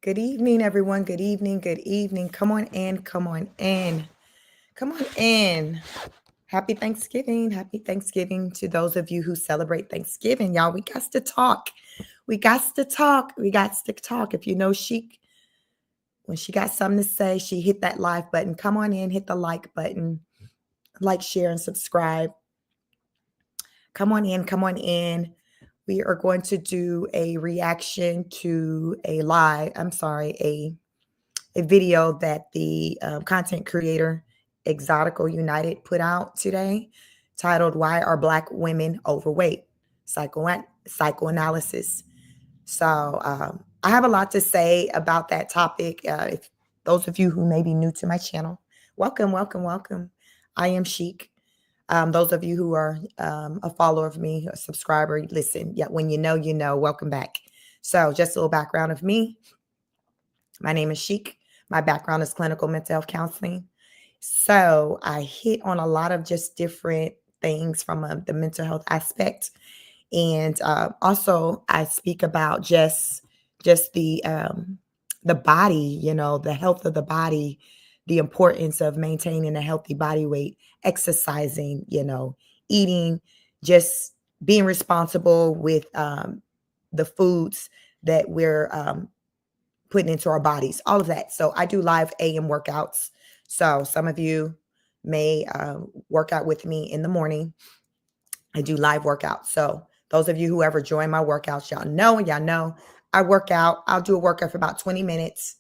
Good evening, everyone. Good evening. Good evening. Come on in. Come on in. Come on in. Happy Thanksgiving. Happy Thanksgiving to those of you who celebrate Thanksgiving. Y'all, we got to talk. We got to talk. We got to talk. If you know Chic, when she got something to say, she hit that live button. Come on in, hit the like button, like, share, and subscribe. Come on in. Come on in. We are going to do a reaction to a video that the content creator Exotical United put out today titled "Why Are Black Women Overweight? Psychoanalysis." So I have a lot to say about that topic. If those of you who may be new to my channel, welcome, welcome, welcome. I am Chic. Those of you who are a follower of me, a subscriber, listen, yeah, when you know, welcome back. So just a little background of me. My name is Chic. My background is clinical mental health counseling. So I hit on a lot of just different things from the mental health aspect. And also I speak about just the body, the health of the body, the importance of maintaining a healthy body weight, exercising, eating, just being responsible with the foods that we're putting into our bodies, all of that. So I do live AM workouts. So some of you may work out with me in the morning. I do live workouts. So those of you who ever join my workouts, y'all know I work out. I'll do a workout for about 20 minutes.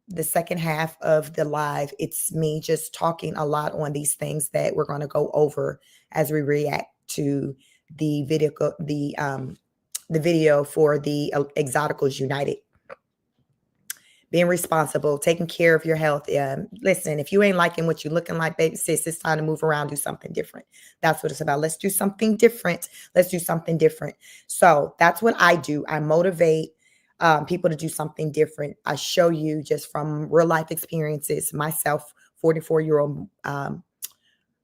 The second half of the live, it's me just talking a lot on these things that we're going to go over as we react to the video for the Exoticals United. Being responsible, taking care of your health. Listen, if you ain't liking what you're looking like, baby sis, it's time to move around, do something different. That's what it's about. Let's do something different. Let's do something different. So that's what I do. I motivate people to do something different. I show you just from real life experiences, myself, 44-year-old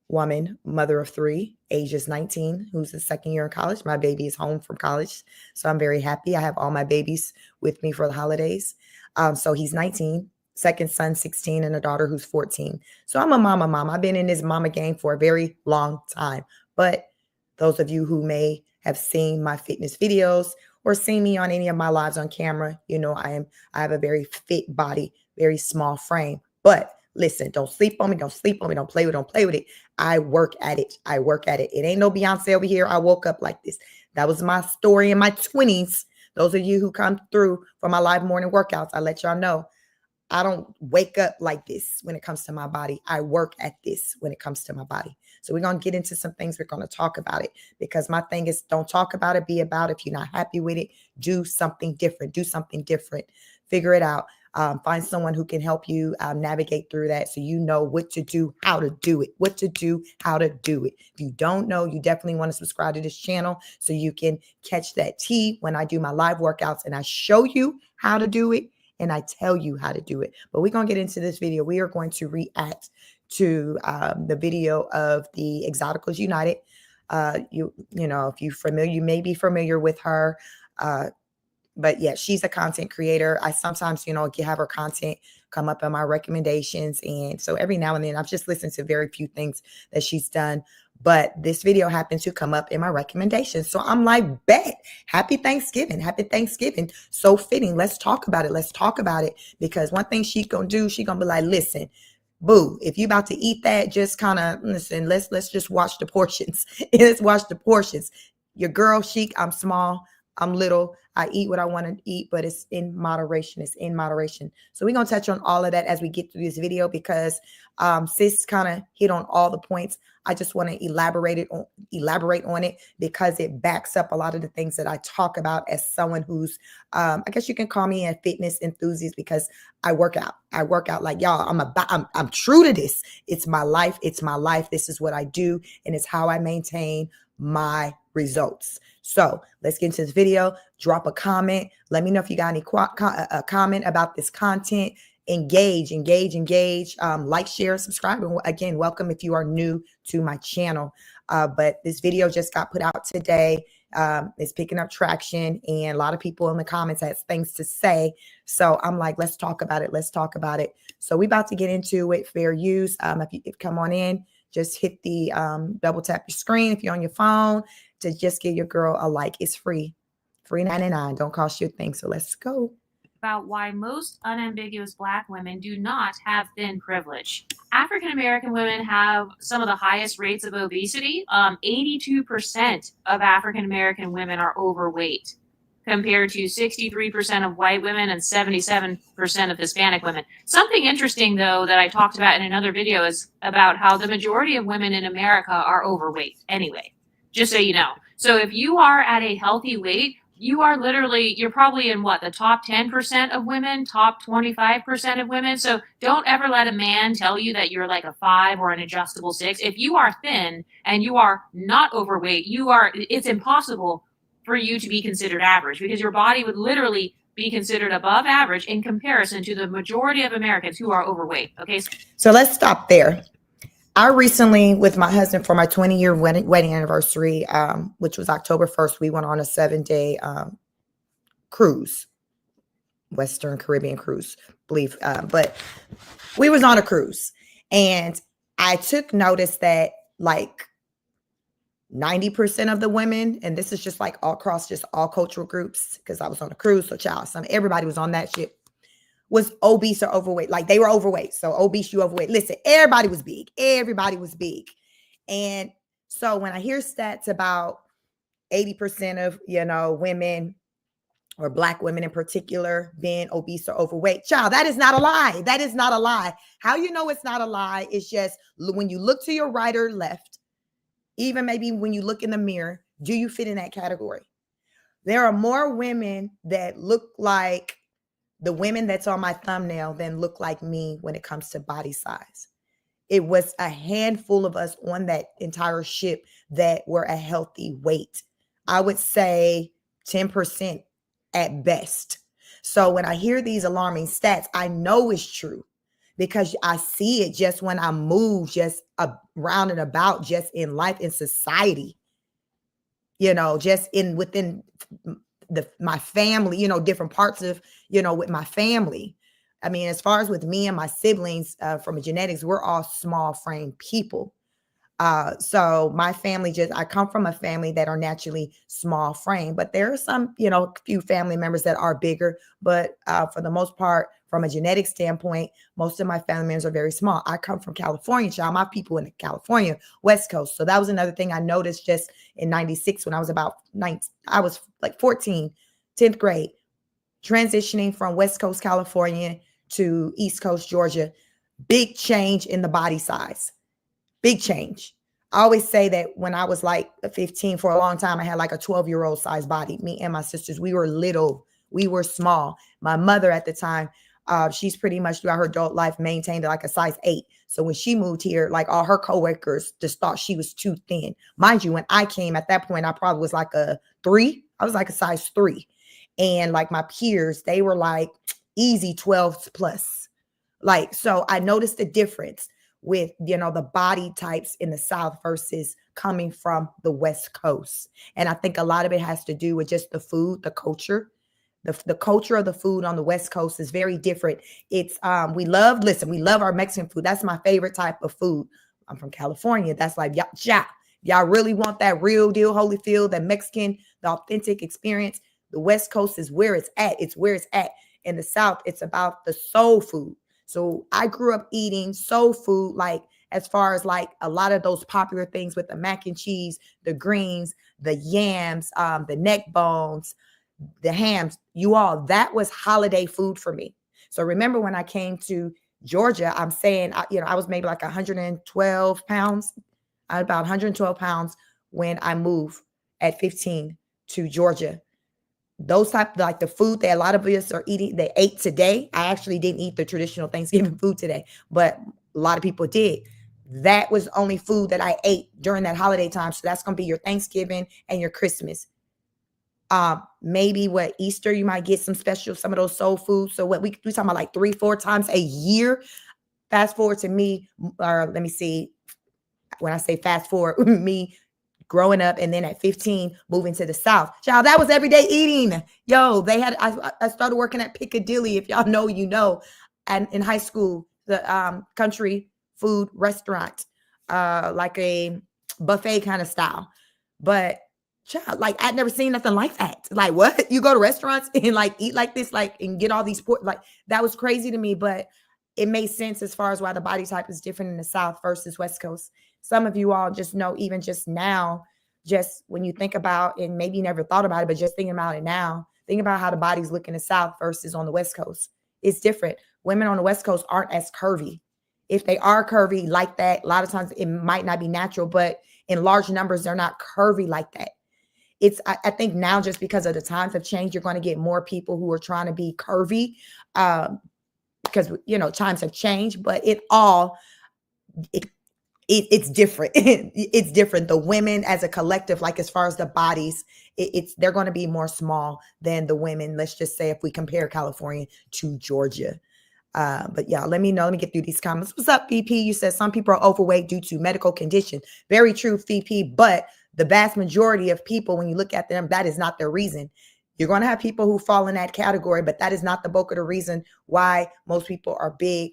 woman, mother of 3, ages 19, who's the second year in college. My baby is home from college. So I'm very happy. I have all my babies with me for the holidays. So he's 19, second son 16, and a daughter who's 14. So I'm a mom. I've been in this mama game for a very long time. But those of you who may have seen my fitness videos or seen me on any of my lives on camera, I have a very fit body, very small frame. But listen, don't sleep on me. Don't sleep on me. Don't play with it. I work at it. It ain't no Beyonce over here. I woke up like this. That was my story in my 20s. Those of you who come through for my live morning workouts, I let y'all know I don't wake up like this when it comes to my body. I work at this when it comes to my body. So we're going to get into some things. We're going to talk about it because my thing is don't talk about it, be about it. If you're not happy with it, do something different. Figure it out. Find someone who can help you navigate through that so you know what to do, how to do it. If you don't know, you definitely want to subscribe to this channel so you can catch that tea when I do my live workouts and I show you how to do it and I tell you how to do it. But we're going to get into this video. We are going to react to the video of the Exoticals United. If you're familiar, you may be familiar with her. But yeah, she's a content creator. I sometimes, have her content come up in my recommendations. And so every now and then I've just listened to very few things that she's done. But this video happened to come up in my recommendations. So I'm like, bet. Happy Thanksgiving. Happy Thanksgiving. So fitting. Let's talk about it. Because one thing she's going to do, she's going to be like, listen, boo, if you about to eat that, just kind of listen, let's just watch the portions. Let's watch the portions. Your girl Chic, I'm small. I'm little. I eat what I want to eat, but it's in moderation. So we're going to touch on all of that as we get through this video because sis kind of hit on all the points. I just want to elaborate on it because it backs up a lot of the things that I talk about as someone who's, I guess you can call me a fitness enthusiast because I work out. Like y'all. I'm true to this. It's my life. This is what I do. And it's how I maintain my results. So let's get into this video. Drop a comment. Let me know if you got any comment about this content. Engage. Like, share, subscribe. And again, welcome if you are new to my channel. But this video just got put out today. It's picking up traction, and a lot of people in the comments has things to say. So I'm like, let's talk about it. Let's talk about it. So we about to get into it. Fair use. If you come on in, just hit the double tap your screen if you're on your phone to just give your girl a like. It's free. Free 99. Don't cost you a thing. So let's go. About why most unambiguous Black women do not have thin privilege. African American women have some of the highest rates of obesity. 82% of African American women are overweight, compared to 63% of white women and 77% of Hispanic women. Something interesting, though, that I talked about in another video is about how the majority of women in America are overweight anyway, just so you know. So if you are at a healthy weight, you're probably in the top 10% of women, top 25% of women. So don't ever let a man tell you that you're like a 5 or an adjustable 6. If you are thin and you are not overweight, it's impossible for you to be considered average, because your body would literally be considered above average in comparison to the majority of Americans who are overweight. Okay. So let's stop there. I recently, with my husband, for my 20-year wedding anniversary, which was October 1st, we went on a 7-day cruise, Western Caribbean cruise, believe. But we was on a cruise, and I took notice that like 90% of the women, and this is just like all across just all cultural groups, because I was on a cruise, so everybody was on that ship, was obese or overweight. Like they were overweight. So obese, you overweight. Listen, everybody was big. Everybody was big. And so when I hear stats about 80% of, women or Black women in particular being obese or overweight, child, that is not a lie. That is not a lie. How you know it's not a lie is just when you look to your right or left, even maybe when you look in the mirror, do you fit in that category? There are more women that look like the women that's on my thumbnail then look like me when it comes to body size. It was a handful of us on that entire ship that were a healthy weight. I would say 10% at best. So when I hear these alarming stats, I know it's true because I see it just when I move just around and about, just in life, in society, just within my family, different parts of, with my family. I mean, as far as with me and my siblings, from genetics, we're all small frame people. So my family I come from a family that are naturally small frame, but there are some, few family members that are bigger, but for the most part, from a genetic standpoint, most of my family members are very small. I come from California, child. My people in California, West Coast. So that was another thing I noticed just in 96 when I was about 19. I was like 14, 10th grade, transitioning from West Coast California to East Coast Georgia. Big change in the body size. Big change. I always say that when I was like 15, for a long time, I had like a 12-year-old size body. Me and my sisters, we were little. We were small. My mother at the time, she's pretty much throughout her adult life maintained like a size 8. So when she moved here, like all her coworkers just thought she was too thin. Mind you, when I came at that point, I probably was like a 3. I was like a size 3. And like my peers, they were like easy 12 plus. Like, so I noticed the difference with, the body types in the South versus coming from the West Coast. And I think a lot of it has to do with just the food, the culture. The culture of the food on the West Coast is very different. It's we love our Mexican food. That's my favorite type of food. I'm from California. That's like, y'all really want that real deal Holyfield, that Mexican, the authentic experience. The West Coast is where it's at. It's where it's at. In the South, it's about the soul food. So I grew up eating soul food, like as far as like a lot of those popular things with the mac and cheese, the greens, the yams, the neck bones, the hams, that was holiday food for me. So remember when I came to Georgia, I'm saying, I was maybe like 112 pounds, about 112 pounds when I moved at 15 to Georgia. Those type, like the food that a lot of us are eating, they ate today. I actually didn't eat the traditional Thanksgiving food today, but a lot of people did. That was only food that I ate during that holiday time. So that's going to be your Thanksgiving and your Christmas. Maybe Easter, you might get some of those soul foods. So we talking about like 3-4 times a year. Fast forward to me, or let me see. When I say fast forward, me growing up, and then at 15 moving to the South. Child, that was everyday eating. Yo, I started working at Piccadilly, if y'all know, you know, and in high school, the country food restaurant, like a buffet kind of style. But child, like I'd never seen nothing like that. Like, what? You go to restaurants and like eat like this, like, and get all these like, that was crazy to me. But it made sense as far as why the body type is different in the South versus West Coast. Some of you all just know, even just now, just when you think about, and maybe you never thought about it, but just thinking about it now, think about how the bodies look in the South versus on the West Coast. It's different. Women on the West Coast aren't as curvy. If they are curvy like that, a lot of times it might not be natural, but in large numbers, they're not curvy like that. I think now, just because of the times have changed, you're going to get more people who are trying to be curvy, because, you know, times have changed, but it's different. It's different. The women as a collective, like as far as the bodies, they're going to be more small than the women. Let's just say if we compare California to Georgia. But yeah, let me know. Let me get through these comments. What's up, VP? You said some people are overweight due to medical condition. Very true, VP. But the vast majority of people, when you look at them, that is not their reason. You're going to have people who fall in that category, but that is not the bulk of the reason why most people are big.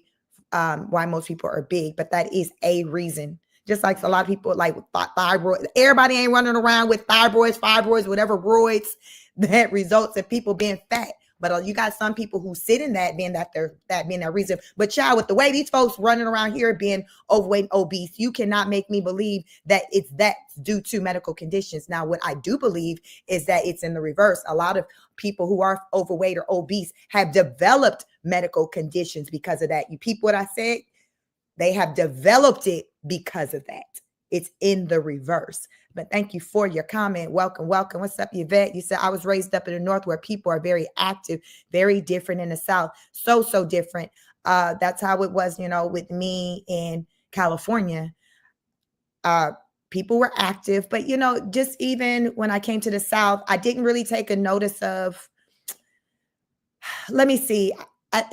But that is a reason. Just like a lot of people like with thyroid, everybody ain't running around with fibroids, whatever roids that results in people being fat. But you got some people who sit in that being that reason. But child, with the way these folks running around here being overweight and obese, you cannot make me believe that it's that due to medical conditions. Now, what I do believe is that it's in the reverse. A lot of people who are overweight or obese have developed medical conditions because of that. You peep what I said? They have developed it because of that. It's in the reverse. But thank you for your comment. Welcome. What's up, Yvette? You said, I was raised up in the North where people are very active, very different in the South. So different. That's how it was, you know, with me in California. People were active, but, you know, just even when I came to the South, I didn't really take a notice of, let me see.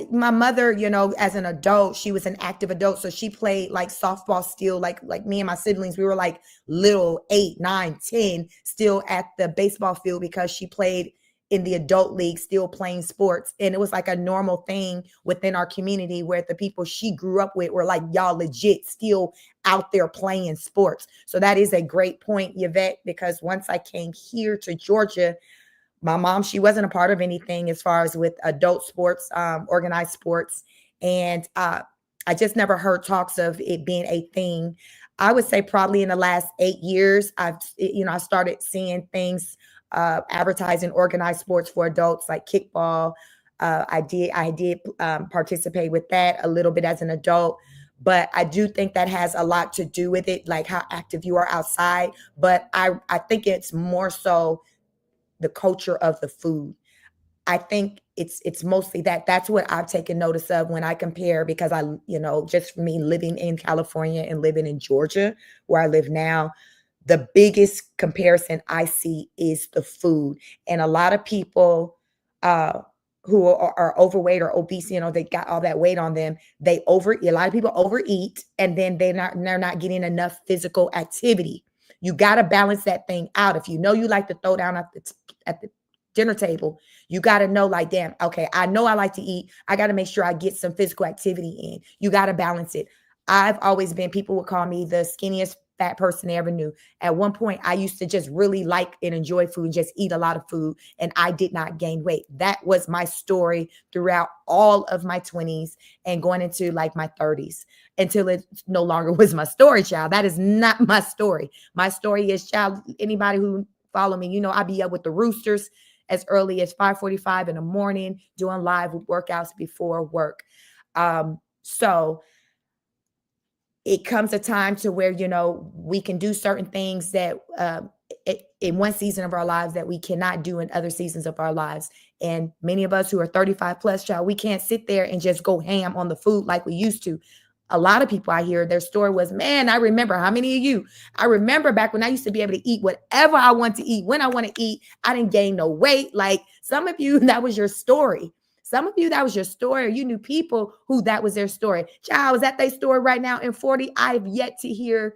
My mother, you know, as an adult, she was an active adult. So she played like softball still, like me and my siblings, we were like little 8, 9, 10, still at the baseball field because she played in the adult league, still playing sports. And it was like a normal thing within our community where the people she grew up with were like, y'all legit still out there playing sports. So that is a great point, Yvette, because once I came here to Georgia, my mom, she wasn't a part of anything as far as with adult sports, organized sports. And I just never heard talks of it being a thing. I would say probably in the last 8 years, I started seeing things, advertising organized sports for adults like kickball. I did participate with that a little bit as an adult. But I do think that has a lot to do with it, like how active you are outside. But I think it's more so the culture of the food. I think it's mostly that's what I've taken notice of when I compare, because just for me living in California and living in Georgia where I live now, the biggest comparison I see is the food. And a lot of people who are overweight or obese, you know, they got all that weight on them. A lot of people overeat, and then they're not getting enough physical activity. You got to balance that thing out. If you know you like to throw down at the dinner table, you got to know, like, damn, okay, I know I like to eat. I got to make sure I get some physical activity in. You got to balance it. I've always been, people would call me the skinniest fat person they ever knew. At one point, I used to just really like and enjoy food and just eat a lot of food, and I did not gain weight. That was my story throughout all of my 20s and going into like my 30s until it no longer was my story, child. That is not my story. My story is, child, anybody who follow me, you know, I be up with the roosters as early as 5:45 in the morning doing live workouts before work. So it comes a time to where, you know, we can do certain things that in one season of our lives that we cannot do in other seasons of our lives. And many of us who are 35 plus, child, we can't sit there and just go ham on the food like we used to. A lot of people I hear, their story was, man, I remember, how many of you? I remember back when I used to be able to eat whatever I want to eat, when I want to eat. I didn't gain no weight. Like some of you, that was your story. Some of you, that was your story, or you knew people who that was their story. Child, is that their story right now in 40? I've yet to hear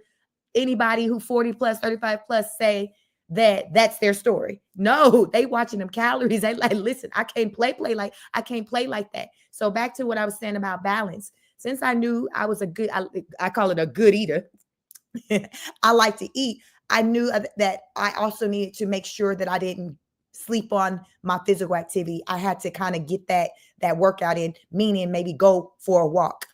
anybody who 40 plus, 35 plus say that that's their story. No, they watching them calories. They like, listen, I can't play like that. So back to what I was saying about balance. Since I knew I was I call it a good eater. I like to eat. I knew that I also needed to make sure that I didn't sleep on my physical activity. I had to kind of get that workout in, meaning maybe go for a walk,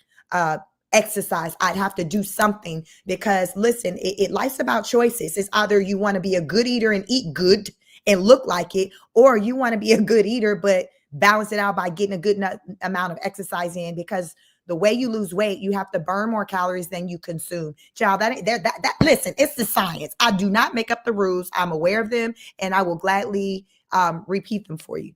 exercise. I'd have to do something because listen, life's about choices. It's either you want to be a good eater and eat good and look like it, or you want to be a good eater but balance it out by getting a good amount of exercise in, because the way you lose weight, you have to burn more calories than you consume. Child, listen, it's the science. I do not make up the rules. I'm aware of them, and I will gladly repeat them for you.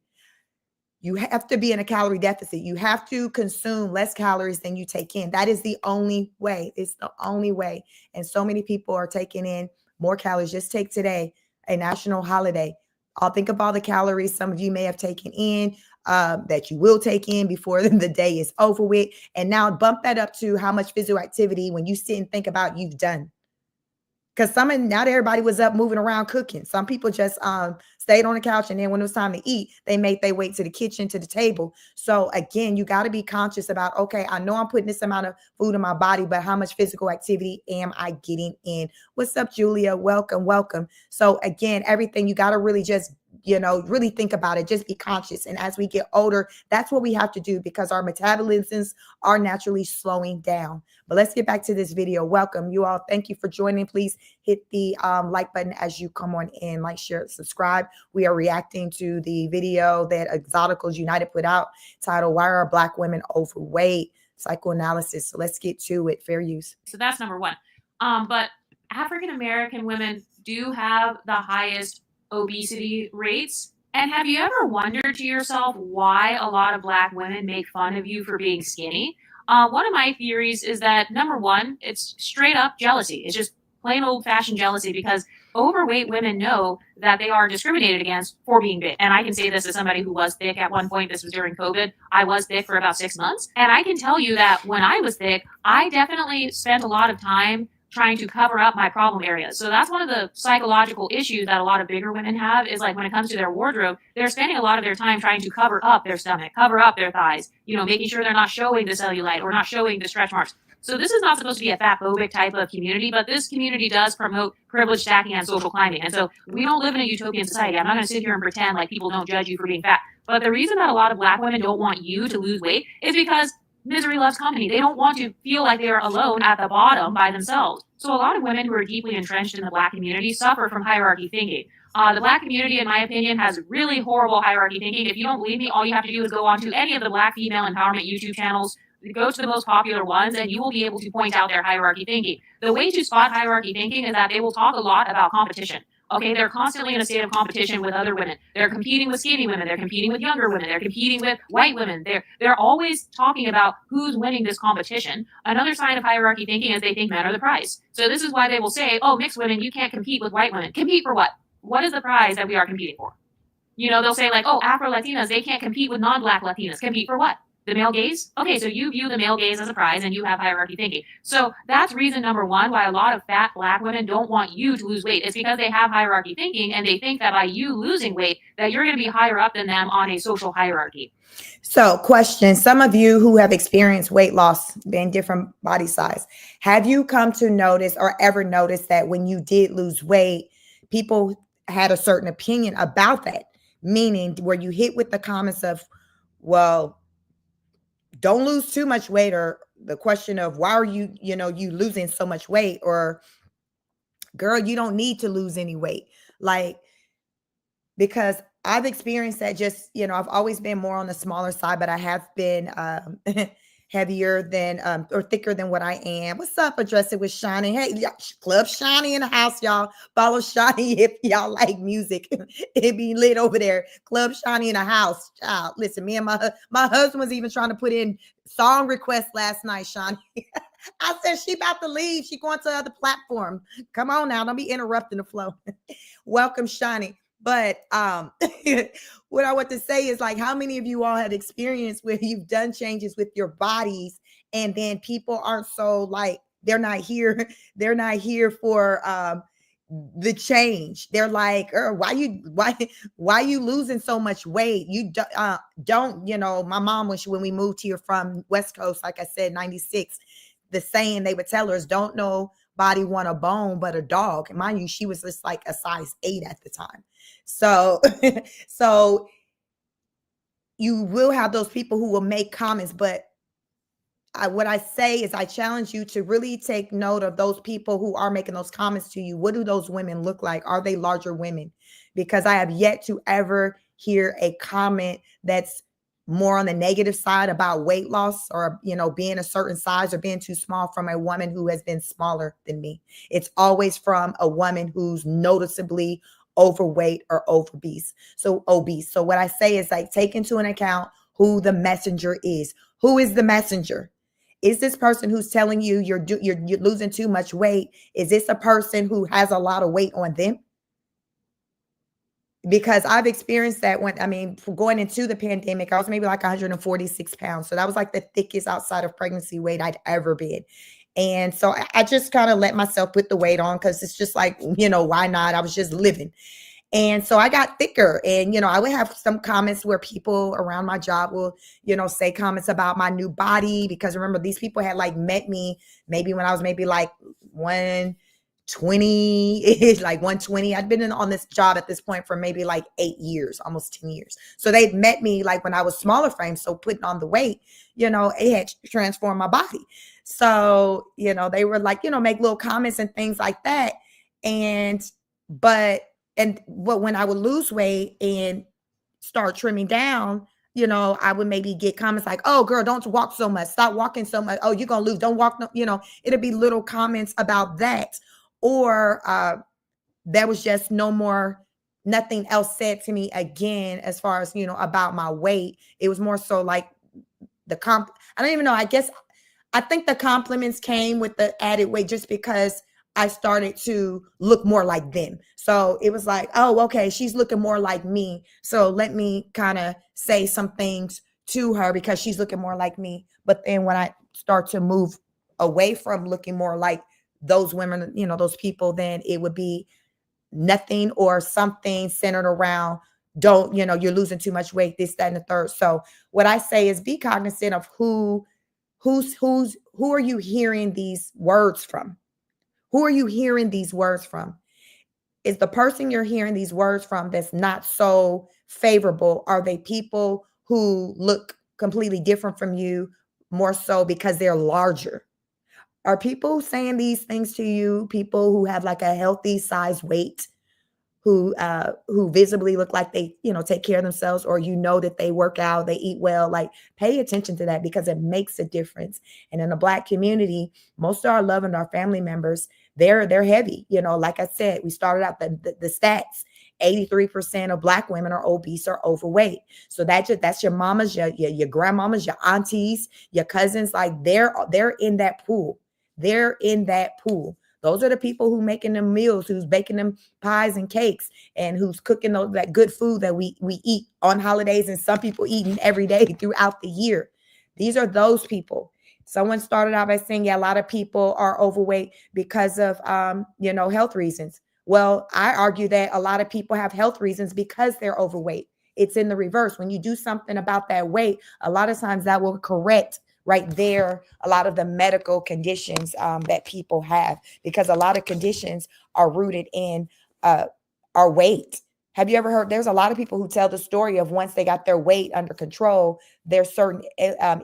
You have to be in a calorie deficit. You have to consume less calories than you take in. That is the only way. It's the only way. And so many people are taking in more calories. Just take today, a national holiday. I'll think of all the calories some of you may have taken in, that you will take in before the day is over with. And now bump that up to how much physical activity when you sit and think about you've done. Because not everybody was up moving around cooking. Some people just stayed on the couch, and then when it was time to eat, they made their way to the kitchen, to the table. So again, you got to be conscious about, okay, I know I'm putting this amount of food in my body, but how much physical activity am I getting in? What's up, Julia? Welcome, welcome. So again, everything you got to really just, really think about it. Just be conscious. And as we get older, that's what we have to do because our metabolisms are naturally slowing down. But let's get back to this video. Welcome, you all. Thank you for joining. Please hit the like button as you come on in. Like, share, subscribe. We are reacting to the video that Exoticals United put out titled, Why Are Black Women Overweight? Psychoanalysis. So let's get to it. Fair use. So that's number one. But African-American women do have the highest obesity rates. And have you ever wondered to yourself why a lot of Black women make fun of you for being skinny? One of my theories is that, number one, it's straight up jealousy. It's just plain old-fashioned jealousy because overweight women know that they are discriminated against for being big. And I can say this as somebody who was thick at one point. This was during COVID. I was thick for about 6 months. And I can tell you that when I was thick, I definitely spent a lot of time trying to cover up my problem areas. So that's one of the psychological issues that a lot of bigger women have is like when it comes to their wardrobe, they're spending a lot of their time trying to cover up their stomach, cover up their thighs, making sure they're not showing the cellulite or not showing the stretch marks. So this is not supposed to be a fat-phobic type of community, but this community does promote privilege stacking and social climbing. And so we don't live in a utopian society. I'm not going to sit here and pretend like people don't judge you for being fat. But the reason that a lot of Black women don't want you to lose weight is because misery loves company. They don't want to feel like they are alone at the bottom by themselves. So a lot of women who are deeply entrenched in the Black community suffer from hierarchy thinking. The Black community, in my opinion, has really horrible hierarchy thinking. If you don't believe me, all you have to do is go on to any of the Black female empowerment YouTube channels, go to the most popular ones, and you will be able to point out their hierarchy thinking. The way to spot hierarchy thinking is that they will talk a lot about competition. Okay, they're constantly in a state of competition with other women. They're competing with skinny women. They're competing with younger women. They're competing with white women. They're always talking about who's winning this competition. Another sign of hierarchy thinking is they think men are the prize. So this is why they will say, oh, mixed women, you can't compete with white women. Compete for what? What is the prize that we are competing for? They'll say like, oh, Afro-Latinas, they can't compete with non-Black Latinas. Compete for what? The male gaze? Okay, so you view the male gaze as a prize and you have hierarchy thinking. So that's reason number one why a lot of fat Black women don't want you to lose weight. It's because they have hierarchy thinking and they think that by you losing weight that you're going to be higher up than them on a social hierarchy. So question, some of you who have experienced weight loss in different body size, have you come to notice or ever noticed that when you did lose weight, people had a certain opinion about that? Meaning where you hit with the comments of, well, don't lose too much weight, or the question of why are you losing so much weight, or girl, you don't need to lose any weight. Like, because I've experienced that just, I've always been more on the smaller side, but I have been heavier than or thicker than what I am. What's up, Address It with Shani? Hey, Club Shani in the house, y'all. Follow Shani if y'all like music. It be lit over there. Club Shani in the house. Child, listen, me and my husband was even trying to put in song requests last night, Shani. I said, she about to leave. She going to the other platform. Come on now. Don't be interrupting the flow. Welcome, Shani. But what I want to say is, like, how many of you all have experienced where you've done changes with your bodies and then people aren't so like They're not here. They're not here for the change. They're like, why you losing so much weight? You don't, you know, my mom, when we moved here from West Coast, like I said, 96, the saying they would tell her is, don't nobody want a bone but a dog. And mind you, she was just like a size 8 at the time. So so you will have those people who will make comments, but what I say is I challenge you to really take note of those people who are making those comments to you. What do those women look like? Are they larger women? Because I have yet to ever hear a comment that's more on the negative side about weight loss, or, you know, being a certain size or being too small, from a woman who has been smaller than me. It's always from a woman who's noticeably overweight or obese. So what I say is, like, take into an account who the messenger is. Who is the messenger? Is this person who's telling you you're losing too much weight? Is this a person who has a lot of weight on them? Because I've experienced that going into the pandemic, I was maybe like 146 pounds. So that was like the thickest outside of pregnancy weight I'd ever been. And so I just kind of let myself put the weight on, because it's just like, you know, why not? I was just living. And so I got thicker, and, you know, I would have some comments where people around my job will, you know, say comments about my new body, because remember, these people had like met me maybe when I was maybe like 120, like 120. I'd been on this job at this point for maybe like 8 years, almost 10 years. So they'd met me like when I was smaller frame. So putting on the weight, you know, it had transformed my body. So, you know, they were like, you know, make little comments and things like that. But when I would lose weight and start trimming down, you know, I would maybe get comments like, oh, girl, don't walk so much. Stop walking so much. Oh, you're going to lose. Don't walk. No, you know, it'll be little comments about that. Or there was just nothing else said to me again, as far as, you know, about my weight. It was more so like I don't even know. I think the compliments came with the added weight, just because I started to look more like them. So it was like, oh, okay, she's looking more like me. So let me kind of say some things to her because she's looking more like me. But then when I start to move away from looking more like those women, you know, those people, then it would be nothing or something centered around, don't, you know, you're losing too much weight, this, that, and the third. So what I say is, be cognizant of who are you hearing these words from? Who are you hearing these words from? Is the person you're hearing these words from that's not so favorable, are they people who look completely different from you, more so because they're larger? Are people saying these things to you people who have like a healthy size weight, who visibly look like they, you know, take care of themselves, or, you know, that they work out, they eat well? Like, pay attention to that, because it makes a difference. And in the Black community, most of our love and our family members, they're heavy. You know, like I said, we started out the stats. 83% of Black women are obese or overweight. So that's your mamas, your grandmamas, your aunties, your cousins. Like, they're in that pool. They're in that pool. Those are the people who making them meals, who's baking them pies and cakes, and who's cooking that good food that we eat on holidays, and some people eating every day throughout the year. These are those people. Someone started out by saying, yeah, a lot of people are overweight because of, you know, health reasons. Well, I argue that a lot of people have health reasons because they're overweight. It's in the reverse. When you do something about that weight, a lot of times that will correct right there a lot of the medical conditions that people have, because a lot of conditions are rooted in our weight. Have you ever heard? There's a lot of people who tell the story of once they got their weight under control, there's certain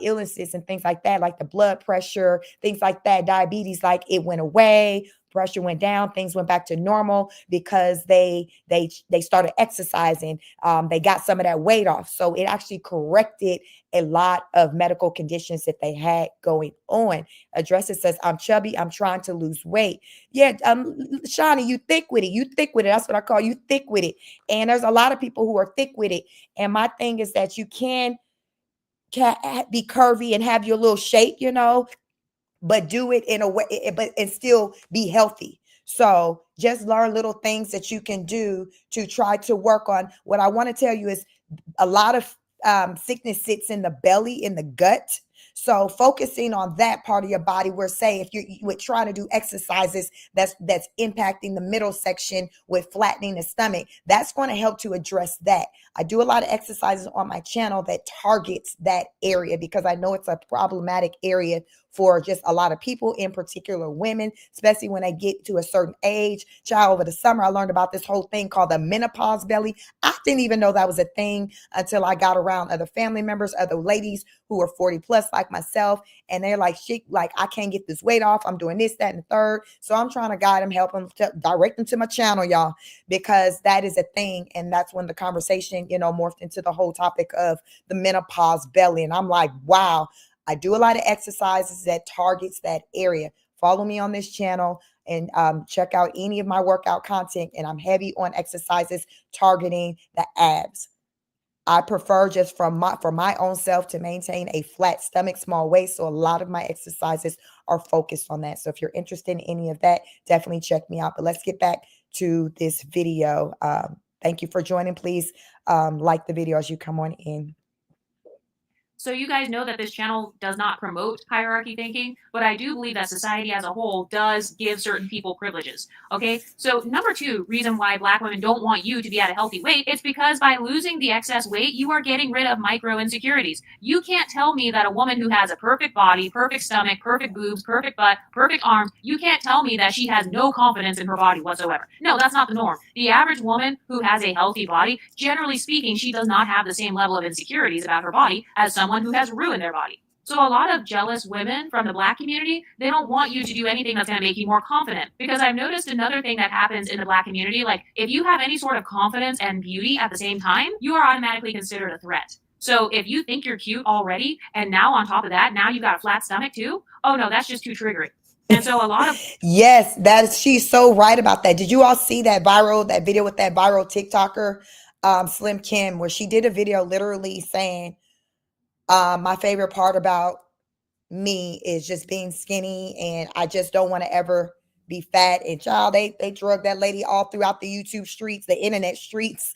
illnesses and things like that, like the blood pressure, things like that, diabetes, like it went away, pressure went down, things went back to normal because they started exercising. They got some of that weight off. So it actually corrected a lot of medical conditions that they had going on. Address it says, I'm chubby, I'm trying to lose weight. Yeah, Shawnee, you thick with it. You thick with it. That's what I call you, thick with it. And there's a lot of people who are thick with it. And my thing is that you can be curvy and have your little shape, you know, but do it in a way, and still be healthy. So just learn little things that you can do to try to work on. What I want to tell you is, a lot of sickness sits in the belly, in the gut. So focusing on that part of your body, where say if you're trying to do exercises that's impacting the middle section with flattening the stomach, that's going to help to address that. I do a lot of exercises on my channel that targets that area because I know it's a problematic area for just a lot of people, in particular women, especially when they get to a certain age. Child, over the summer, I learned about this whole thing called the menopause belly. I didn't even know that was a thing until I got around other family members, other ladies who are 40 plus like myself. And they're like, shit, like, I can't get this weight off. I'm doing this, that, and the third. So I'm trying to guide them, help them, direct them to my channel, y'all, because that is a thing. And that's when the conversation, morphed into the whole topic of the menopause belly. And I'm like, wow, I do a lot of exercises that targets that area. Follow me on this channel and check out any of my workout content. And I'm heavy on exercises targeting the abs. I prefer just for my own self to maintain a flat stomach, small waist. So a lot of my exercises are focused on that. So if you're interested in any of that, definitely check me out. But let's get back to this video. Thank you for joining. Please like the video as you come on in. So you guys know that this channel does not promote hierarchy thinking, but I do believe that society as a whole does give certain people privileges. Okay, so number 2 reason why Black women don't want you to be at a healthy weight, it's because by losing the excess weight, you are getting rid of micro insecurities. You can't tell me that a woman who has a perfect body, perfect stomach, perfect boobs, perfect butt, perfect arms, you can't tell me that she has no confidence in her body whatsoever. No, that's not the norm. The average woman who has a healthy body, generally speaking, she does not have the same level of insecurities about her body as someone who has ruined their body. So a lot of jealous women from the Black community, they don't want you to do anything that's going to make you more confident. Because I've noticed another thing that happens in the Black community, like if you have any sort of confidence and beauty at the same time, you are automatically considered a threat. So if you think you're cute already, and now on top of that, now you've got a flat stomach too, oh no, that's just too triggering. And so a lot of yes, she's so right about that. Did you all see that video with that viral TikToker, Slim Kim, where she did a video literally saying, my favorite part about me is just being skinny, and I just don't want to ever be fat. And child, they drug that lady all throughout the YouTube streets, the internet streets,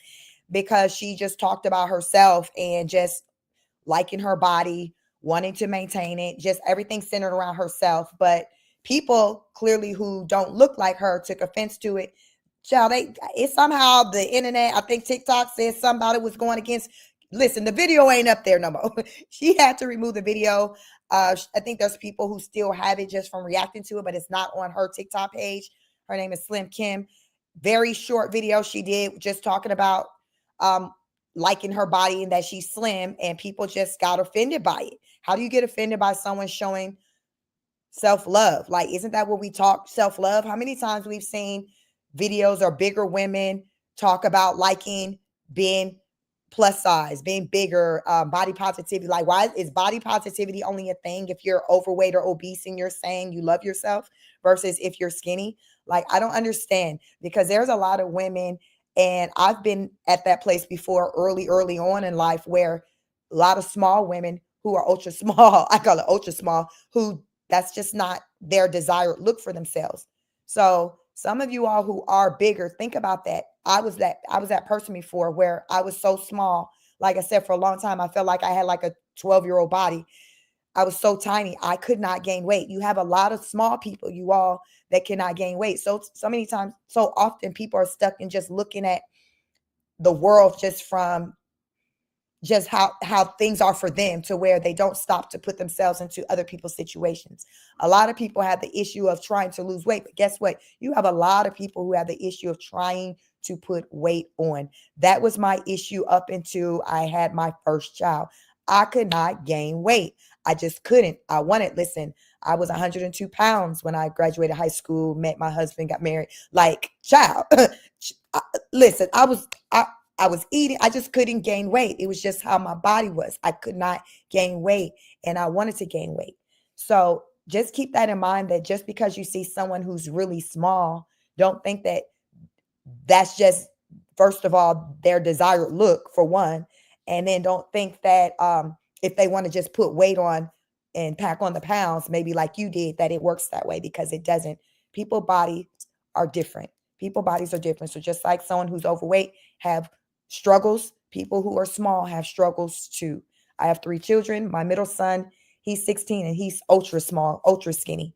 because she just talked about herself and just liking her body, wanting to maintain it, just everything centered around herself. But people clearly who don't look like her took offense to it. Child, it's somehow the internet, I think TikTok said something about it was going against. Listen, the video ain't up there no more. She had to remove the video. I think there's people who still have it just from reacting to it, but it's not on her TikTok page. Her name is Slim Kim. Very short video she did just talking about liking her body and that she's slim, and people just got offended by it. How do you get offended by someone showing self-love? Like, isn't that what we talk, self-love? How many times we've seen videos or bigger women talk about liking being plus size, being bigger, body positivity? Like, why is body positivity only a thing if you're overweight or obese and you're saying you love yourself versus if you're skinny? Like, I don't understand, because there's a lot of women, and I've been at that place before early on in life, where a lot of small women who are ultra small, I call it ultra small, who that's just not their desired look for themselves. So some of you all who are bigger, think about that. I was that person before, where I was so small. Like I said, for a long time, I felt like I had like a 12-year-old body. I was so tiny. I could not gain weight. You have a lot of small people, you all, that cannot gain weight. So many times, so often people are stuck in just looking at the world just from just how things are for them, to where they don't stop to put themselves into other people's situations. A lot of people have the issue of trying to lose weight, but guess what? You have a lot of people who have the issue of trying to put weight on. That was my issue up until I had my first child. I could not gain weight. I just couldn't. I was 102 pounds when I graduated high school, met my husband, got married. Like, child, listen, I was eating. I just couldn't gain weight. It was just how my body was. I could not gain weight, and I wanted to gain weight. So just keep that in mind, that just because you see someone who's really small, don't think that that's just, first of all, their desired look, for one. And then don't think that if they want to just put weight on and pack on the pounds, maybe like you did, that it works that way, because it doesn't. People's bodies are different. People's bodies are different. So just like someone who's overweight have struggles, people who are small have struggles too. I have 3 children. My middle son, He's 16 and he's ultra small, ultra skinny.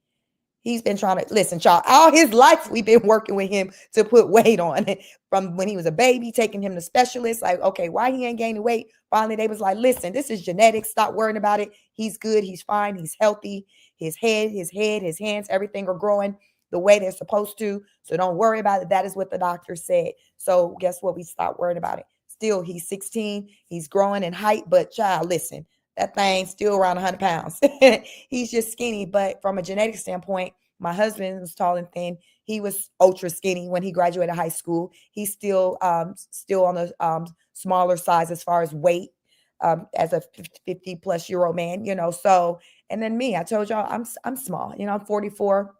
He's been trying to listen, y'all. All his life, we've been working with him to put weight on it. From when he was a baby, taking him to specialists. Like, okay, why he ain't gaining weight? Finally, they was like, listen, this is genetics. Stop worrying about it. He's good. He's fine. He's healthy. His head, his hands, everything are growing the way they're supposed to. So don't worry about it. That is what the doctor said. So guess what? We stopped worrying about it. Still, he's 16. He's growing in height. But child, listen, that thing's still around 100 pounds. He's just skinny. But from a genetic standpoint, my husband was tall and thin. He was ultra skinny when he graduated high school. He's still on the smaller size as far as weight, as a 50 plus year old man, So, and then me, I told y'all I'm small. I'm 44.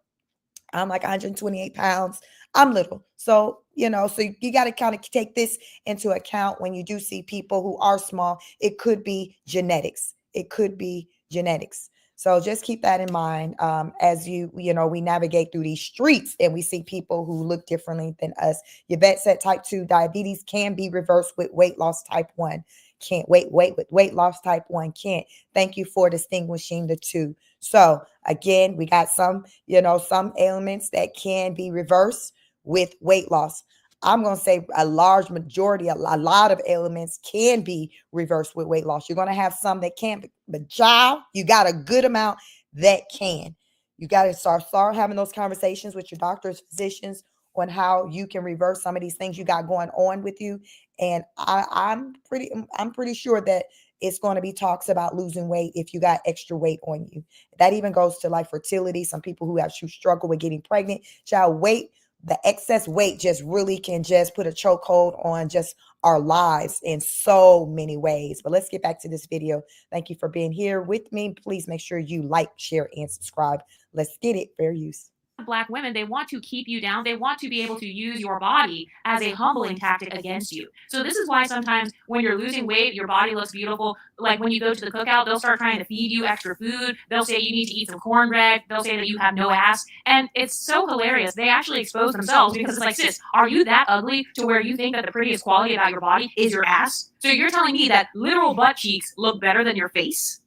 I'm like 128 pounds. I'm little. So, so you got to kind of take this into account when you do see people who are small. It could be genetics. It could be genetics. So just keep that in mind as we navigate through these streets and we see people who look differently than us. Yvette said type 2 diabetes can be reversed with weight loss type 1. Can't wait with weight loss type 1 can't. Thank you for distinguishing the two. So again, we got some ailments that can be reversed with weight loss. I'm going to say a large majority, a lot of ailments can be reversed with weight loss. You're going to have some that can't, but child, you got a good amount that can. You got to start having those conversations with your doctors, physicians on how you can reverse some of these things you got going on with you. And I'm pretty sure that it's going to be talks about losing weight if you got extra weight on you. That even goes to like fertility. Some people who struggle with getting pregnant, child, weight. The excess weight just really can just put a chokehold on just our lives in so many ways. But let's get back to this video. Thank you for being here with me. Please make sure you like, share, and subscribe. Let's get it. Fair use. Black women, they want to keep you down. They want to be able to use your body as a humbling tactic against you. So this is why sometimes when you're losing weight, your body looks beautiful. Like when you go to the cookout, they'll start trying to feed you extra food. They'll say you need to eat some cornbread. They'll say that you have no ass. And it's so hilarious. They actually expose themselves because it's like, sis, are you that ugly to where you think that the prettiest quality about your body is your ass? So you're telling me that literal butt cheeks look better than your face?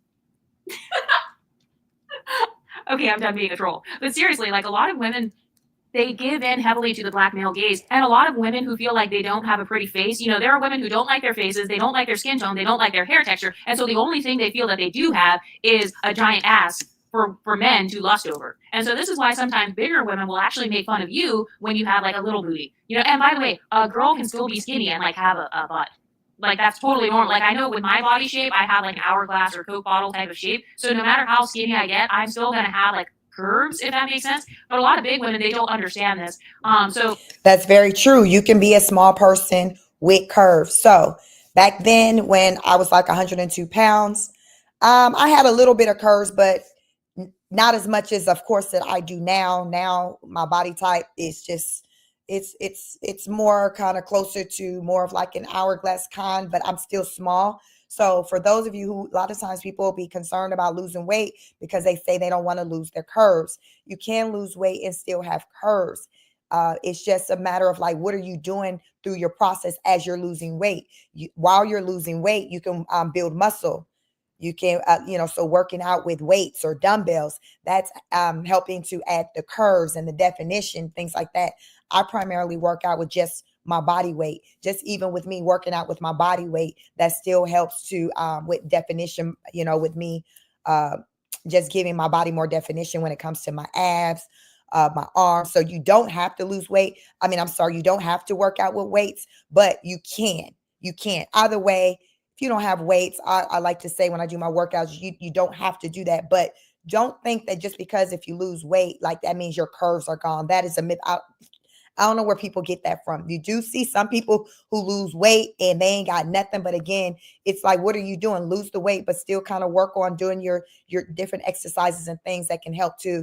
Okay, I'm done being a troll. But seriously, like a lot of women, they give in heavily to the black male gaze. And a lot of women who feel like they don't have a pretty face, there are women who don't like their faces, they don't like their skin tone, they don't like their hair texture. And so the only thing they feel that they do have is a giant ass for men to lust over. And so this is why sometimes bigger women will actually make fun of you when you have like a little booty. And by the way, a girl can still be skinny and like have a butt. Like, that's totally normal. Like, I know with my body shape, I have like an hourglass or Coke bottle type of shape. So no matter how skinny I get, I'm still going to have like curves, if that makes sense. But a lot of big women, they don't understand this. So that's very true. You can be a small person with curves. So back then when I was like 102 pounds, I had a little bit of curves, but not as much as, of course, that I do now. Now my body type is just, it's more kind of closer to more of like an hourglass kind, but I'm still small. So for those of you who, a lot of times people will be concerned about losing weight because they say they don't want to lose their curves. You can lose weight and still have curves. It's just a matter of like, what are you doing through your process as you're losing weight? While you're losing weight, you can build muscle. You can, so working out with weights or dumbbells, that's helping to add the curves and the definition, things like that. I primarily work out with just my body weight. Just even with me working out with my body weight, that still helps to with definition, with me just giving my body more definition when it comes to my abs, my arms. So you don't have to lose weight. You don't have to work out with weights, but you can. You can. Either way, if you don't have weights, I like to say when I do my workouts, you don't have to do that. But don't think that just because if you lose weight, like that means your curves are gone. That is a myth. I don't know where people get that from. You do see some people who lose weight and they ain't got nothing. But again, it's like, what are you doing? Lose the weight, but still kind of work on doing your different exercises and things that can help to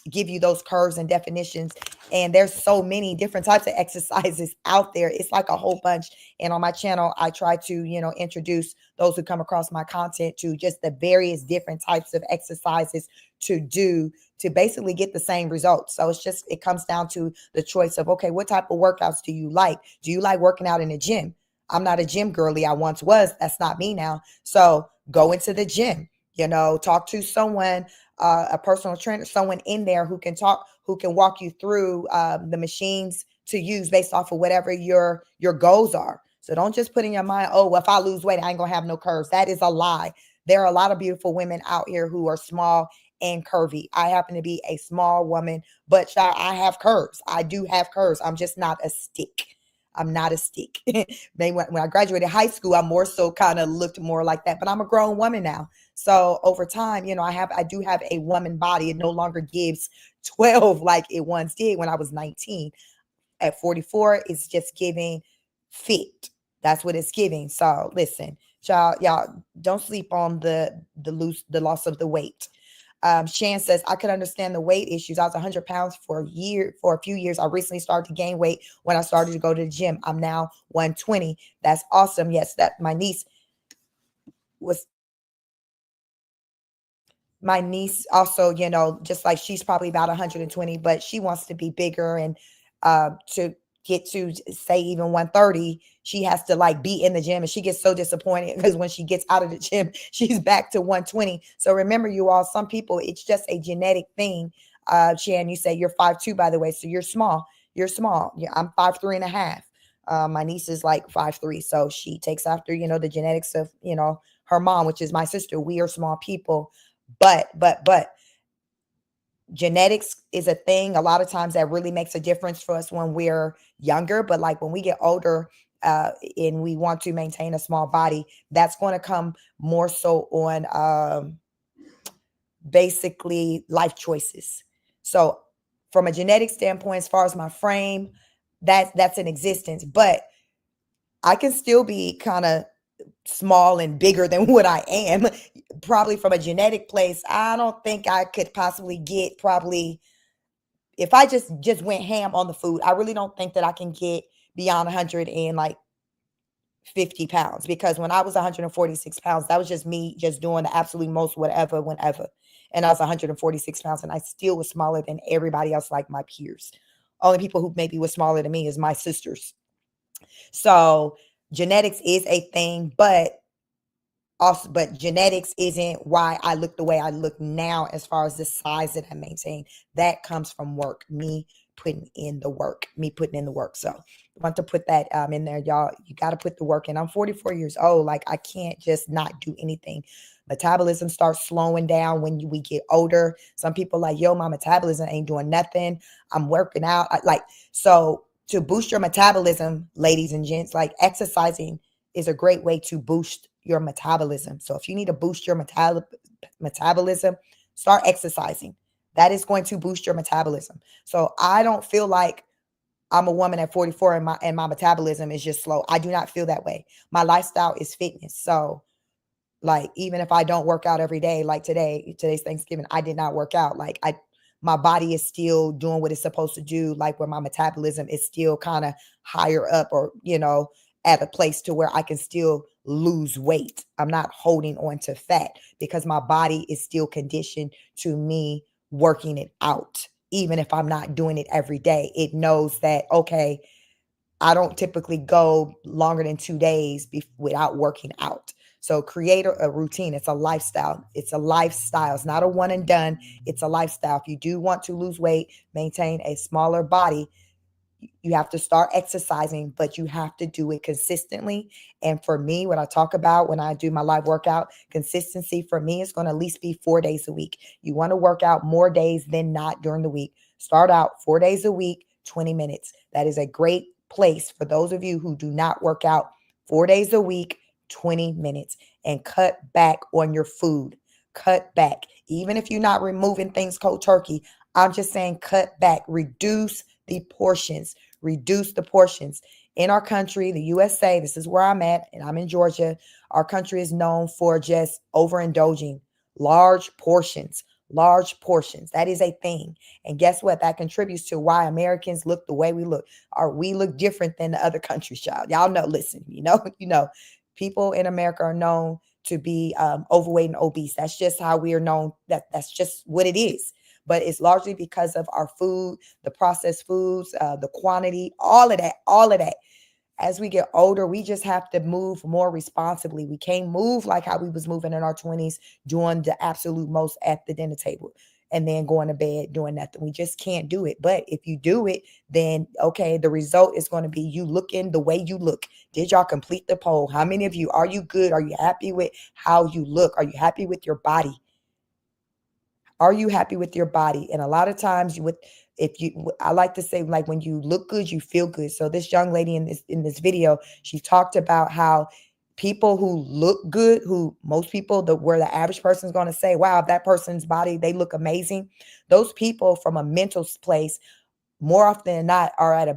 give you those curves and definitions. And there's so many different types of exercises out there. It's like a whole bunch. And on my channel, I try to, introduce those who come across my content to just the various different types of exercises to do to basically get the same results. So it comes down to the choice of, okay, what type of workouts do you like? Do you like working out in a gym? I'm not a gym girly. I once was. That's not me now. So go into the gym. Talk to someone, a personal trainer, someone in there who can walk you through the machines to use based off of whatever your goals are. So don't just put in your mind, oh, well, if I lose weight, I ain't gonna have no curves. That is a lie. There are a lot of beautiful women out here who are small and curvy. I happen to be a small woman, but I have curves. I do have curves. I'm just not a stick. I'm not a stick. Maybe when I graduated high school, I more so kind of looked more like that, but I'm a grown woman now. So over time, I do have a woman body. It no longer gives 12 like it once did when I was 19. At 44, it's just giving fit. That's what it's giving. So listen, y'all don't sleep on the loss of the weight. Shan says, I could understand the weight issues. I was 100 pounds for a few years. I recently started to gain weight when I started to go to the gym. I'm now 120. That's awesome. Yes, that my niece also, just like she's probably about 120, but she wants to be bigger, and to get to say even 130, she has to like be in the gym, and she gets so disappointed because when she gets out of the gym, she's back to 120. So remember, you all, some people, it's just a genetic thing. Shan, you say you're 5'2", by the way, so you're small. Yeah, I'm 5'3" and a half. My niece is like 5'3", so she takes after, the genetics of, her mom, which is my sister. We are small people, but genetics is a thing a lot of times that really makes a difference for us when we're younger. But like when we get older, and we want to maintain a small body, that's going to come more so on basically life choices. So from a genetic standpoint, as far as my frame, that's in existence, but I can still be kind of small and bigger than what I am. Probably from a genetic place, I don't think I could possibly get, probably, if I just went ham on the food, I really don't think that I can get beyond 150 pounds, because when I was 146 pounds, that was just me just doing the absolute most whatever, whenever. And I was 146 pounds, and I still was smaller than everybody else, like my peers. Only people who maybe was smaller than me is my sisters. So genetics is a thing, but genetics isn't why I look the way I look now. As far as the size that I maintain, that comes from work, me putting in the work. So I want to put that in there, y'all. You got to put the work in. I'm 44 years old. Like, I can't just not do anything. Metabolism starts slowing down when we get older. Some people like, yo, my metabolism ain't doing nothing. I'm working out. So to boost your metabolism, ladies and gents, like, exercising is a great way to boost your metabolism. So if you need to boost your metabolism, start exercising. That is going to boost your metabolism. So I don't feel like I'm a woman at 44 and my metabolism is just slow. I do not feel that way. My lifestyle is fitness. So like, even if I don't work out every day, like today's Thanksgiving, I did not work out. Like, my body is still doing what it's supposed to do, like where my metabolism is still kind of higher up, or, at a place to where I can still lose weight. I'm not holding on to fat because my body is still conditioned to me working it out. Even if I'm not doing it every day, it knows that, okay, I don't typically go longer than 2 days without working out. So create a routine. It's a lifestyle. It's not a one and done. It's a lifestyle. If you do want to lose weight, maintain a smaller body, you have to start exercising, but you have to do it consistently. And for me, what I talk about when I do my live workout, consistency for me is going to at least be 4 days a week. You want to work out more days than not during the week. Start out 4 days a week, 20 minutes. That is a great place for those of you who do not work out. 4 days a week, 20 minutes, and cut back on your food. Cut back. Even if you're not removing things cold turkey, I'm just saying cut back. Reduce the portions. In our country, the USA, this is where I'm at, and I'm in Georgia. Our country is known for just overindulging. Large portions. That is a thing. And guess what? That contributes to why Americans look the way we look. Or we look different than the other countries, child. Y'all know, listen, people in America are known to be overweight and obese. That's just how we are known. That's just what it is. But it's largely because of our food, the processed foods, the quantity, all of that. as we get older, we just have to move more responsibly. We can't move like how we was moving in our 20s, doing the absolute most at the dinner table and then going to bed doing nothing. We just can't do it. But if you do it, then okay, the result is going to be you looking the way you look. Did y'all complete the poll? How many of you, are you good? Are you happy with how you look? Are you happy with your body? Are you happy with your body? And a lot of times I like to say, like, when you look good, you feel good. So this young lady in this video, she talked about how people who look good, who most people, where the average person is going to say, wow, that person's body, they look amazing. Those people from a mental place, more often than not, are in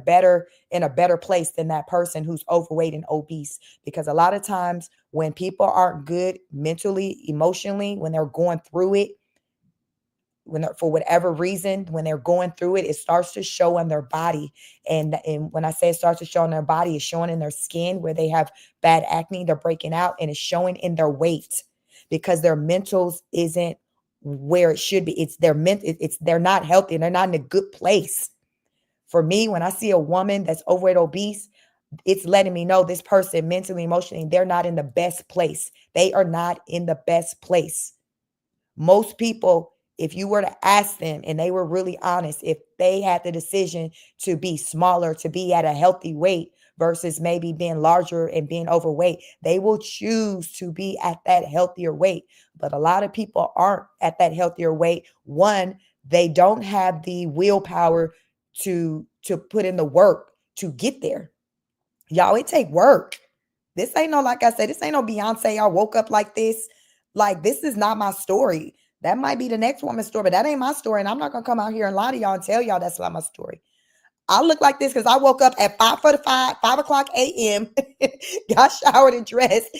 a better place than that person who's overweight and obese. Because a lot of times when people aren't good mentally, emotionally, when they're going through it, for whatever reason, when they're going through it, it starts to show on their body. And when I say it starts to show on their body, it's showing in their skin where they have bad acne, they're breaking out, and it's showing in their weight because their mentals isn't where it should be. They're not healthy and they're not in a good place. For me, when I see a woman that's overweight, obese, it's letting me know this person mentally, emotionally, they're not in the best place. They are not in the best place. Most people, if you were to ask them and they were really honest, if they had the decision to be smaller, to be at a healthy weight versus maybe being larger and being overweight, they will choose to be at that healthier weight. But a lot of people aren't at that healthier weight. One, they don't have the willpower to put in the work to get there. Y'all, it take work. This ain't no, like I said, this ain't no Beyonce. I woke up like this. Like, this is not my story. That might be the next woman's story, but that ain't my story. And I'm not going to come out here and lie to y'all and tell y'all that's not my story. I look like this because I woke up at 5 o'clock a.m., got showered and dressed,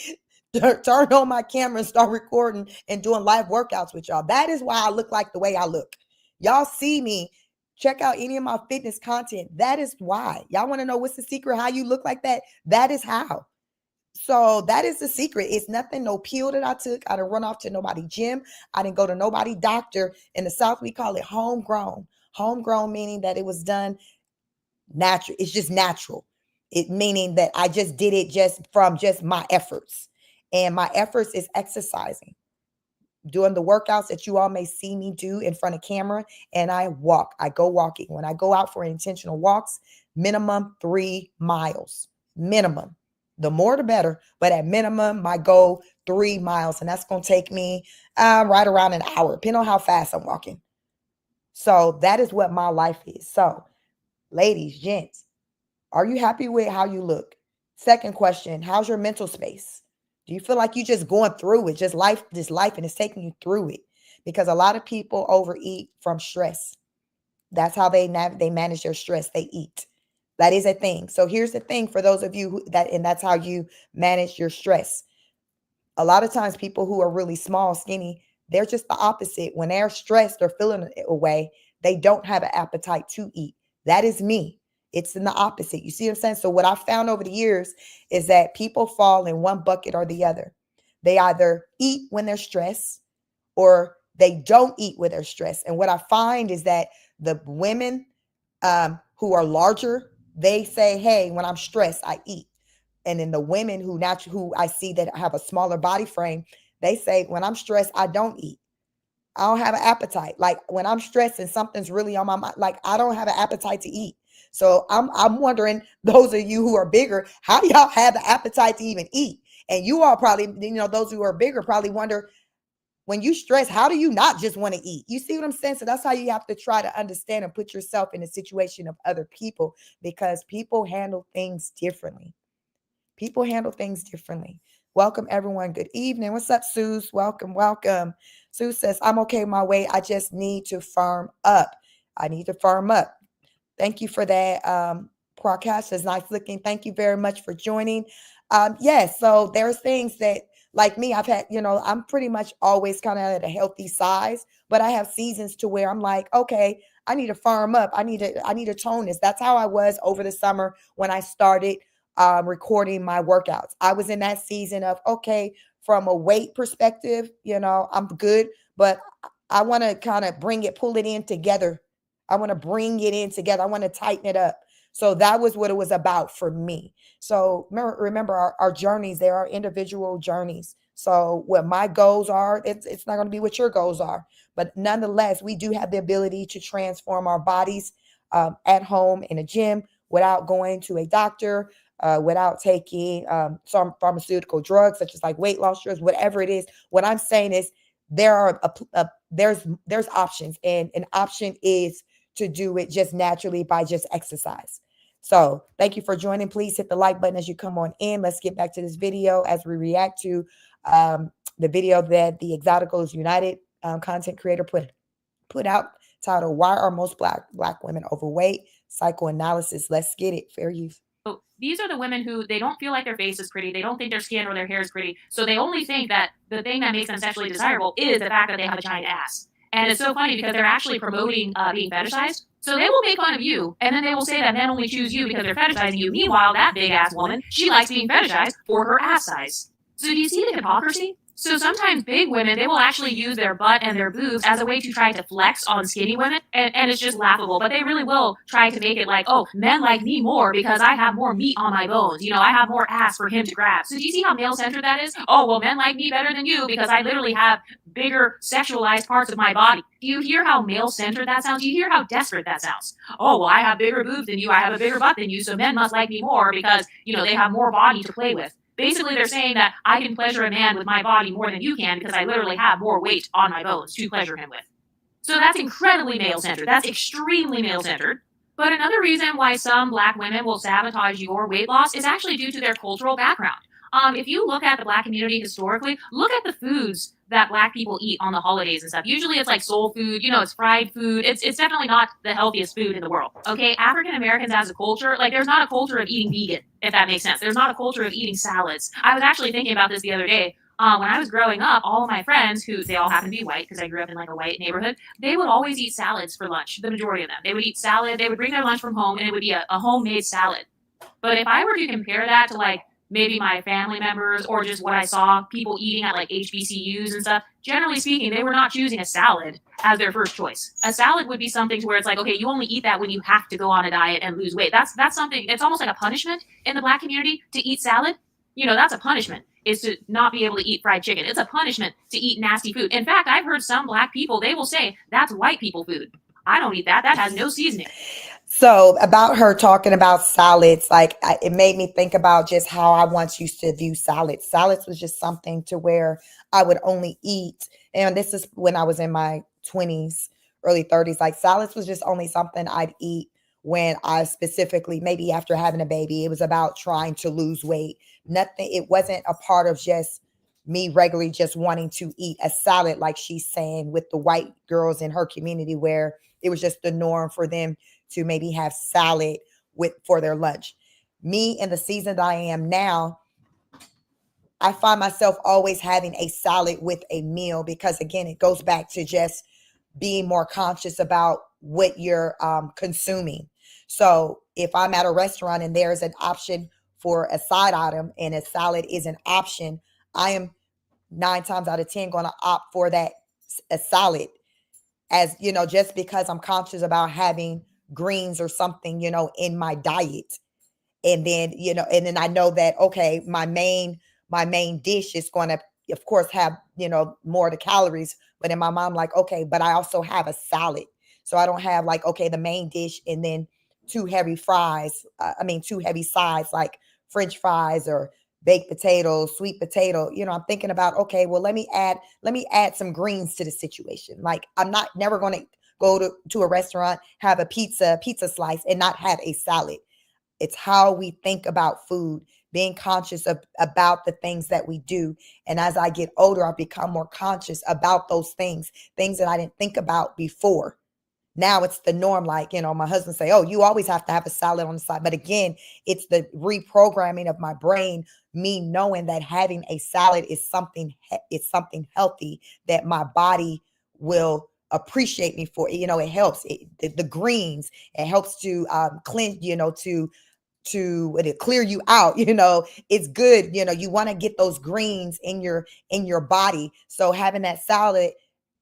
turned on my camera and start recording and doing live workouts with y'all. That is why I look like the way I look. Y'all see me. Check out any of my fitness content. That is why. Y'all want to know what's the secret, how you look like that? That is how. So that is the secret. It's nothing, no pill that I took. I didn't run off to nobody gym. I didn't go to nobody doctor. In the South, we call it homegrown. Homegrown meaning that it was done natural. It's just natural. It meaning that I just did it just from just my efforts. And my efforts is exercising, doing the workouts that you all may see me do in front of camera. And I walk. I go walking. When I go out for intentional walks, minimum 3 miles. Minimum. The more the better, but at minimum, my goal 3 miles, and that's going to take me right around an hour, depending on how fast I'm walking. So that is what my life is. So, ladies, gents, are you happy with how you look? Second question, how's your mental space? Do you feel like you're just going through it, just life, and it's taking you through it? Because a lot of people overeat from stress. That's how they manage their stress. They eat. That is a thing. So here's the thing for those of you and that's how you manage your stress. A lot of times people who are really small, skinny, they're just the opposite. When they're stressed or feeling away, they don't have an appetite to eat. That is me. It's in the opposite. You see what I'm saying? So what I found over the years is that people fall in one bucket or the other. They either eat when they're stressed or they don't eat when they're stressed. And what I find is that the women who are larger, they say, hey, when I'm stressed, I eat. And then the women who I see that have a smaller body frame, they say, when I'm stressed, I don't eat. I don't have an appetite. Like when I'm stressed and something's really on my mind, like I don't have an appetite to eat. So I'm wondering, those of you who are bigger, how do y'all have the appetite to even eat? And you all probably, those who are bigger probably wonder, when you stress, how do you not just want to eat? You see what I'm saying? So that's how you have to try to understand and put yourself in the situation of other people, because people handle things differently. People handle things differently. Welcome, everyone. Good evening. What's up, Suze? Welcome, welcome. Sue says, I'm okay my way. I just need to firm up. I need to firm up. Thank you for that. Podcast is nice looking. Thank you very much for joining. Yes, so there's things that, like me, I've had, I'm pretty much always kind of at a healthy size, but I have seasons to where I'm like, okay, I need to firm up. I need to tone this. That's how I was over the summer when I started recording my workouts. I was in that season of, okay, from a weight perspective, I'm good, but I want to kind of pull it in together. I want to bring it in together. I want to tighten it up. So that was what it was about for me. So remember our journeys, they are individual journeys. So what my goals are, it's not going to be what your goals are. But nonetheless, we do have the ability to transform our bodies at home in a gym without going to a doctor, without taking some pharmaceutical drugs, such as like weight loss drugs, whatever it is. What I'm saying is there are there's options, and an option is to do it just naturally by just exercise. So thank you for joining. Please hit the like button as you come on in. Let's get back to this video as we react to the video that the Exoticals United content creator put out, titled "Why Are Most Black Women Overweight? Psychoanalysis." Let's get it. Fair use. So these are the women who they don't feel like their face is pretty. They don't think their skin or their hair is pretty. So they only think that the thing that makes them sexually desirable is the fact that they have a giant ass. And it's so funny because they're actually promoting being fetishized. So they will make fun of you, and then they will say that men only choose you because they're fetishizing you. Meanwhile, that big ass woman, she likes being fetishized for her ass size. So do you see the hypocrisy? So sometimes big women, they will actually use their butt and their boobs as a way to try to flex on skinny women, and it's just laughable. But they really will try to make it like, oh, men like me more because I have more meat on my bones. You know, I have more ass for him to grab. So do you see how male-centered that is? Oh, well, men like me better than you because I literally have bigger sexualized parts of my body. Do you hear how male-centered that sounds? Do you hear how desperate that sounds? Oh, well, I have bigger boobs than you. I have a bigger butt than you, so men must like me more because, you know, they have more body to play with. Basically, they're saying that I can pleasure a man with my body more than you can because I literally have more weight on my bones to pleasure him with. So that's incredibly male-centered. That's extremely male-centered. But another reason why some black women will sabotage your weight loss is actually due to their cultural background. If you look at the black community historically, look at the foods that black people eat on the holidays and stuff. Usually it's like soul food, you know, it's fried food. It's definitely not the healthiest food in the world. Okay, African Americans as a culture, like there's not a culture of eating vegan, if that makes sense. There's not a culture of eating salads. I was actually thinking about this the other day. When I was growing up, all of my friends, who they all happen to be white because I grew up in like a white neighborhood, they would always eat salads for lunch. The majority of them, they would eat salad. They would bring their lunch from home, and it would be a homemade salad. But if I were to compare that to like maybe my family members or just what I saw people eating at like HBCUs and stuff, generally speaking, they were not choosing a salad as their first choice. A salad would be something to where it's like, okay, you only eat that when you have to go on a diet and lose weight. That's something, it's almost like a punishment in the black community to eat salad. You know, that's a punishment, is to not be able to eat fried chicken. It's a punishment to eat nasty food. In fact, I've heard some black people, they will say, that's white people food. I don't eat that. That has no seasoning. So about her talking about salads, like it made me think about just how I once used to view salads. Salads was just something to where I would only eat. And this is when I was in my 20s, early 30s. Like salads was just only something I'd eat when I specifically, maybe after having a baby, it was about trying to lose weight. Nothing, it wasn't a part of just me regularly just wanting to eat a salad, like she's saying with the white girls in her community, where it was just the norm for them to maybe have salad for their lunch. Me, in the season that I am now, I find myself always having a salad with a meal because, again, it goes back to just being more conscious about what you're consuming. So if I'm at a restaurant and there's an option for a side item and a salad is an option, I am 9 times out of 10 going to opt for a salad, as you know, just because I'm conscious about having greens or something, you know, in my diet. And then, you know, and then I know that, okay, my main dish is going to, of course, have, you know, more of the calories. But in my mind, like, okay, but I also have a salad. So I don't have like, okay, the main dish and then 2 heavy fries. 2 heavy sides like French fries or baked potatoes, sweet potato. You know, I'm thinking about, okay, well, let me add some greens to the situation. Like I'm never going to go to a restaurant, have a pizza slice and not have a salad. It's how we think about food, being conscious about the things that we do. And as I get older, I become more conscious about those things that I didn't think about before. Now it's the norm. Like, you know, my husband say, oh, you always have to have a salad on the side. But again, it's the reprogramming of my brain, me knowing that having a salad is something healthy that my body will appreciate me for. You know, it helps the greens. It helps to cleanse, you know, to clear you out. You know, it's good. You know, you want to get those greens in your body. So having that salad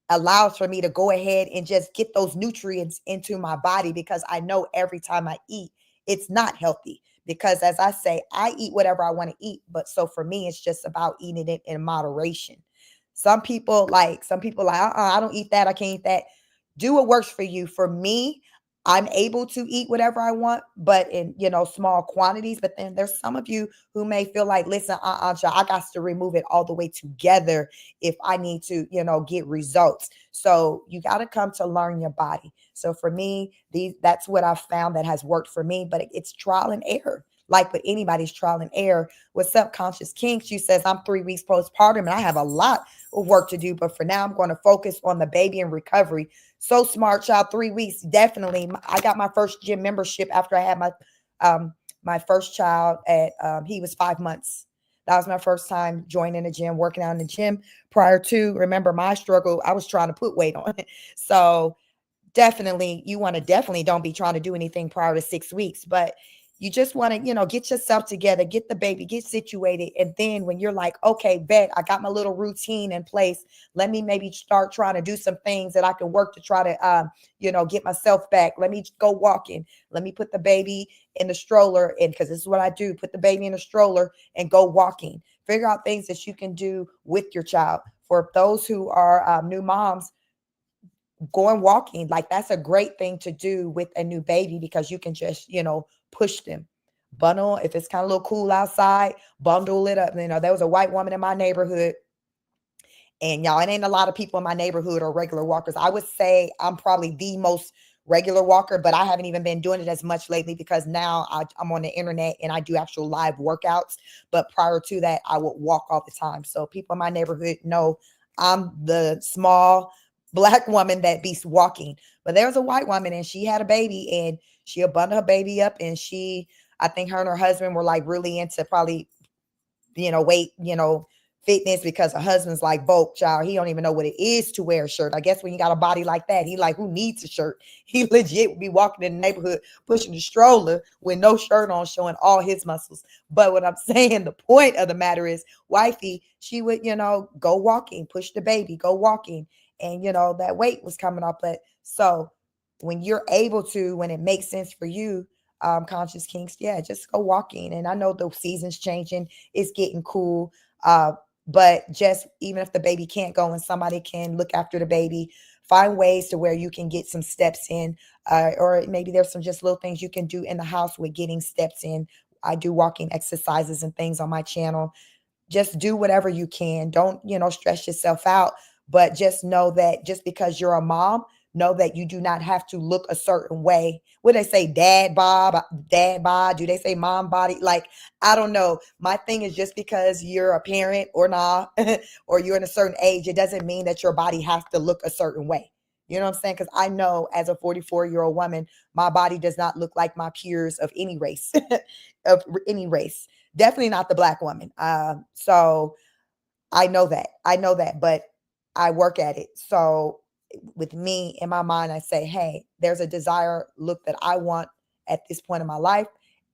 allows for me to go ahead and just get those nutrients into my body, because I know every time I eat, it's not healthy. Because as I say, I eat whatever I want to eat. But so for me, it's just about eating it in moderation. Some people like, I don't eat that. I can't eat that. Do what works for you. For me, I'm able to eat whatever I want, but in, small quantities. But then there's some of you who may feel like, listen, I got to remove it all the way together if I need to, get results. So you got to come to learn your body. So for me, that's what I've found that has worked for me, but it's trial and error. Like with anybody's trial and error. With Subconscious King, she says, I'm 3 weeks postpartum and I have a lot of work to do, but for now I'm going to focus on the baby and recovery. So smart, child. 3 weeks, definitely. I got my first gym membership after I had my first child at he was 5 months. That was my first time joining a gym, working out in the gym. Prior to, remember my struggle, I was trying to put weight on. So definitely, you want to definitely don't be trying to do anything prior to 6 weeks, but you just want to, get yourself together, get the baby, get situated. And then when you're like, okay, bet I got my little routine in place. Let me maybe start trying to do some things that I can work to try to, get myself back. Let me go walking. Let me put the baby in the stroller. And because this is what I do, put the baby in the stroller and go walking. Figure out things that you can do with your child. For those who are new moms, going walking, like that's a great thing to do with a new baby because you can just, push them. Bundle, if it's kind of a little cool outside, bundle it up. There was a white woman in my neighborhood, and y'all, it ain't a lot of people in my neighborhood are regular walkers. I would say I'm probably the most regular walker, but I haven't even been doing it as much lately because now I'm on the internet and I do actual live workouts. But prior to that, I would walk all the time. So people in my neighborhood know I'm the small Black woman that be walking. But there was a white woman and she had a baby and she'll bundle her baby up, and I think her and her husband were like really into probably, weight, fitness, because her husband's like, bulk, child. He don't even know what it is to wear a shirt. I guess when you got a body like that, he like, who needs a shirt? He legit would be walking in the neighborhood pushing the stroller with no shirt on, showing all his muscles. But what I'm saying, the point of the matter is, wifey, she would, go walking, push the baby, go walking. And, that weight was coming off. But so when you're able to, when it makes sense for you, Conscious Kings, yeah, just go walking. And I know the season's changing. It's getting cool. But just even if the baby can't go and somebody can look after the baby, find ways to where you can get some steps in, or maybe there's some just little things you can do in the house with getting steps in. I do walking exercises and things on my channel. Just do whatever you can. Don't, stress yourself out, but just know that just because you're a mom, know that you do not have to look a certain way. What they say, dad bod? Do they say mom body? Like, I don't know. My thing is, just because you're a parent or not, or you're in a certain age, it doesn't mean that your body has to look a certain way. You know what I'm saying? Because I know as a 44-year-old woman, my body does not look like my peers of any race, of any race. Definitely not the Black woman. So I know that, but I work at it. So with me in my mind, I say, hey, there's a desired look that I want at this point in my life.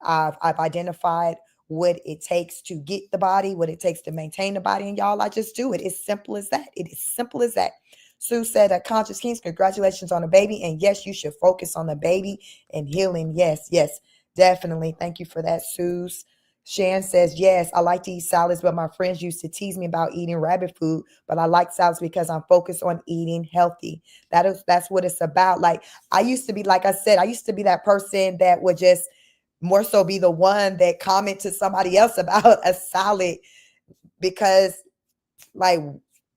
I've identified what it takes to get the body, what it takes to maintain the body. And y'all, I just do it. It's simple as that. It is simple as that. Sue said that Conscious Kings, congratulations on the baby. And yes, you should focus on the baby and healing. Yes, definitely. Thank you for that, Suze. Shan says, yes, I like to eat salads, but my friends used to tease me about eating rabbit food, but I like salads because I'm focused on eating healthy. That's what it's about. Like, I used to be, like I said, I used to be that person that would just more so be the one that comment to somebody else about a salad because, like,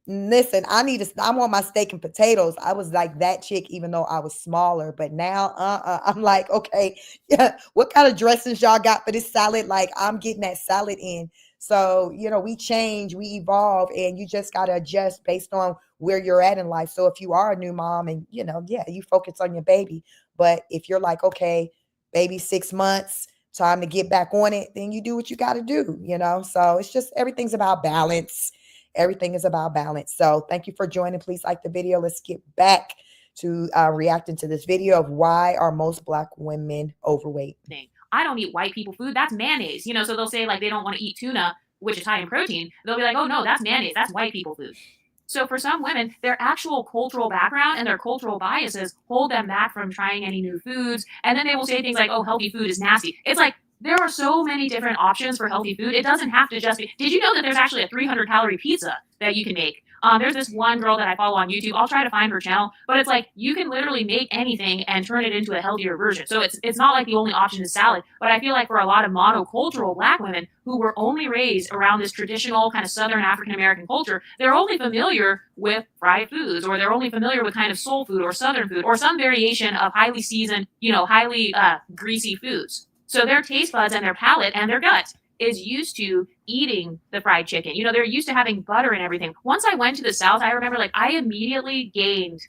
listen, I want my steak and potatoes. I was like that chick, even though I was smaller. But now, I'm like, okay, yeah, what kind of dressings y'all got for this salad? Like, I'm getting that salad in. So, we change, we evolve, and you just got to adjust based on where you're at in life. So if you are a new mom and, yeah, you focus on your baby. But if you're like, okay, baby, 6 months, time to get back on it, then you do what you got to do, So it's just, everything's about balance. Everything is about balance. So thank you for joining. Please like the video. Let's get back to reacting to this video of why are most Black women overweight. I don't eat white people food. That's mayonnaise. So they'll say like they don't want to eat tuna, which is high in protein. They'll be like, oh no, that's mayonnaise. That's white people food. So for some women, their actual cultural background and their cultural biases hold them back from trying any new foods. And then they will say things like, oh, healthy food is nasty. It's like, there are so many different options for healthy food. It doesn't have to just be. Did you know that there's actually a 300-calorie pizza that you can make? There's this one girl that I follow on YouTube. I'll try to find her channel, but it's like you can literally make anything and turn it into a healthier version. So it's not like the only option is salad. But I feel like for a lot of monocultural Black women who were only raised around this traditional kind of Southern African American culture, they're only familiar with fried foods, or they're only familiar with kind of soul food or Southern food or some variation of highly seasoned, highly greasy foods. So their taste buds and their palate and their gut is used to eating the fried chicken. They're used to having butter and everything. Once I went to the South, I remember I immediately gained,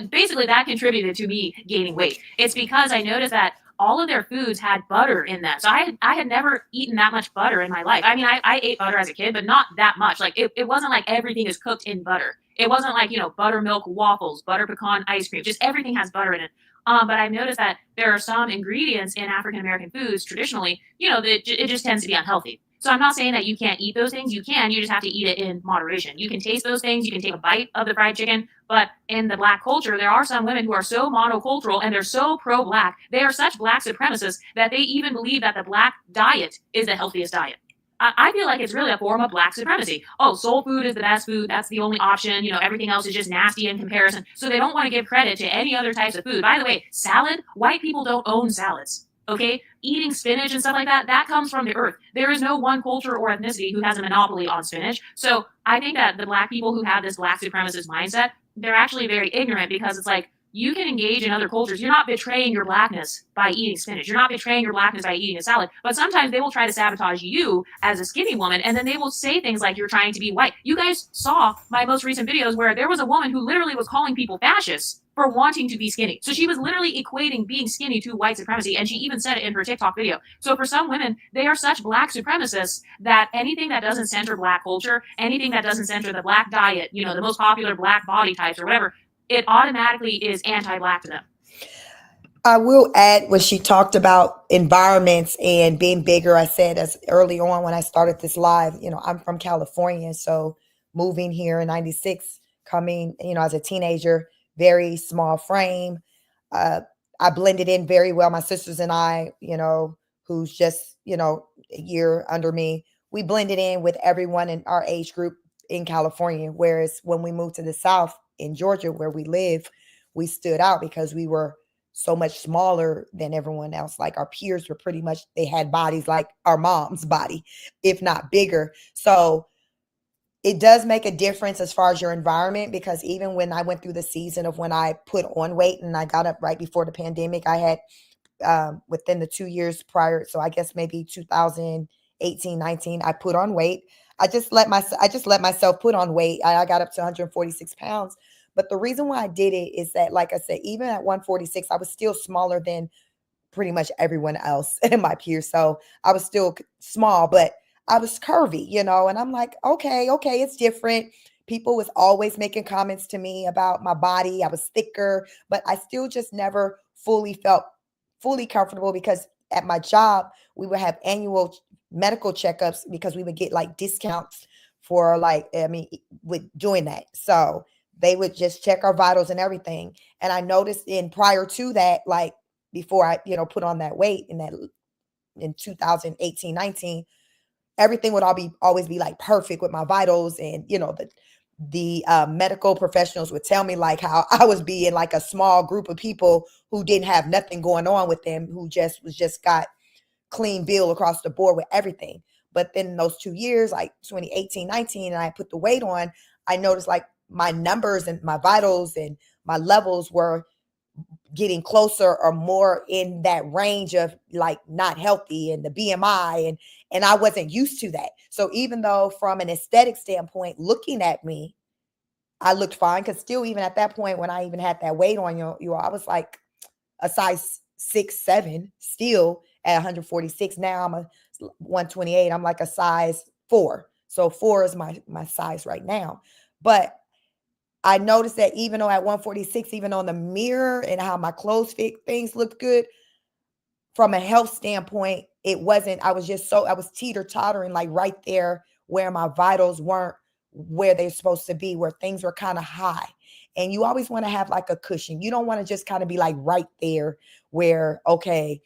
basically that contributed to me gaining weight. It's because I noticed that all of their foods had butter in them. So I had never eaten that much butter in my life. I mean, I ate butter as a kid, but not that much. It wasn't like everything is cooked in butter. It wasn't like, buttermilk waffles, butter pecan ice cream, just everything has butter in it. But I've noticed that there are some ingredients in African American foods traditionally, that it just tends to be unhealthy. So I'm not saying that you can't eat those things. You can. You just have to eat it in moderation. You can taste those things. You can take a bite of the fried chicken. But in the Black culture, there are some women who are so monocultural and they're so pro-Black. They are such Black supremacists that they even believe that the Black diet is the healthiest diet. I feel like it's really a form of Black supremacy. Oh, soul food is the best food. That's the only option. Everything else is just nasty in comparison. So they don't want to give credit to any other types of food. By the way, salad, white people don't own salads. Okay? Eating spinach and stuff like that, that comes from the earth. There is no one culture or ethnicity who has a monopoly on spinach. So I think that the Black people who have this Black supremacist mindset, they're actually very ignorant, because it's like, you can engage in other cultures. You're not betraying your Blackness by eating spinach. You're not betraying your Blackness by eating a salad. But sometimes they will try to sabotage you as a skinny woman, and then they will say things like you're trying to be white. You guys saw my most recent videos where there was a woman who literally was calling people fascists for wanting to be skinny. So she was literally equating being skinny to white supremacy, and she even said it in her TikTok video. So for some women, they are such Black supremacists that anything that doesn't center Black culture, anything that doesn't center the Black diet, the most popular Black body types or whatever, it automatically is anti-Black to them. I will add, when she talked about environments and being bigger, I said as early on when I started this live, I'm from California. So moving here in 96, coming, as a teenager, very small frame. I blended in very well. My sisters and I, who's just, a year under me, we blended in with everyone in our age group in California. Whereas when we moved to the South, in Georgia, where we live, we stood out because we were so much smaller than everyone else. Like our peers were pretty much, they had bodies like our mom's body, if not bigger. So it does make a difference as far as your environment, because even when I went through the season of when I put on weight and I got up right before the pandemic, I had within the 2 years prior, so I guess maybe 2018, 19, I put on weight. I just let myself put on weight. I got up to 146 pounds. But the reason why I did it is that, like I said, even at 146, I was still smaller than pretty much everyone else in my peers. So I was still small, but I was curvy, and I'm like, okay, it's different. People was always making comments to me about my body. I was thicker, but I still just never felt fully comfortable, because at my job, we would have annual medical checkups because we would get like discounts for with doing that. So they would just check our vitals and everything. And I noticed prior to that, like before I, put on that weight in 2018, 19, everything would always be like perfect with my vitals. And, the medical professionals would tell me like how I was being like a small group of people who didn't have nothing going on with them, who just got clean bill across the board with everything. But then in those 2 years, like 2018, 19, and I put the weight on, I noticed like my numbers and my vitals and my levels were getting closer or more in that range of like not healthy, and the BMI, and I wasn't used to that. So even though from an aesthetic standpoint, looking at me, I looked fine, because still even at that point when I even had that weight on, I was like a size 6, 7 still at 146. Now I'm a 128. I'm like a size 4. So 4 is my size right now. But I noticed that even though at 146, even on the mirror and how my clothes fit, things looked good, from a health standpoint, it wasn't. I was teeter-tottering like right there where my vitals weren't where they're supposed to be, where things were kind of high. And you always want to have like a cushion. You don't want to just kind of be like right there where, okay,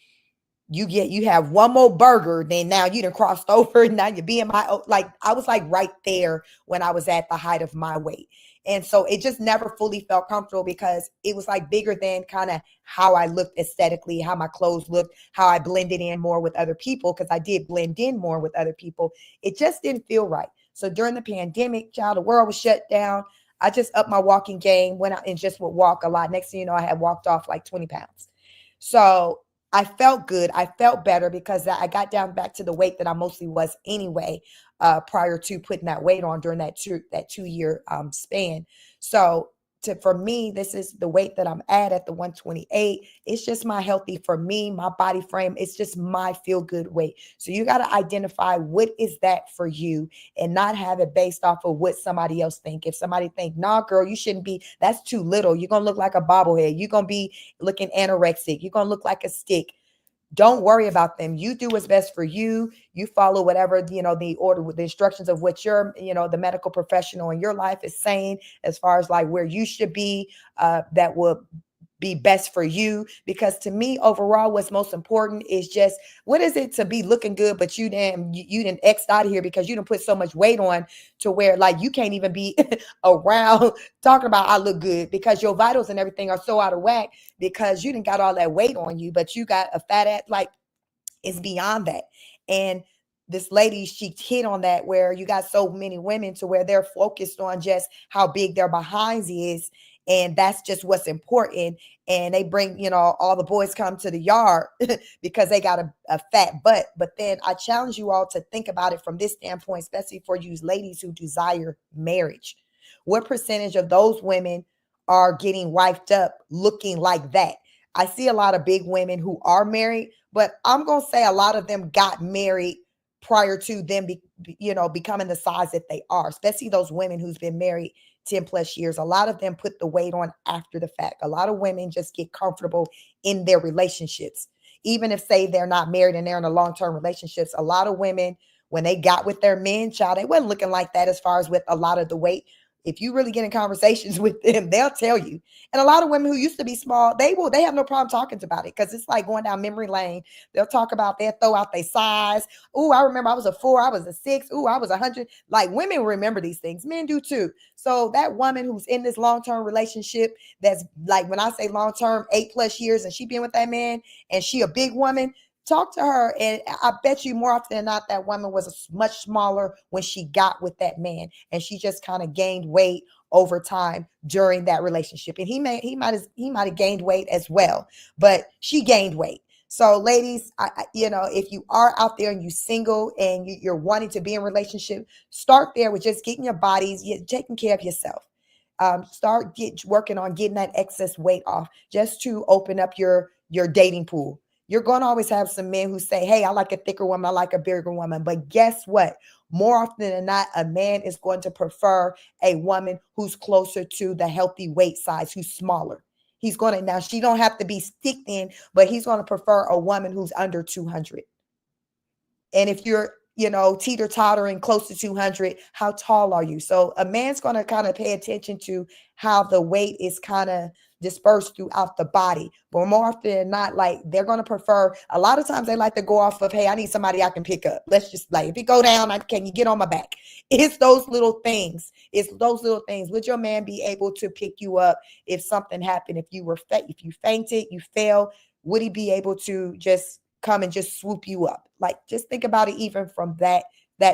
you have one more burger, then now you done crossed over, and now you're BMI. Like I was like right there when I was at the height of my weight. And so it just never fully felt comfortable because it was like bigger than kind of how I looked aesthetically, how my clothes looked, how I blended in more with other people, because I did blend in more with other people. It just didn't feel right. So during the pandemic, child, the world was shut down. I just upped my walking game, went out and just would walk a lot. Next thing you know, I had walked off like 20 pounds. So I felt good. I felt better because I got down back to the weight that I mostly was anyway, prior to putting that weight on during that 2 year span. So for me, this is the weight that I'm at the 128. It's just my healthy, for me, my body frame. It's just my feel good weight. So you got to identify what is that for you and not have it based off of what somebody else think. If somebody think, nah, girl, you shouldn't be, that's too little. You're going to look like a bobblehead. You're going to be looking anorexic. You're going to look like a stick. Don't worry about them. You do what's best for you. You follow whatever, the order with the instructions of what your, the medical professional in your life is saying, as far as like where you should be, that will be best for you. Because to me, overall, what's most important is just, what is it to be looking good, but you didn't X'd out of here because you didn't put so much weight on to where like you can't even be around talking about I look good, because your vitals and everything are so out of whack because you didn't got all that weight on you, but you got a fat ass. Like, it's beyond that. And this lady, she hit on that, where you got so many women to where they're focused on just how big their behinds is. And that's just what's important. And they bring, all the boys come to the yard because they got a fat butt. But then I challenge you all to think about it from this standpoint, especially for you ladies who desire marriage. What percentage of those women are getting wifed up looking like that? I see a lot of big women who are married, but I'm going to say a lot of them got married prior to them, becoming the size that they are, especially those women who's been married 10 plus years. A lot of them put the weight on after the fact. A lot of women just get comfortable in their relationships. Even if, say, they're not married and they're in a long-term relationships, a lot of women, when they got with their men, child, they wasn't looking like that as far as with a lot of the weight. If you really get in conversations with them, they'll tell you. And a lot of women who used to be small, they have no problem talking about it, because it's like going down memory lane. They'll talk about, they'll throw out their size. Oh, I remember I was a 4, I was a 6. Oh, I was 100. Like, women remember these things. Men do too. So that woman who's in this long-term relationship, that's like, when I say long-term, 8+ years, and she been with that man and she a big woman, talk to her, and I bet you more often than not that woman was much smaller when she got with that man, and she just kind of gained weight over time during that relationship. And he might have gained weight as well, but she gained weight. So ladies, if you are out there and you single and you're wanting to be in a relationship, start there with just getting your bodies, taking care of yourself. Start working on getting that excess weight off, just to open up your dating pool. You're going to always have some men who say, hey, I like a thicker woman, I like a bigger woman. But guess what? More often than not, a man is going to prefer a woman who's closer to the healthy weight size, who's smaller. He's going to, now she don't have to be stick thin, but he's going to prefer a woman who's under 200. And if you're, teeter-tottering close to 200, how tall are you? So a man's going to kind of pay attention to how the weight is kind of dispersed throughout the body. But more often than not, like, they're going to prefer, a lot of times they like to go off of, hey, I need somebody I can pick up. Let's just, like, if you go down, can you get on my back? It's those little things. Would your man be able to pick you up if something happened? If you fainted, you fell, would he be able to just come and just swoop you up? Like, just think about it even from that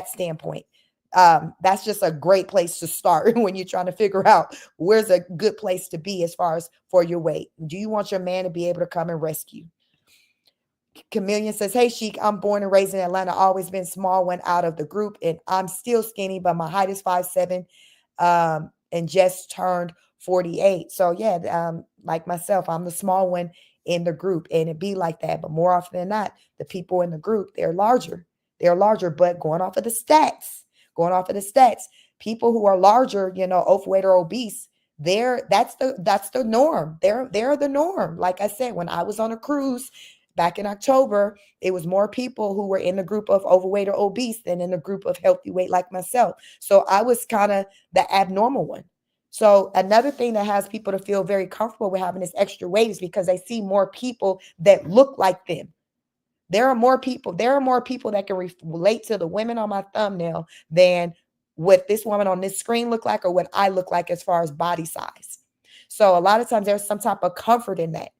standpoint. That's just a great place to start when you're trying to figure out where's a good place to be as far as for your weight. Do you want your man to be able to come and rescue? Chameleon says, hey, Chic, I'm born and raised in Atlanta, always been small, went out of the group, and I'm still skinny, but my height is 5'7", and just turned 48. So yeah, like myself, I'm the small one in the group, and it be like that. But more often than not, the people in the group, they're larger, but going off of the stats, people who are larger, overweight or obese, that's the norm. They're the norm. Like I said, when I was on a cruise, back in October, it was more people who were in the group of overweight or obese than in the group of healthy weight like myself. So I was kind of the abnormal one. So another thing that has people to feel very comfortable with having this extra weight is because they see more people that look like them. There are more people that can relate to the women on my thumbnail than what this woman on this screen look like or what I look like as far as body size. So a lot of times there's some type of comfort in that,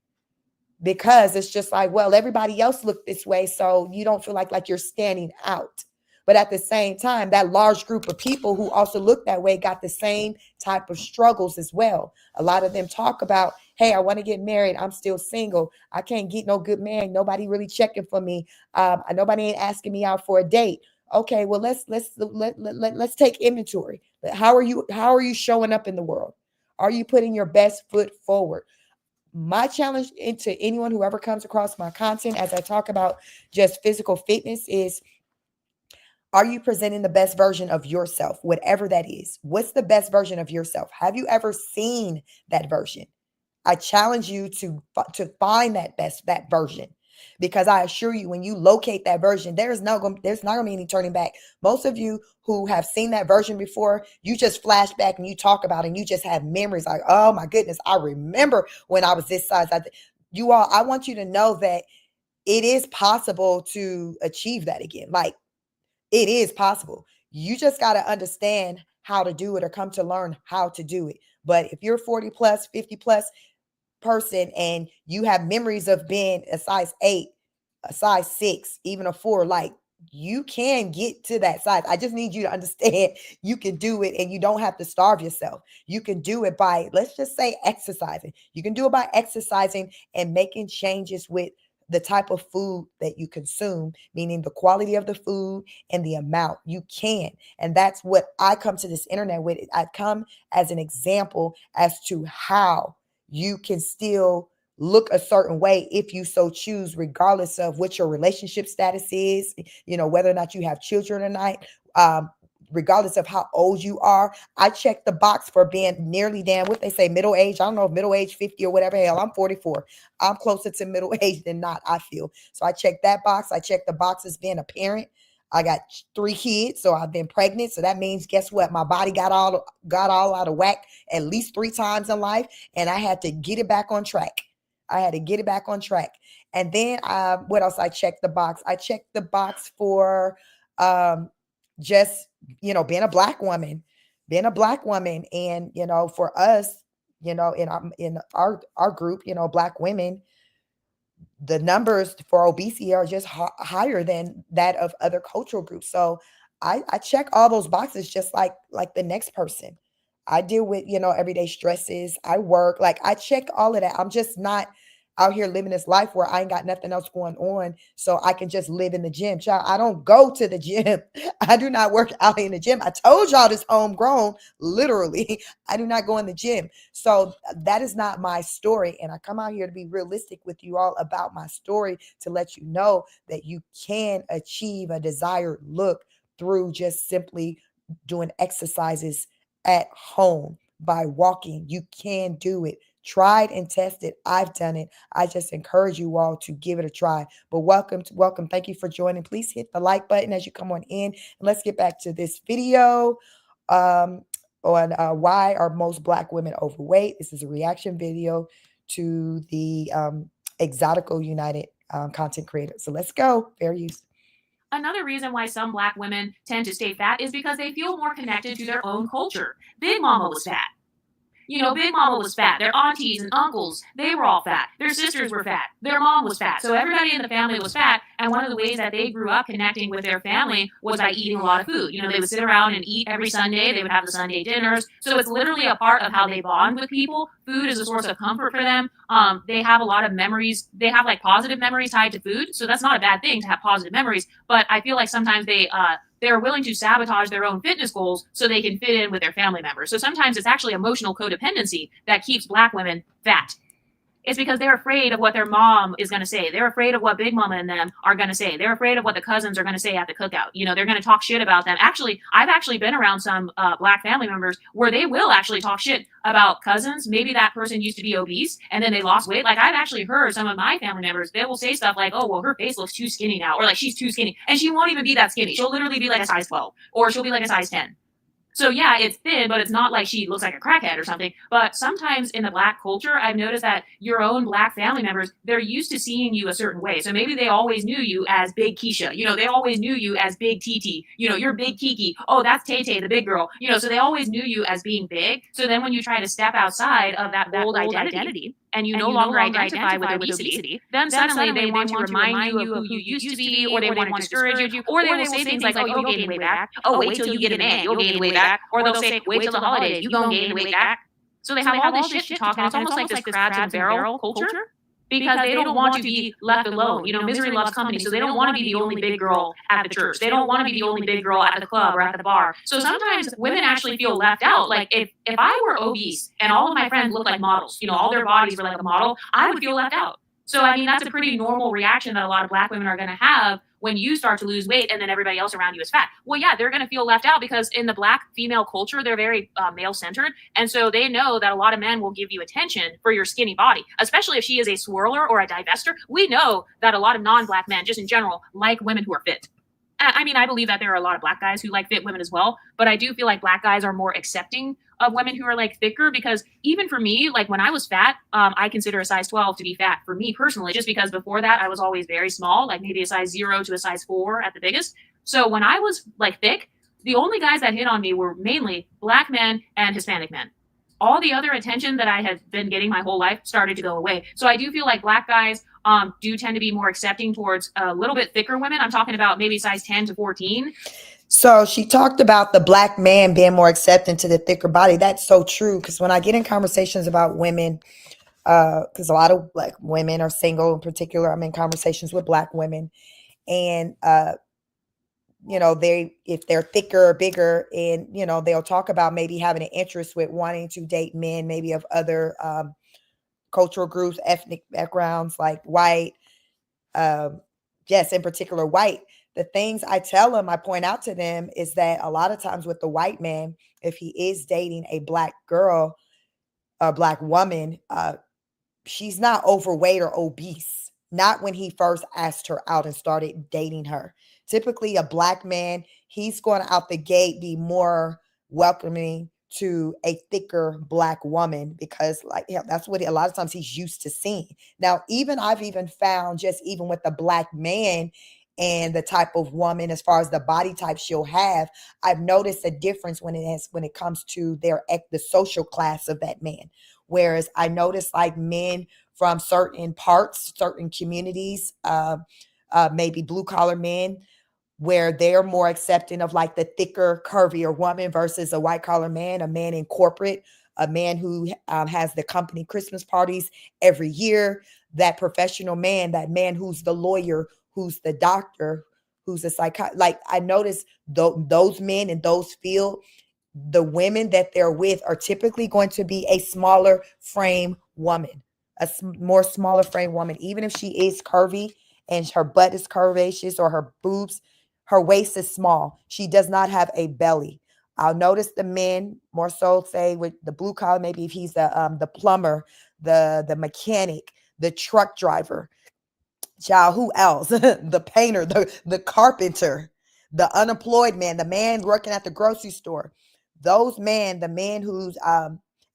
because it's just like, well, everybody else looked this way, so you don't feel like you're standing out. But at the same time, that large group of people who also look that way got the same type of struggles as well. A lot of them talk about, hey, I want to get married, I'm still single, I can't get no good man, nobody really checking for me, nobody ain't asking me out for a date. Okay, well, let's take inventory. How are you showing up in the world? Are you putting your best foot forward? My challenge into anyone who ever comes across my content as I talk about just physical fitness is, are you presenting the best version of yourself, whatever that is? What's the best version of yourself? Have you ever seen that version? I challenge you to find that version, because I assure you, when you locate that version, there's not going to be any turning back. Most of you who have seen that version before, you just flash back and you talk about it and you just have memories like, oh my goodness, I remember when I was this size. I want you to know that it is possible to achieve that again. Like, it is possible. You just got to understand how to do it or come to learn how to do it. But if you're 40 plus, 50 plus person and you have memories of being a size 8, a size 6, even a 4, like, you can get to that size. I just need you to understand you can do it, and you don't have to starve yourself. You can do it by, let's just say, exercising. You can do it by exercising and making changes with the type of food that you consume, meaning the quality of the food and the amount. You can. And that's what I come to this internet with. I come as an example as to how you can still look a certain way if you so choose, regardless of what your relationship status is, whether or not you have children or not, regardless of how old you are. I check the box for being nearly damn, what they say, middle age. I don't know if middle age 50 or whatever. Hell, I'm 44. I'm closer to middle age than not, I feel. So I check that box. I check the box as being a parent. I got 3 kids, so I've been pregnant. So that means, guess what? My body got all out of whack at least 3 times in life, and I had to get it back on track. And then what else? I checked the box. I checked the box for just, being a black woman. And, for us, in our group, black women, the numbers for obesity are just higher than that of other cultural groups. So I check all those boxes just like the next person. I deal with, everyday stresses. I work, like, I check all of that. I'm just not out here living this life where I ain't got nothing else going on, so I can just live in the gym. Child, I don't go to the gym. I do not work out in the gym. I told y'all this homegrown, literally. I do not go in the gym. So that is not my story. And I come out here to be realistic with you all about my story, to let you know that you can achieve a desired look through just simply doing exercises at home by walking. You can do it. Tried and tested. I've done it. I just encourage you all to give it a try. But welcome. Thank you for joining. Please hit the like button as you come on in. And let's get back to this video on why are most black women overweight. This is a reaction video to the Exotical United content creator. So let's go. Fair use. Another reason why some black women tend to stay fat is because they feel more connected to their own culture. Big Mama was fat. Big Mama was fat. Their aunties and uncles, they were all fat. Their sisters were fat. Their mom was fat. So everybody in the family was fat. And one of the ways that they grew up connecting with their family was by eating a lot of food. They would sit around and eat every Sunday. They would have the Sunday dinners. So it's literally a part of how they bond with people. Food is a source of comfort for them. They have a lot of memories. They have positive memories tied to food. So that's not a bad thing to have positive memories. But I feel like sometimes they're willing to sabotage their own fitness goals so they can fit in with their family members. So sometimes it's actually emotional codependency that keeps black women fat. It's because they're afraid of what their mom is going to say. They're afraid of what Big Mama and them are going to say. They're afraid of what the cousins are going to say at the cookout. You know, they're going to talk shit about them. Actually, I've actually been around some Black family members where they will actually talk shit about cousins. Maybe that person used to be obese and then they lost weight. Like, I've actually heard some of my family members, they will say stuff like, oh, well, her face looks too skinny now, or like she's too skinny. And she won't even be that skinny. She'll literally be like a size 12, or she'll be like a size 10. So yeah, it's thin, but it's not like she looks like a crackhead or something. But sometimes in the Black culture, I've noticed that your own Black family members, they're used to seeing you a certain way. So maybe they always knew you as Big Keisha. You know, they always knew you as Big Titi. You know, you're Big Kiki. Oh, that's Tay Tay, the big girl. You know, so they always knew you as being big. So then when you try to step outside of that old identity, and you no longer identify with obesity, then suddenly they want to remind you of who you used to be, or they want to discourage you, or they will say things like, oh, you'll gain weight back. Oh, wait till you get a man, you'll gain weight back. Or they'll say, wait till the holidays, you gonna gain weight back. So they have all this shit to talk, and it's almost like this crabs in a barrel culture, because they don't want to be left alone. You know, misery loves company, so they don't want to be the only big girl at the church. They don't want to be the only big girl at the club or at the bar. So sometimes women actually feel left out. Like, if I were obese and all of my friends looked like models, you know, all their bodies were like a model, I would feel left out. So, I mean, that's a pretty normal reaction that a lot of Black women are going to have when you start to lose weight and then everybody else around you is fat. Well, yeah, they're going to feel left out, because in the Black female culture, they're very male-centered. And so they know that a lot of men will give you attention for your skinny body, especially if she is a swirler or a divester. We know that a lot of non-Black men, just in general, like women who are fit. I mean, I believe that there are a lot of Black guys who like fit women as well, but I do feel like Black guys are more accepting of women who are like thicker, because even for me, like when I was fat, I consider a size 12 to be fat for me personally, just because before that I was always very small, like maybe a size 0 to a size 4 at the biggest. So when I was like thick, the only guys that hit on me were mainly Black men and Hispanic men. All the other attention that I had been getting my whole life started to go away. So I do feel like Black guys do tend to be more accepting towards a little bit thicker women. I'm talking about maybe size 10 to 14. So she talked about the Black man being more accepting to the thicker body. That's so true. Because when I get in conversations about women, because a lot of Black women are single in particular, I'm in conversations with Black women, and you know, if they're thicker or bigger, and you know, they'll talk about maybe having an interest with wanting to date men, maybe of other cultural groups, ethnic backgrounds, like white, yes, in particular white. The things I tell them, I point out to them, is that a lot of times with the white man, if he is dating a Black girl, a Black woman, she's not overweight or obese. Not when he first asked her out and started dating her. Typically, a Black man, he's going to out the gate be more welcoming to a thicker Black woman, because like, yeah, that's what a lot of times he's used to seeing. Now, I've even found, just even with the Black man and the type of woman, as far as the body type she'll have, I've noticed a difference when it comes to the social class of that man. Whereas I notice like men from certain parts, certain communities, maybe blue collar men, where they're more accepting of like the thicker, curvier woman versus a white collar man, a man in corporate, a man who has the company Christmas parties every year, that professional man, that man who's the lawyer, who's the doctor, who's a psychiatrist. Like I notice those men in those fields, the women that they're with are typically going to be a smaller frame woman, more smaller frame woman, even if she is curvy and her butt is curvaceous or her boobs, her waist is small. She does not have a belly. I'll notice the men more so, say with the blue collar, maybe if he's the plumber, the mechanic, the truck driver, child, who else? The painter, the carpenter, the unemployed man, the man working at the grocery store. Those men, the man who's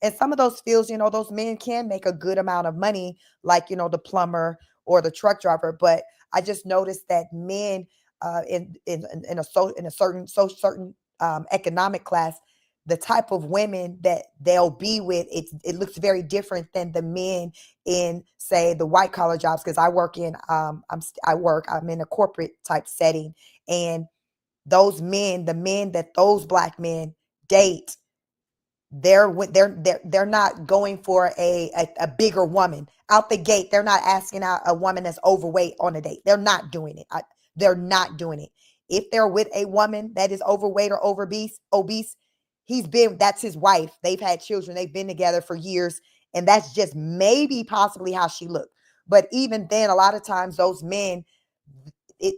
in some of those fields, you know, those men can make a good amount of money, like, you know, the plumber or the truck driver. But I just noticed that men in a certain economic class, the type of women that they'll be with, it looks very different than the men in, say, the white collar jobs. Because I'm in a corporate type setting, and those men, the men that those Black men date, they're not going for a bigger woman out the gate. They're not asking out a woman that's overweight on a date. They're not doing it. They're not doing it. If they're with a woman that is overweight or obese, that's his wife. They've had children. They've been together for years, And that's just maybe possibly how she looked. But even then, a lot of times those men,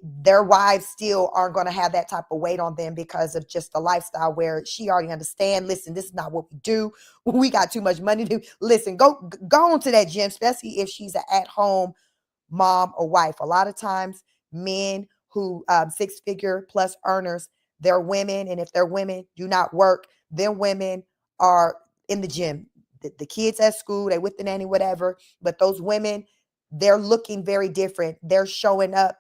their wives still aren't going to have that type of weight on them because of just the lifestyle where she already understand. Listen, this is not what we do. We got too much money to listen. Go on to that gym, especially if she's an at-home mom or wife. A lot of times, men who six-figure plus earners, they're women, and if they're women, do not work. Then women are in the gym. The kids at school, they with the nanny, whatever. But those women, they're looking very different. They're showing up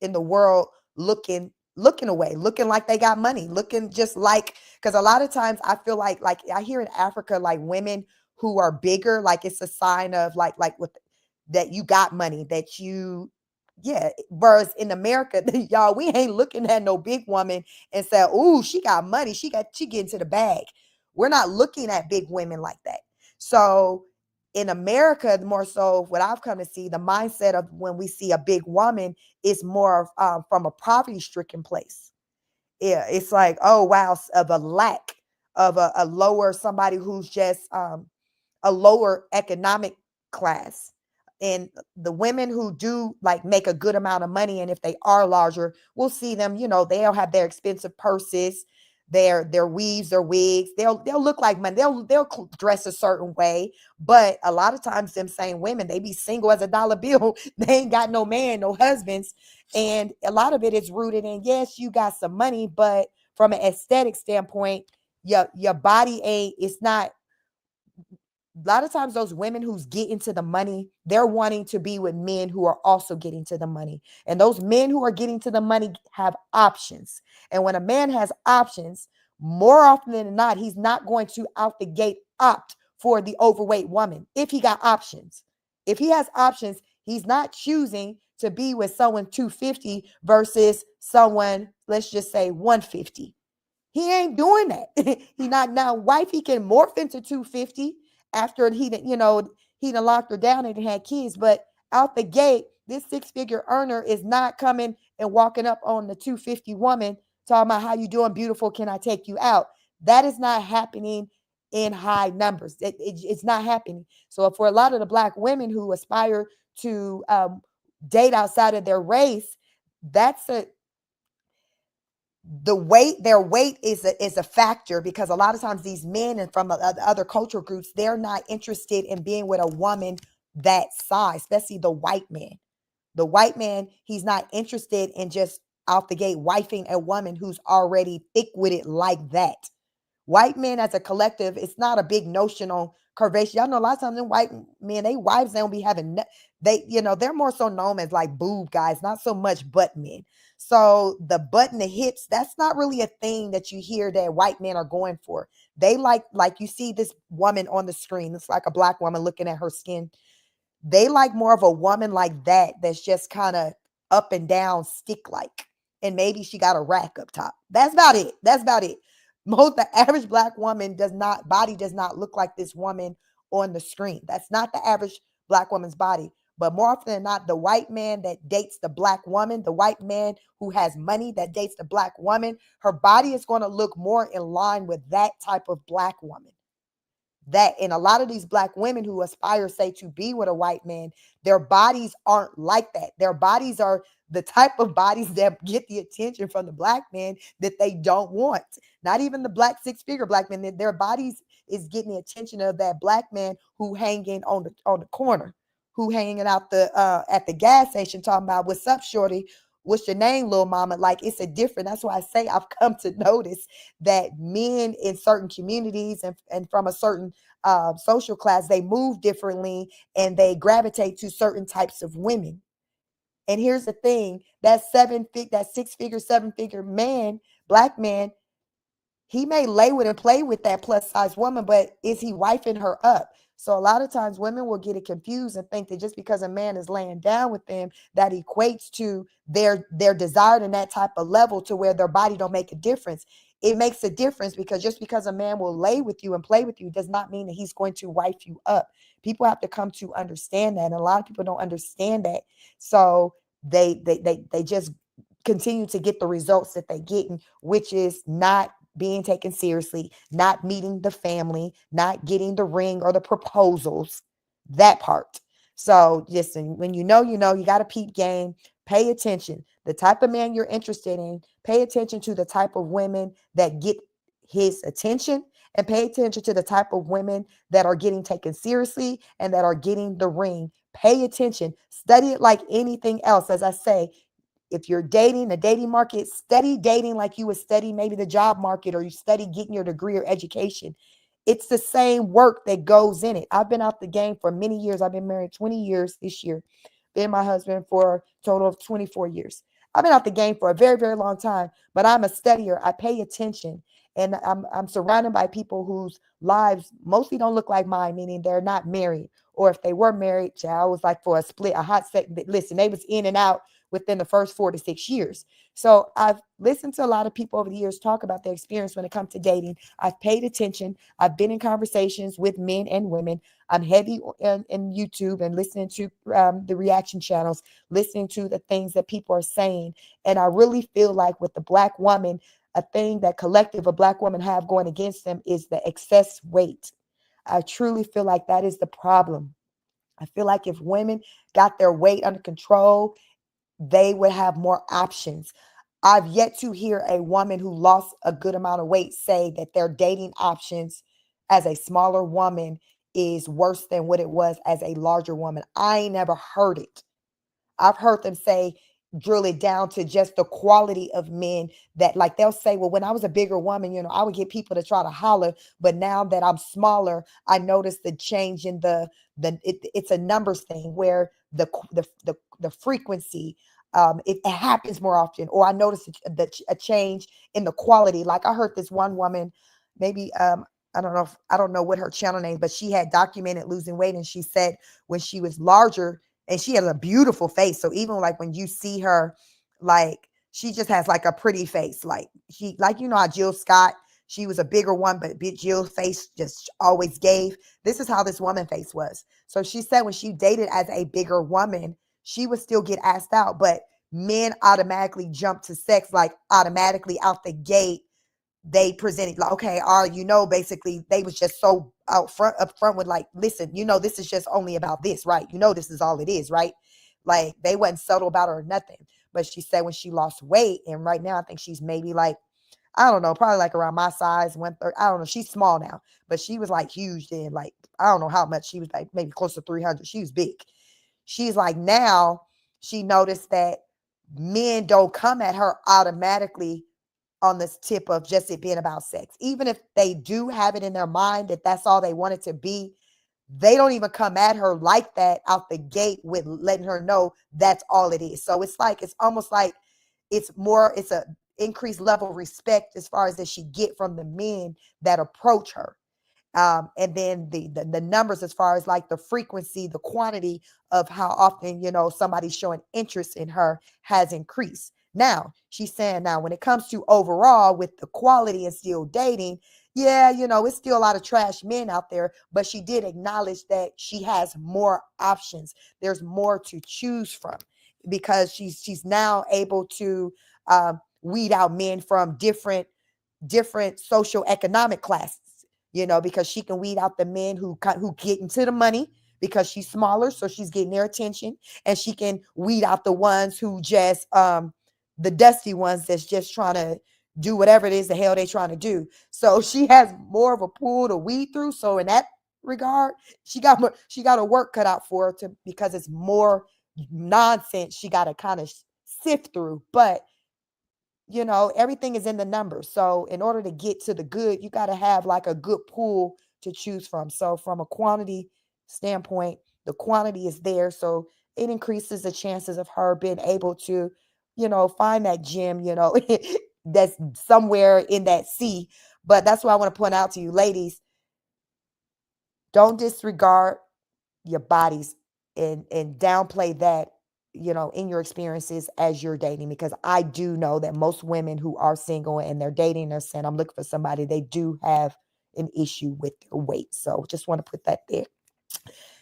in the world looking away, looking like they got money, looking just like, because a lot of times I feel like I hear in Africa, like women who are bigger, like it's a sign of like with that you got money, that you, yeah. Whereas in America, y'all, we ain't looking at no big woman and say, "Ooh, she got money, she get into the bag." We're not looking at big women like that. So in America, more so, what I've come to see, the mindset of when we see a big woman is more from a poverty-stricken place. Yeah, it's like, oh wow, of a lack of a lower, somebody who's just a lower economic class. And the women who do like make a good amount of money, and if they are larger, we'll see them, they'll have their expensive purses, their weaves, their wigs. They'll look like money. They'll dress a certain way. But a lot of times them same women, they be single as a dollar bill. They ain't got no man, no husbands. And a lot of it is rooted in, yes, you got some money, but from an aesthetic standpoint, your body ain't, it's not. A lot of times those women who's getting to the money, they're wanting to be with men who are also getting to the money. And those men who are getting to the money have options. And when a man has options, more often than not, he's not going to out the gate opt for the overweight woman if he got options. If he has options, he's not choosing to be with someone 250 versus someone, let's just say 150. He ain't doing that. He not, now wifey can morph into 250 after he done locked her down and had kids. But out the gate, this six-figure earner is not coming and walking up on the 250 woman talking about, how you doing, beautiful, can I take you out? That is not happening in high numbers. It's not happening. So for a lot of the Black women who aspire to date outside of their race, that's their weight is a factor, because a lot of times these men and from other cultural groups, they're not interested in being with a woman that size, especially the white man. The white man, he's not interested in just out the gate wifing a woman who's already thick-witted like that. White men as a collective, it's not a big notion on curvaceous. Y'all know a lot of times them white men, they wives, they don't be having, they're more so known as like boob guys, not so much butt men. So the butt and the hips, that's not really a thing that you hear that white men are going for. They like you see this woman on the screen, it's like a Black woman looking at her skin. They like more of a woman like that, that's just kind of up and down, stick like, and maybe she got a rack up top. That's about it. The average Black woman does not look like this woman on the screen. That's not the average Black woman's body. But more often than not, the white man that dates the Black woman, the white man who has money that dates the Black woman, her body is going to look more in line with that type of Black woman. That, and a lot of these Black women who aspire, say, to be with a white man, their bodies aren't like that. Their bodies are the type of bodies that get the attention from the Black man that they don't want. Not even the Black six-figure Black men. Their bodies is getting the attention of that Black man who hanging on the corner, who hanging out at the gas station talking about, what's up, shorty? What's your name, little mama? Like, it's a different. That's why I say I've come to notice that men in certain communities and from a certain social class, they move differently and they gravitate to certain types of women. And here's the thing, that six-figure, seven-figure man, Black man, he may lay with and play with that plus size woman, but is he wifing her up? So a lot of times women will get it confused and think that just because a man is laying down with them, that equates to their desire in that type of level to where their body don't make a difference. It makes a difference, because just because a man will lay with you and play with you does not mean that he's going to wife you up. People have to come to understand that. And a lot of people don't understand that. So they just continue to get the results that they getting, which is not being taken seriously, not meeting the family, not getting the ring or the proposals, that part. So listen, when you know, you got to peep game, pay attention. The type of man you're interested in, pay attention to the type of women that get his attention, and pay attention to the type of women that are getting taken seriously and that are getting the ring. Pay attention, study it like anything else. As I say, if you're dating the dating market, study dating like you would study maybe the job market, or you study getting your degree or education. It's the same work that goes in it. I've been out the game for many years. I've been married 20 years this year. Been my husband for a total of 24 years. I've been out the game for a very, very long time, but I'm a studier. I pay attention, and I'm surrounded by people whose lives mostly don't look like mine, meaning they're not married, or if they were married, child, was like for a split, a hot second. Listen, they was in and out within the first 4 to 6 years. So I've listened to a lot of people over the years talk about their experience when it comes to dating. I've paid attention. I've been in conversations with men and women. I'm heavy in YouTube and listening to the reaction channels, listening to the things that people are saying. And I really feel like with the Black woman, a thing that collective of Black women have going against them is the excess weight. I truly feel like that is the problem. I feel like if women got their weight under control, they would have more options. I've yet to hear a woman who lost a good amount of weight say that their dating options as a smaller woman is worse than what it was as a larger woman. I ain't never heard it. I've heard them say, drill it down to just the quality of men, that like they'll say, well, when I was a bigger woman, I would get people to try to holler, but now that I'm smaller, I noticed the change in it's a numbers thing where the frequency, it happens more often, or I noticed a change in the quality. Like I heard this one woman, maybe I don't know what her channel name, but she had documented losing weight, and she said when she was larger, and she has a beautiful face. So even like when you see her, like she just has like a pretty face. Like she, like how Jill Scott, she was a bigger one, but Jill's face just always gave. This is how this woman face was. So she said when she dated as a bigger woman, she would still get asked out, but men automatically jump to sex, like automatically out the gate. They presented like, okay, basically they was just so up front with like, listen, this is just only about this, right? This is all it is, right? Like they wasn't subtle about her or nothing. But she said when she lost weight, and right now I think she's maybe like, I don't know, probably like around my size, 130. I don't know. She's small now, but she was like huge then. Like, I don't know how much she was, like maybe close to 300. She was big. She's like, now she noticed that men don't come at her automatically on this tip of just it being about sex. Even if they do have it in their mind that that's all they want it to be, they don't even come at her like that out the gate with letting her know that's all it is. So it's like, it's almost like it's a increased level of respect as far as that she get from the men that approach her. And then the numbers as far as like the frequency, the quantity of how often, somebody's showing interest in her has increased. Now, she's saying now when it comes to overall with the quality and still dating, yeah, it's still a lot of trash men out there, but she did acknowledge that she has more options. There's more to choose from because she's now able to weed out men from different socioeconomic classes, because she can weed out the men who get into the money because she's smaller, so she's getting their attention, and she can weed out the ones who just the dusty ones that's just trying to do whatever it is the hell they trying to do. So she has more of a pool to weed through. So in that regard, she got a work cut out for her because it's more nonsense she got to kind of sift through. But everything is in the numbers. So in order to get to the good, you got to have like a good pool to choose from. So from a quantity standpoint, the quantity is there. So it increases the chances of her being able to, find that gem, that's somewhere in that sea. But that's what I want to point out to you, ladies. Don't disregard your bodies and downplay that, in your experiences as you're dating, because I do know that most women who are single and they're dating, they're saying, I'm looking for somebody, they do have an issue with their weight. So just want to put that there.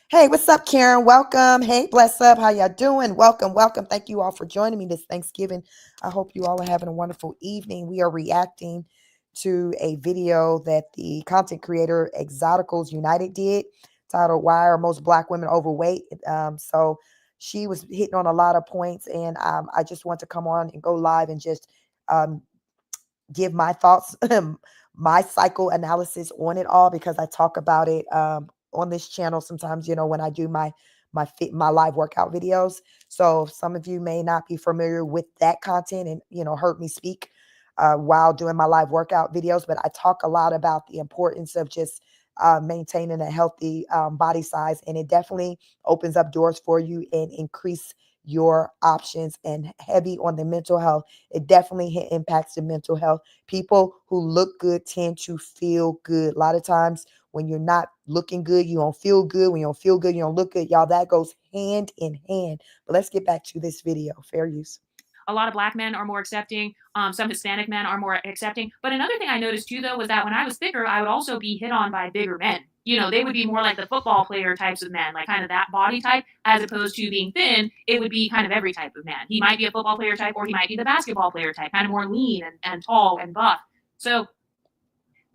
Hey, what's up, Karen? Welcome. Hey, bless up. How y'all doing? Welcome. Thank you all for joining me this Thanksgiving. I hope you all are having a wonderful evening. We are reacting to a video that the content creator Exoticals United did titled "Why Are Most Black Women Overweight?" So she was hitting on a lot of points, and I just want to come on and go live and just um, give my thoughts, my psychoanalysis on it all, because I talk about it on this channel sometimes, when I do my live workout videos. So some of you may not be familiar with that content and, heard me speak while doing my live workout videos, but I talk a lot about the importance of just maintaining a healthy body size. And it definitely opens up doors for you and increase your options, and heavy on the mental health. It definitely impacts the mental health. People who look good tend to feel good. A lot of times when you're not looking good, you don't feel good. When you don't feel good, you don't look good. Y'all, that goes hand in hand. But let's get back to this video. Fair use. A lot of black men are more accepting. Some Hispanic men are more accepting. But another thing I noticed too, though, was that when I was thicker, I would also be hit on by bigger men. They would be more like the football player types of men, like kind of that body type, as opposed to being thin. It would be kind of every type of man. He might be a football player type, or he might be the basketball player type, kind of more lean and tall and buff. So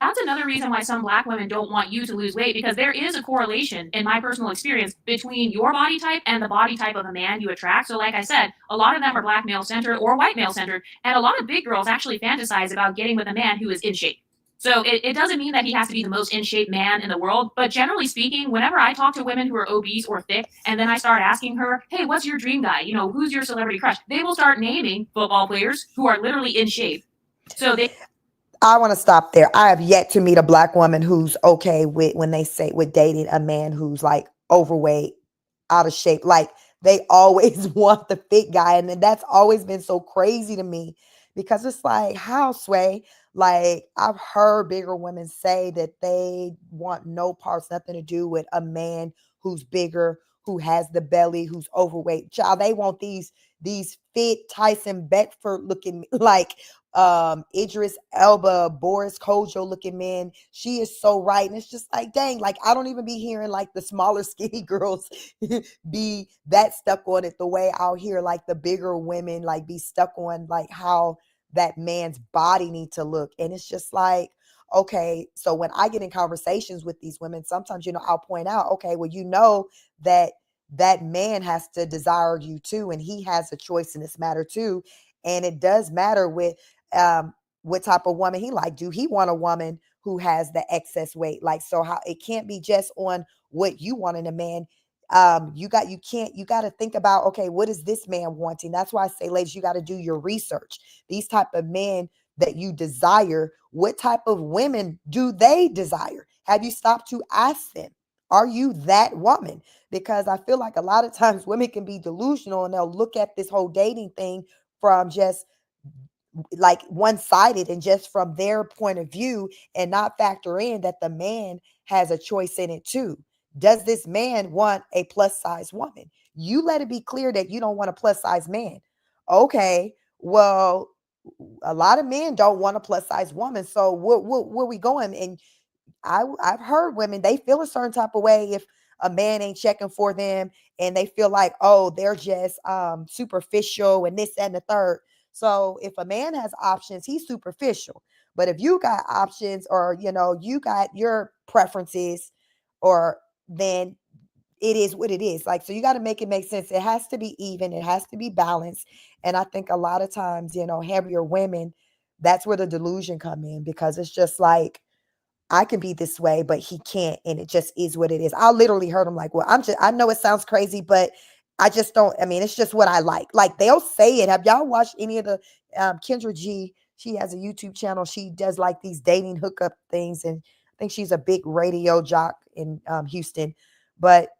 that's another reason why some black women don't want you to lose weight, because there is a correlation, in my personal experience, between your body type and the body type of a man you attract. So like I said, a lot of them are black male centered or white male centered, and a lot of big girls actually fantasize about getting with a man who is in shape. So it doesn't mean that he has to be the most in shape man in the world, but generally speaking, whenever I talk to women who are obese or thick, and then I start asking her, hey, what's your dream guy? Who's your celebrity crush? They will start naming football players who are literally in shape. So I want to stop there. I have yet to meet a black woman who's okay with, when they say, with dating a man who's like overweight, out of shape. Like, they always want the fit guy. And that's always been so crazy to me, because it's like, how, Sway? Like, I've heard bigger women say that they want no parts, nothing to do with a man who's bigger, who has the belly, who's overweight. Child, they want these fit Tyson Beckford looking, like Idris Elba, Boris Kojo looking men. She is so right. And it's just like, dang, like, I don't even be hearing like the smaller skinny girls be that stuck on it the way I'll hear like the bigger women like be stuck on like how that man's body need to look. And it's just like, okay, so when I get in conversations with these women, sometimes, I'll point out, okay, well, that that man has to desire you too, and he has a choice in this matter too. And it does matter with what type of woman he like. Do he want a woman who has the excess weight? Like, so how it can't be just on what you want in a man. You got to think about, okay, what is this man wanting? That's why I say, ladies, you got to do your research. These type of men that you desire, what type of women do they desire? Have you stopped to ask them? Are you that woman? Because I feel like a lot of times women can be delusional, and they'll look at this whole dating thing from just like one-sided and just from their point of view, and not factor in that the man has a choice in it too. Does this man want a plus size woman? You let it be clear that you don't want a plus size man. Okay, well, a lot of men don't want a plus size woman. So where we going? And I've heard women, they feel a certain type of way if a man ain't checking for them, and they feel like, oh, they're just superficial and this and the third. So if a man has options, he's superficial. But if you got options, or you got your preferences, or then it is what it is. Like, so you got to make it make sense. It has to be even, it has to be balanced. And I think a lot of times, heavier women, that's where the delusion come in, because it's just like, I can be this way, but he can't. And it just is what it is. I literally heard him like, well, I know it sounds crazy, but I just don't, I mean, it's just what I like. Like, they'll say it. Have y'all watched any of the Kendra G? She has a YouTube channel. She does like these dating hookup things. And I think she's a big radio jock in Houston, but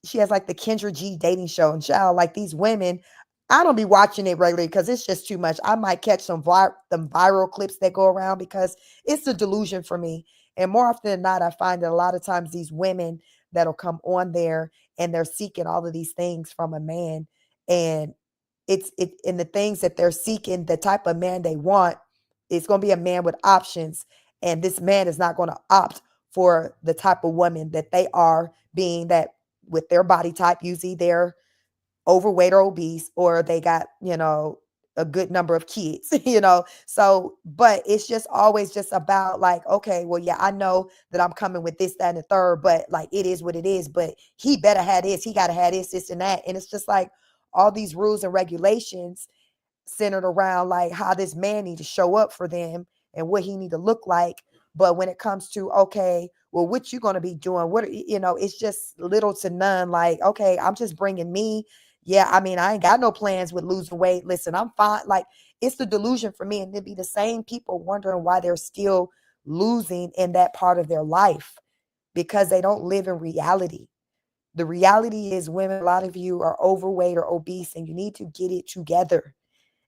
she has like the Kendra G dating show. And child, like, these women, I don't be watching it regularly because it's just too much. I might catch some viral clips that go around, because it's a delusion for me. And more often than not, I find that a lot of times these women that'll come on there, and they're seeking all of these things from a man, and it's in the things that they're seeking, the type of man they want, it's going to be a man with options, and this man is not going to opt for the type of woman that they are, being that with their body type, usually they're overweight or obese, or they got a good number of kids, So, but it's just always just about like, okay, well, yeah, I know that I'm coming with this, that, and the third, but like it is what it is. But he better have this, he gotta have this, and that. And it's just like all these rules and regulations centered around like how this man need to show up for them and what he need to look like. But when it comes to, okay, well, what you going to be doing, it's just little to none. Like, okay, I'm just bringing me. Yeah, I mean, I ain't got no plans with losing weight. Listen, I'm fine. Like, it's the delusion for me. And it'd be the same people wondering why they're still losing in that part of their life, because they don't live in reality. The reality is, women, a lot of you are overweight or obese, and you need to get it together.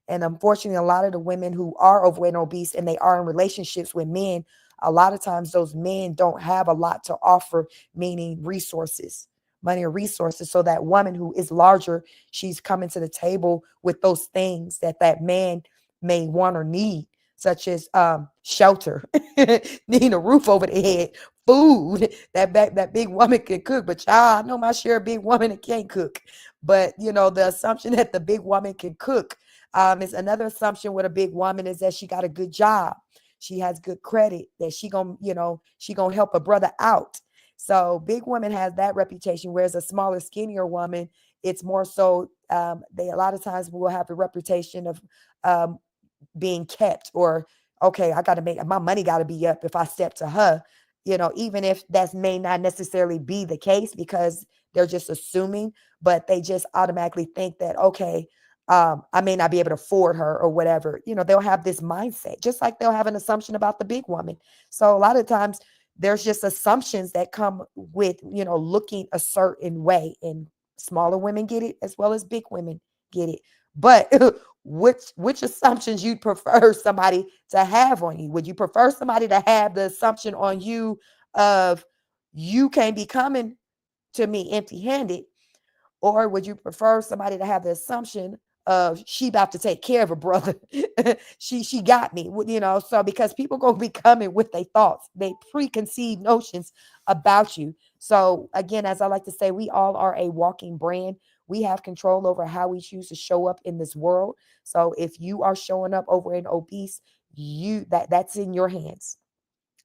And unfortunately, a lot of the women who are overweight and obese and they are in relationships with men, a lot of times those men don't have a lot to offer, meaning resources, money or resources. So that woman who is larger, she's coming to the table with those things that that man may want or need, such as shelter, needing a roof over the head, food. That big woman can cook, but y'all, I know my share of big woman that can't cook. But the assumption that the big woman can cook, is another assumption with a big woman, is that she got a good job, she has good credit, that she gonna help a brother out. So big woman has that reputation, whereas a smaller, skinnier woman, it's more so, they a lot of times will have the reputation of um, being kept, or okay, I got to make my money, got to be up if I step to her, even if that may not necessarily be the case, because they're just assuming, but they just automatically think that, okay, I may not be able to afford her or whatever. They'll have this mindset, just like they'll have an assumption about the big woman. So a lot of times there's just assumptions that come with, looking a certain way, and smaller women get it as well as big women get it. But which assumptions you'd prefer somebody to have on you? Would you prefer somebody to have the assumption on you of, you can't be coming to me empty-handed, or would you prefer somebody to have the assumption of, she about to take care of a brother? she got me, so because people gonna be coming with their thoughts, they preconceived notions about you. So again, as I like to say, we all are a walking brand. We have control over how we choose to show up in this world. So if you are showing up over and obese, that's in your hands.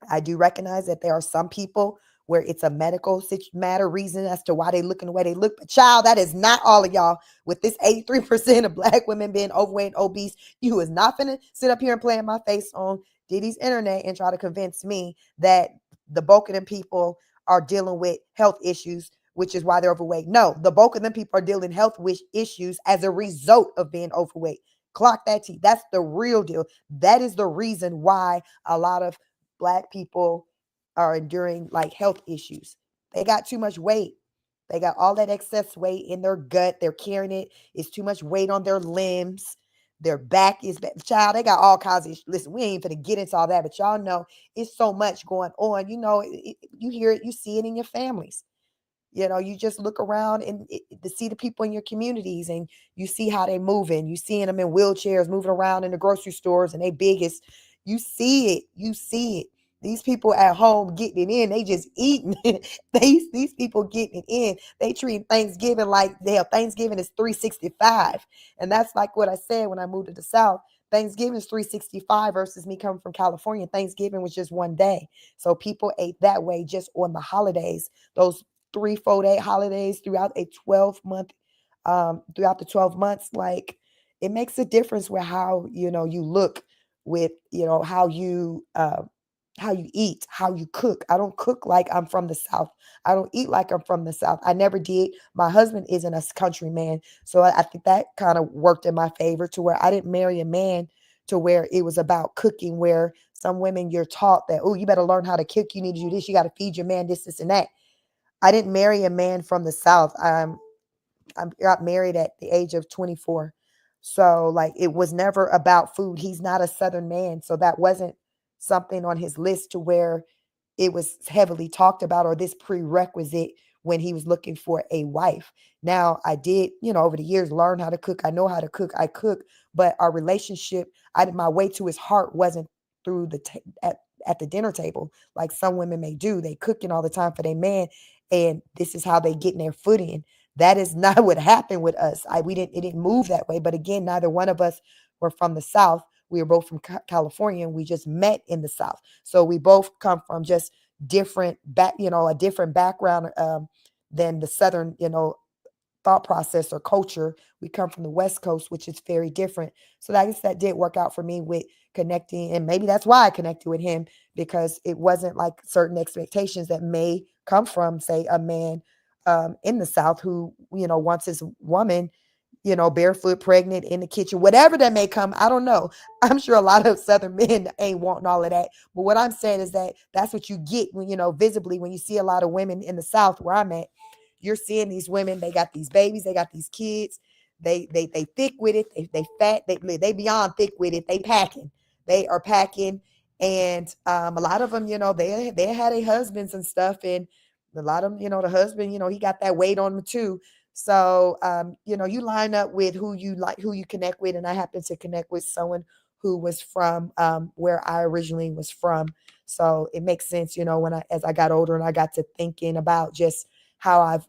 I do recognize that there are some people where it's a medical matter, reason as to why they look in the way they look. But child, that is not all of y'all. With this 83% of black women being overweight and obese, you is not finna sit up here and play in my face on Diddy's internet and try to convince me that the bulk of them people are dealing with health issues, which is why they're overweight. No, the bulk of them people are dealing health issues as a result of being overweight. Clock that T. That's the real deal. That is the reason why a lot of black people are enduring like health issues. They got too much weight. They got all that excess weight in their gut. They're carrying it. It's too much weight on their limbs. Their back is bad. Child, they got all kinds of, listen, we ain't gonna get into all that, but y'all know it's so much going on. You hear it, you see it in your families. You just look around and to see the people in your communities, and you see how they moving. You seeing them in wheelchairs moving around in the grocery stores, and they biggest. You see it. You see it. These people at home getting it in, they just eating. These people getting it in. They treat Thanksgiving like Thanksgiving is 365. And that's like what I said when I moved to the South. Thanksgiving is 365 versus me coming from California. Thanksgiving was just one day. So people ate that way just on the holidays. Those 3 4 day holidays throughout a 12 month, throughout the 12 months, like it makes a difference with how you look, with how you eat, how you cook. I don't cook like I'm from the South. I don't eat like I'm from the South. I never did. My husband isn't a country man, so I think that kind of worked in my favor, to where I didn't marry a man to where it was about cooking, where some women, you're taught that, oh, you better learn how to cook, you need to do this, you got to feed your man this and that. I didn't marry a man from the South. I got married at the age of 24. So like it was never about food. He's not a Southern man. So that wasn't something on his list to where it was heavily talked about, or this prerequisite when he was looking for a wife. Now I did, over the years, learn how to cook. I know how to cook. I cook, but our relationship, my way to his heart wasn't through at the dinner table, like some women may do. They cooking all the time for their man, and this is how they getting their foot in. That is not what happened with us. It didn't move that way. But again, neither one of us were from the South. We were both from California, and we just met in the South. So we both come from just different a different background than the Southern, thought process or culture. We come from the West Coast, which is very different. So I guess that did work out for me with connecting. And maybe that's why I connected with him, because it wasn't like certain expectations that may come from, say, a man in the South who, wants his woman, barefoot, pregnant, in the kitchen, whatever that may come. I don't know. I'm sure a lot of Southern men ain't wanting all of that. But what I'm saying is that that's what you get when, visibly, when you see a lot of women in the South where I'm at. You're seeing these women, they got these babies, they got these kids, they thick with it, they fat, they beyond thick with it, they are packing. And a lot of them, they had their husbands and stuff, and a lot of them, the husband, he got that weight on them too. So you line up with who you like, who you connect with. And I happen to connect with someone who was from where I originally was from. So it makes sense, as I got older and I got to thinking about just how I've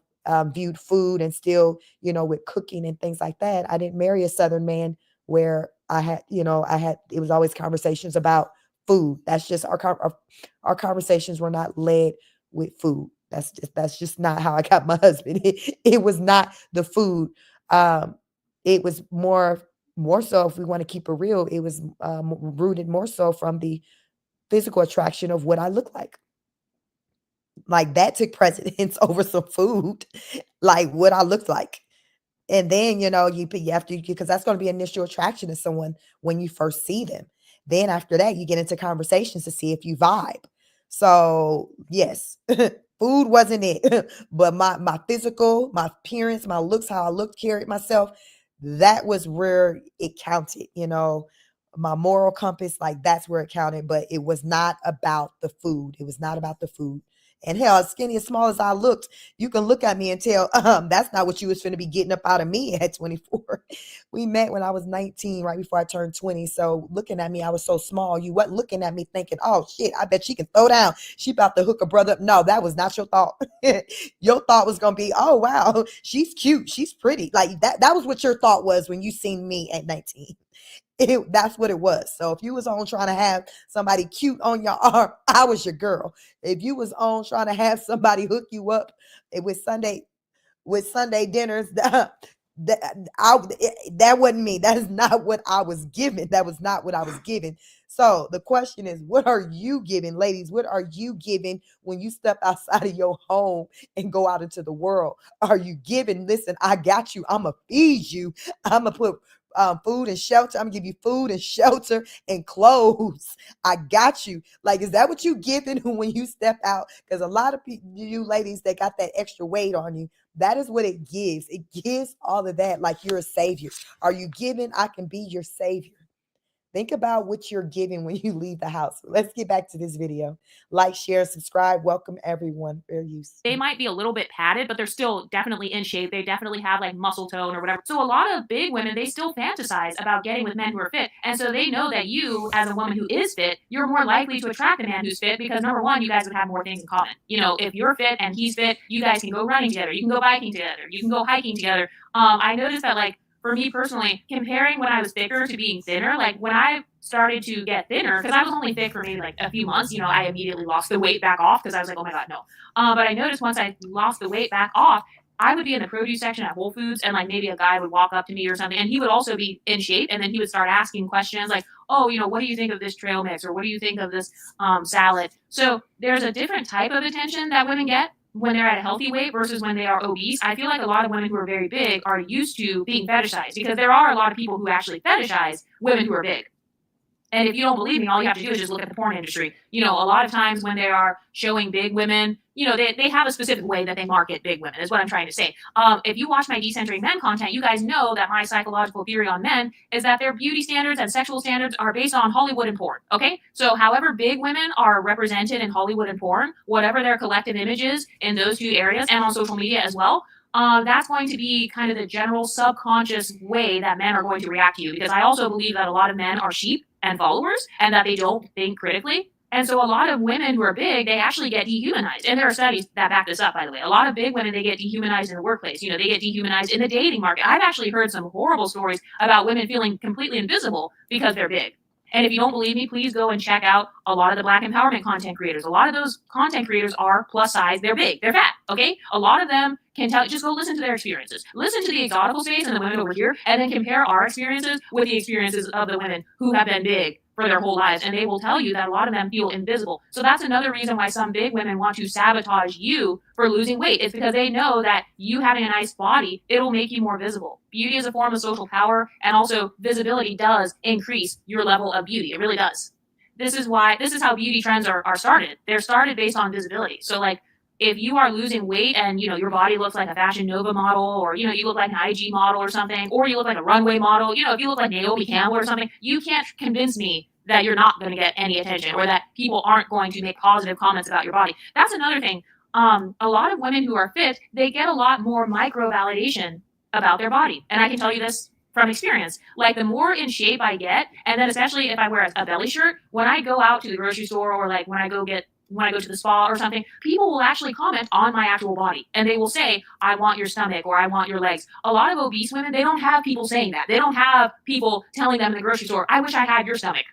viewed food, and still, with cooking and things like that. I didn't marry a Southern man where it was always conversations about food. That's just our conversations were not led with food. That's just not how I got my husband. It was not the food. It was more so, if we want to keep it real, it was rooted more so from the physical attraction of what I look like. Like that took precedence over some food, like what I looked like. And then, you have to, because that's going to be initial attraction to someone when you first see them. Then after that, you get into conversations to see if you vibe. So yes, food wasn't it, but my physical, my appearance, my looks, how I looked, carried myself, that was where it counted. My moral compass, like that's where it counted. But it was not about the food. It was not about the food. And hell, as skinny, as small as I looked, you can look at me and tell, that's not what you was finna be getting up out of me at 24. We met when I was 19, right before I turned 20. So looking at me, I was so small. You wasn't looking at me thinking, oh shit, I bet she can throw down. She about to hook a brother up. No, that was not your thought. Your thought was gonna be, oh wow, she's cute, she's pretty. Like that was what your thought was when you seen me at 19. That's what it was. So if you was on trying to have somebody cute on your arm, I was your girl. If you was on trying to have somebody hook you up with Sunday dinners, that wasn't me. That is not what I was given. That was not what I was given. So the question is, what are you giving, ladies? What are you giving when you step outside of your home and go out into the world? Are you giving, listen, I got you. I'm going to feed you. I'm going to put food and shelter. I'm gonna give you food and shelter and clothes. I got you. Like, is that what you giving when you step out? Because a lot of people, you ladies, that got that extra weight on you, that is what it gives. It gives all of that, like you're a savior. Are you giving? I can be your savior. Think about what you're giving when you leave the house. Let's get back to this video. Like, share, subscribe. Welcome everyone. Fair use. They might be a little bit padded, but they're still definitely in shape. They definitely have like muscle tone or whatever. So a lot of big women, they still fantasize about getting with men who are fit. And so they know that you, as a woman who is fit, you're more likely to attract a man who's fit because, number one, you guys would have more things in common. If you're fit and he's fit, you guys can go running together. You can go biking together. You can go hiking together. I noticed that, like, for me personally, comparing when I was thicker to being thinner, like when I started to get thinner, because I was only thick for maybe like a few months, I immediately lost the weight back off because I was like, oh my God, no. But I noticed once I lost the weight back off, I would be in the produce section at Whole Foods, and like maybe a guy would walk up to me or something, and he would also be in shape, and then he would start asking questions like, oh, what do you think of this trail mix, or what do you think of this salad? So there's a different type of attention that women get when they're at a healthy weight versus when they are obese. I feel like a lot of women who are very big are used to being fetishized, because there are a lot of people who actually fetishize women who are big. And if you don't believe me, all you have to do is just look at the porn industry. A lot of times when they are showing big women, they have a specific way that they market big women, is what I'm trying to say. If you watch my Decentering Men content, you guys know that my psychological theory on men is that their beauty standards and sexual standards are based on Hollywood and porn, okay? So however big women are represented in Hollywood and porn, whatever their collective image is in those two areas, and on social media as well, that's going to be kind of the general subconscious way that men are going to react to you. Because I also believe that a lot of men are sheep and followers, and that they don't think critically. And so a lot of women who are big, they actually get dehumanized. And there are studies that back this up, by the way. A lot of big women, they get dehumanized in the workplace. They get dehumanized in the dating market. I've actually heard some horrible stories about women feeling completely invisible because they're big. And if you don't believe me, please go and check out a lot of the Black empowerment content creators. A lot of those content creators are plus size. They're big. They're fat. Okay? A lot of them can tell, just go listen to their experiences. Listen to the exotical space and the women over here, and then compare our experiences with the experiences of the women who have been big for their whole lives. And they will tell you that a lot of them feel invisible. So that's another reason why some big women want to sabotage you for losing weight. It's because they know that you having a nice body, it'll make you more visible. Beauty is a form of social power, and also visibility does increase your level of beauty. It really does. This is how beauty trends are started. They're started based on visibility. So like, if you are losing weight and your body looks like a Fashion Nova model, or you look like an IG model or something, or you look like a runway model, if you look like Naomi Campbell or something, you can't convince me that you're not going to get any attention, or that people aren't going to make positive comments about your body. That's another thing. A lot of women who are fit, they get a lot more micro validation about their body, and I can tell you this from experience. Like, the more in shape I get, and then especially if I wear a belly shirt, when I go out to the grocery store, or like when I go to the spa or something, people will actually comment on my actual body, and they will say, I want your stomach, or I want your legs. A lot of obese women, they don't have people saying that. They don't have people telling them in the grocery store, I wish I had your stomach.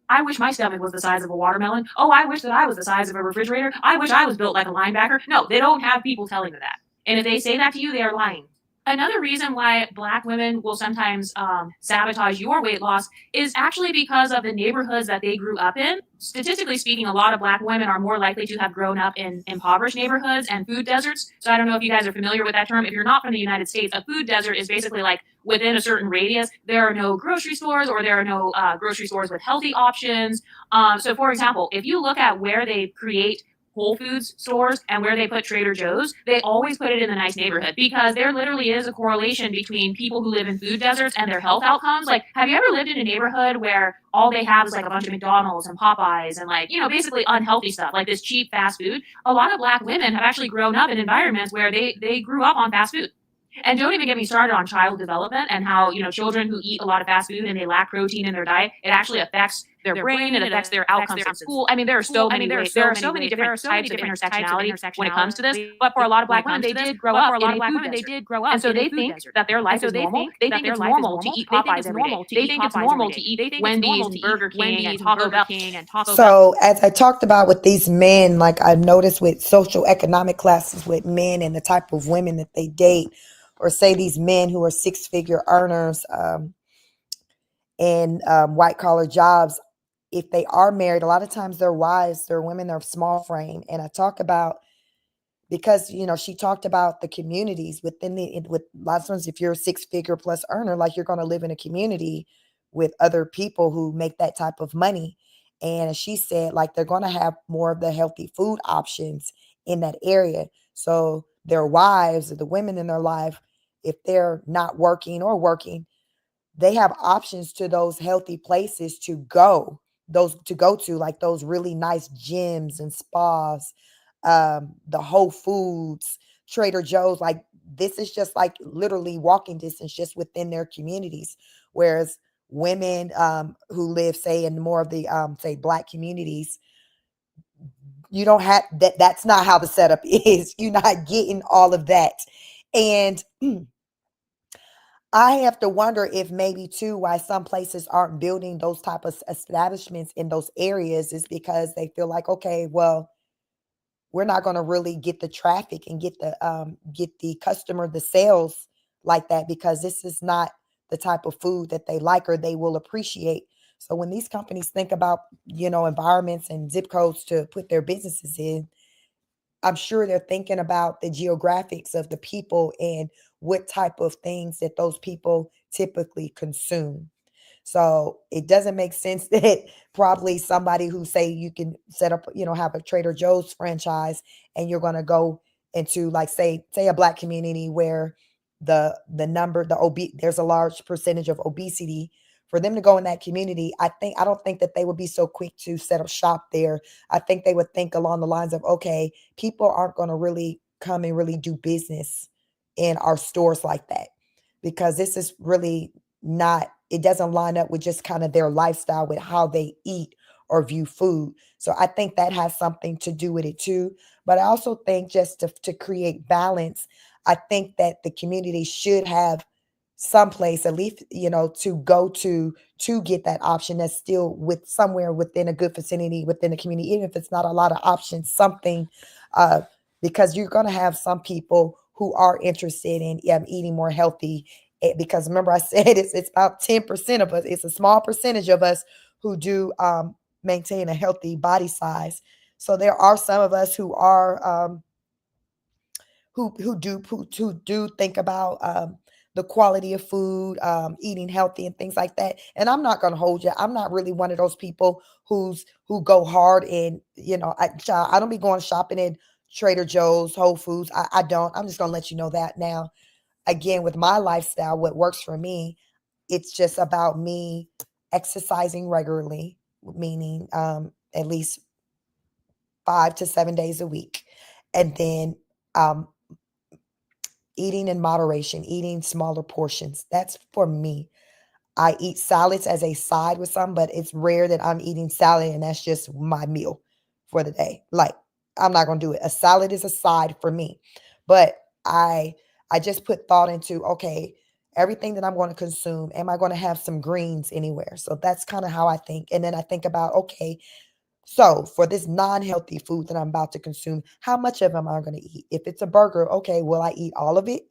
I wish my stomach was the size of a watermelon. Oh, I wish that I was the size of a refrigerator. I wish I was built like a linebacker. No, they don't have people telling them that. And if they say that to you, they are lying. Another reason why Black women will sometimes sabotage your weight loss is actually because of the neighborhoods that they grew up in. Statistically speaking, a lot of Black women are more likely to have grown up in impoverished neighborhoods and food deserts. So I don't know if you guys are familiar with that term. If you're not from the United States, a food desert is basically like, within a certain radius, there are no grocery stores, or there are no grocery stores with healthy options. So for example, if you look at where they create Whole Foods stores and where they put Trader Joe's, they always put it in a nice neighborhood, because there literally is a correlation between people who live in food deserts and their health outcomes. Like, have you ever lived in a neighborhood where all they have is like a bunch of McDonald's and Popeyes and like, basically unhealthy stuff, like this cheap fast food? A lot of Black women have actually grown up in environments where they grew up on fast food. And don't even get me started on child development and how, children who eat a lot of fast food and they lack protein in their diet, it actually affects their brain, it affects their outcomes in school. I mean, there are so many different types of intersectionality when it comes to this. But for a lot of Black women, they did grow up in a food desert. And so they think that their life is normal. They think it's normal to eat Popeyes every day. They think it's normal to eat Wendy's and Burger King and Taco Bell. So as I talked about with these men, like I've noticed with social economic classes with men and the type of women that they date, or say these men who are six-figure earners in white collar jobs, if they are married, a lot of times their wives, their women, they're small frame. And I talk about, because she talked about the communities within with lots of times, if you're a six-figure plus earner, like, you're going to live in a community with other people who make that type of money. And she said, like, they're going to have more of the healthy food options in that area. So their wives, or the women in their life, if they're not working or working, they have options to those healthy places to go to, like those really nice gyms and spas, the Whole Foods, Trader Joe's. Like, this is just like literally walking distance just within their communities. Whereas women who live, say, in more of the say Black communities, you don't have that. That's not how the setup is. You're not getting all of that. And I have to wonder if maybe too why some places aren't building those type of establishments in those areas is because they feel like, okay, well, we're not going to really get the traffic and get the customer, the sales like that, because this is not the type of food that they like or they will appreciate. So when these companies think about, environments and zip codes to put their businesses in, I'm sure they're thinking about the geographics of the people and what type of things that those people typically consume. So it doesn't make sense that probably somebody who, say, you can set up, have a Trader Joe's franchise, and you're going to go into, like, say a Black community where there's a large percentage of obesity. For them to go in that community, I don't think that they would be so quick to set up shop there. I think they would think along the lines of, okay, people aren't going to really come and really do business in our stores like that, because this is really not, it doesn't line up with just kind of their lifestyle, with how they eat or view food. So I think that has something to do with it too. But I also think just to create balance, I think that the community should have some place at least, to go to get that option that's still with somewhere within a good vicinity within the community, even if it's not a lot of options, something, uh, because you're going to have some people who are interested in eating more healthy. Because remember, I said it's about 10% of us. It's a small percentage of us who do maintain a healthy body size. So there are some of us who are who do think about the quality of food, eating healthy and things like that. And I'm not going to hold you. I'm not really one of those people who go hard in, I don't be going shopping in Trader Joe's, Whole Foods. I don't. I'm just going to let you know that now. Again, with my lifestyle, what works for me, it's just about me exercising regularly, meaning at least 5 to 7 days a week, and then um, eating in moderation, eating smaller portions. That's for me. I eat salads as a side with some, but it's rare that I'm eating salad and that's just my meal for the day. Like, I'm not gonna do it. A salad is a side for me. But I I just put thought into, okay, everything that I'm going to consume, am I going to have some greens anywhere? So that's kind of how I think. And then I think about, okay, so for this non-healthy food that I'm about to consume, how much of it am I going to eat? If it's a burger, okay, will I eat all of it?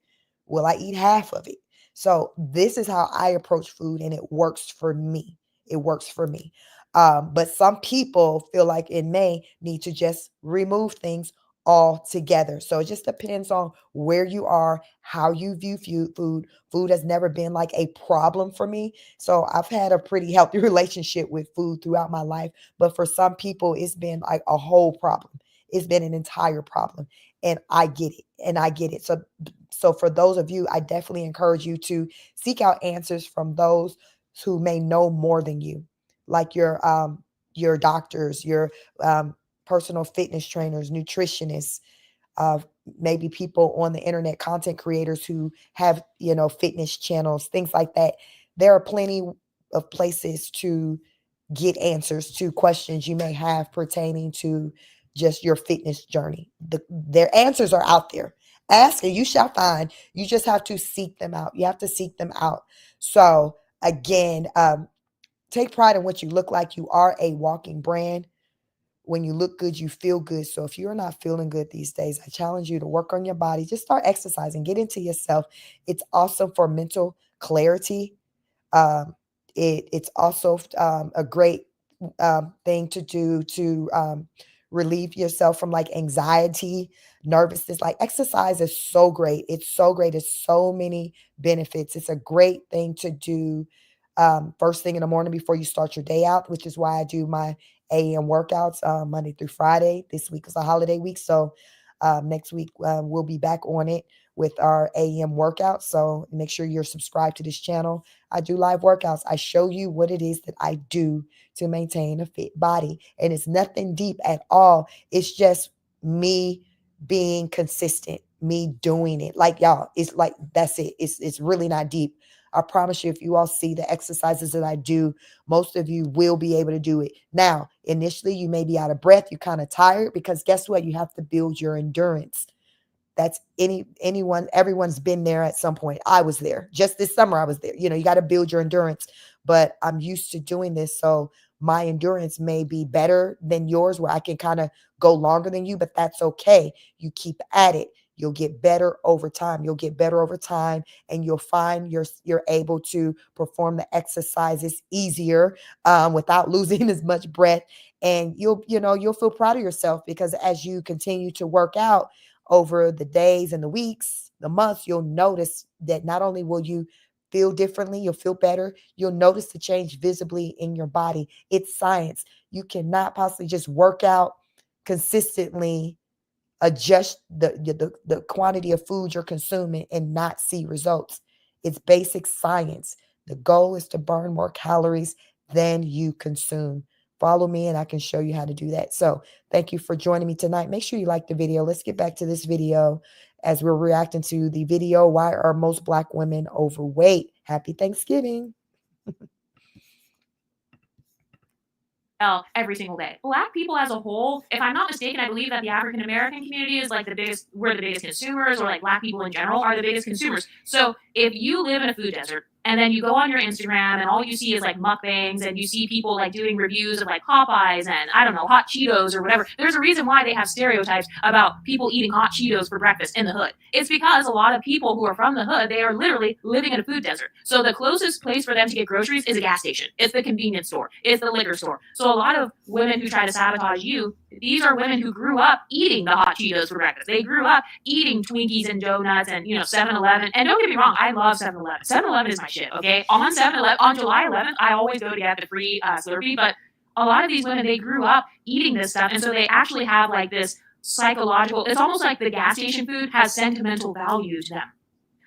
Will I eat half of it? So this is how I approach food, and it works for me. It works for me. But some people feel like it may need to just remove things altogether. So it just depends on where you are, how you view food. Food has never been like a problem for me. So I've had a pretty healthy relationship with food throughout my life. But for some people, it's been like a whole problem. It's been an entire problem. And I get it. And I get it. So for those of you, I definitely encourage you to seek out answers from those who may know more than you, like your doctors, your personal fitness trainers, nutritionists, uh, maybe people on the internet, content creators who have, fitness channels, things like that. There are plenty of places to get answers to questions you may have pertaining to just your fitness journey. Their answers are out there. Ask and you shall find. You just have to seek them out. You have to seek them out. So again, take pride in what you look like. You are a walking brand. When you look good, you feel good. So if you're not feeling good these days, I challenge you to work on your body. Just start exercising, get into yourself. It's awesome for mental clarity. um, it's also a great thing to do to relieve yourself from like anxiety, nervousness. Like, exercise is so great. It's so great. It's so many benefits. It's a great thing to do first thing in the morning before you start your day out, which is why I do my AM workouts Monday through Friday. This week is a holiday week. So next week we'll be back on it with our AM workouts. So make sure you're subscribed to this channel. I do live workouts. I show you what it is that I do to maintain a fit body. And it's nothing deep at all. It's just me being consistent, me doing it. Like, y'all, it's like, that's it. It's really not deep. I promise you, if you all see the exercises that I do, most of you will be able to do it. Now, initially, you may be out of breath. You're kind of tired because guess what? You have to build your endurance. That's anyone, everyone's been there at some point. I was there. Just this summer, I was there. You got to build your endurance. But I'm used to doing this. So my endurance may be better than yours, where I can kind of go longer than you, but that's okay. You keep at it. You'll get better over time. You'll get better over time, and you'll find you're able to perform the exercises easier without losing as much breath. And you'll feel proud of yourself, because as you continue to work out over the days and the weeks, the months, you'll notice that not only will you feel differently, you'll feel better, you'll notice the change visibly in your body. It's science. You cannot possibly just work out consistently, adjust the quantity of food you're consuming and not see results. It's basic science. The goal is to burn more calories than you consume. Follow me and I can show you how to do that. So thank you for joining me tonight. Make sure you like the video. Let's get back to this video as we're reacting to the video, Why Are Most Black Women Overweight? Happy Thanksgiving. every single day. Black people as a whole, if I'm not mistaken, I believe that the African American community is like we're the biggest consumers, or like Black people in general are the biggest consumers. So if you live in a food desert and then you go on your Instagram and all you see is like mukbangs and you see people like doing reviews of like Popeyes and I don't know, hot Cheetos or whatever, there's a reason why they have stereotypes about people eating hot Cheetos for breakfast in the hood. It's because a lot of people who are from the hood, they are literally living in a food desert. So the closest place for them to get groceries is a gas station. It's the convenience store. It's the liquor store. So a lot of women who try to sabotage you, these are women who grew up eating the hot Cheetos for breakfast. They grew up eating Twinkies and donuts and, 7-Eleven. And don't get me wrong, I love 7-Eleven. 7-Eleven is my shit, okay? On 7-Eleven, on July 11th, I always go to get the free Slurpee, but a lot of these women, they grew up eating this stuff, and so they actually have like this psychological, it's almost like the gas station food has sentimental value to them.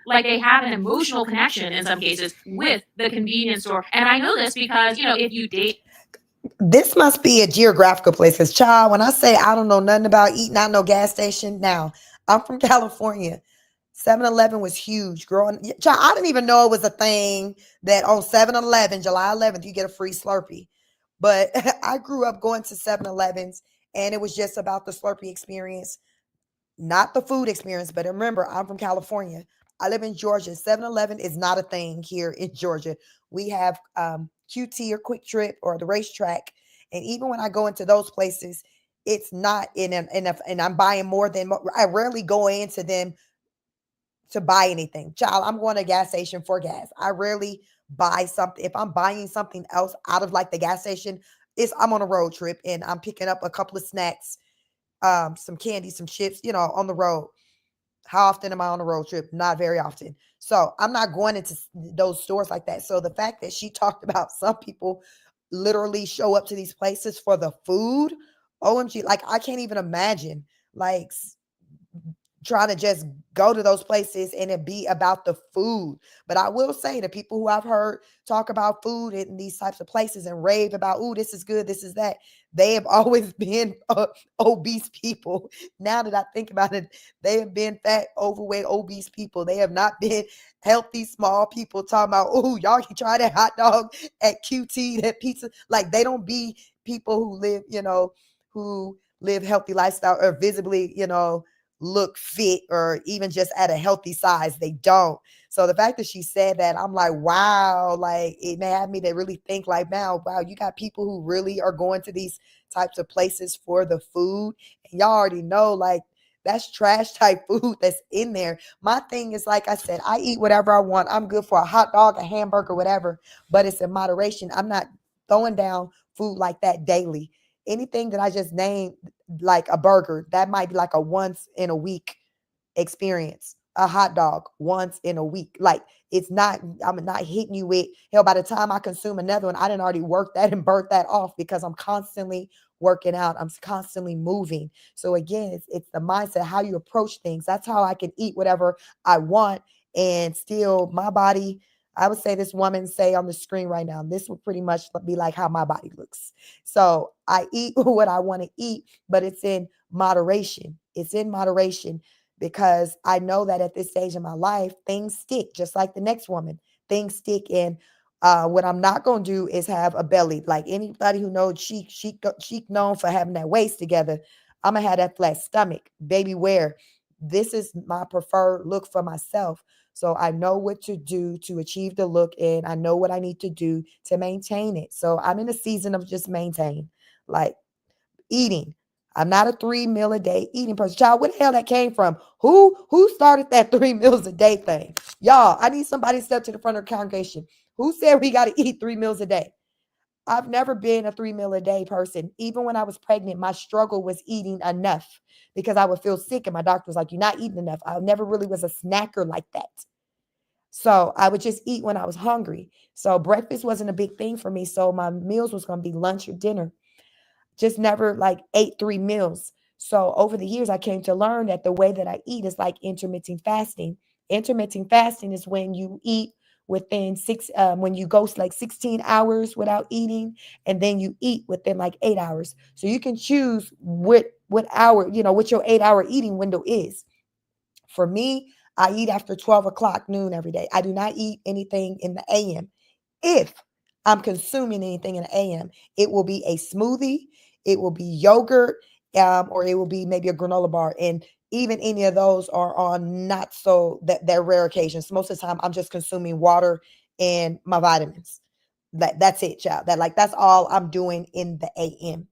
Like they have an emotional connection in some cases with the convenience store. And I know this because, if you date. This must be a geographical place. Because, child, when I say I don't know nothing about eating out no gas station, now, I'm from California. 7-Eleven was huge. Child, I didn't even know it was a thing that on 7-Eleven, July 11th, you get a free Slurpee. But I grew up going to 7-Elevens, and it was just about the Slurpee experience, not the food experience. But remember, I'm from California. I live in Georgia. 7-Eleven is not a thing here in Georgia. We have QT or Quick Trip or the racetrack. And even when I go into those places, it's not enough. And I'm buying more than, I rarely go into them to buy anything. Child, I'm going to a gas station for gas. I rarely buy something. If I'm buying something else out of like the gas station, I'm on a road trip and I'm picking up a couple of snacks, some candy, some chips, on the road. How often am I on a road trip? Not very often. So I'm not going into those stores like that. So the fact that she talked about some people literally show up to these places for the food, OMG, like I can't even imagine like trying to just go to those places and it be about the food. But I will say the people who I've heard talk about food in these types of places and rave about, ooh, this is good, this is that, they have always been obese people. Now that I think about it, they have been fat, overweight, obese people. They have not been healthy, small people talking about, ooh, y'all can try that hot dog at QT, that pizza. Like they don't be people who live healthy lifestyle or visibly, look fit or even just at a healthy size. They don't. So the fact that she said that, I'm like, wow, like it made me to really think like, now, wow, you got people who really are going to these types of places for the food. And y'all already know, like, that's trash type food that's in there. My thing is, like I said, I eat whatever I want. I'm good for a hot dog, a hamburger, whatever, but it's in moderation. I'm not throwing down food like that daily. Anything that I just named, like a burger, that might be like a once in a week experience. A hot dog once in a week. Like it's not, I'm not hitting you with, hell, by the time I consume another one, I didn't already work that and burnt that off because I'm constantly working out. I'm constantly moving. So again, it's the mindset, how you approach things. That's how I can eat whatever I want and still my body. I would say this woman say on the screen right now, this would pretty much be like how my body looks. So I eat what I want to eat, but it's in moderation. It's in moderation because I know that at this stage in my life, things stick just like the next woman. Things stick. And what I'm not going to do is have a belly. Like anybody who knows she known for having that waist together. I'm going to have that flat stomach. Baby, where this is my preferred look for myself. So I know what to do to achieve the look and I know what I need to do to maintain it. So I'm in a season of just maintain, like eating. I'm not a 3 meal a day eating person. Child, where the hell that came from? Who started that 3 meals a day thing? Y'all, I need somebody to step to the front of the congregation. Who said we got to eat 3 meals a day? I've never been a 3 meal a day person. Even when I was pregnant, my struggle was eating enough because I would feel sick and my doctor was like, you're not eating enough. I never really was a snacker like that. So I would just eat when I was hungry. So breakfast wasn't a big thing for me. So my meals was going to be lunch or dinner. Just never like ate 3 meals. So over the years, I came to learn that the way that I eat is like intermittent fasting. Intermittent fasting is when you eat within when you go like 16 hours without eating, and then you eat within like 8 hours. So you can choose what hour, what your 8-hour eating window is. For me, I eat after 12 o'clock noon every day. I do not eat anything in the AM. If I'm consuming anything in the AM. It will be a smoothie, it will be yogurt, or it will be maybe a granola bar. And even any of those are on not so that they're rare occasions. Most of the time, I'm just consuming water and my vitamins. That's it, child. That's all I'm doing in the AM.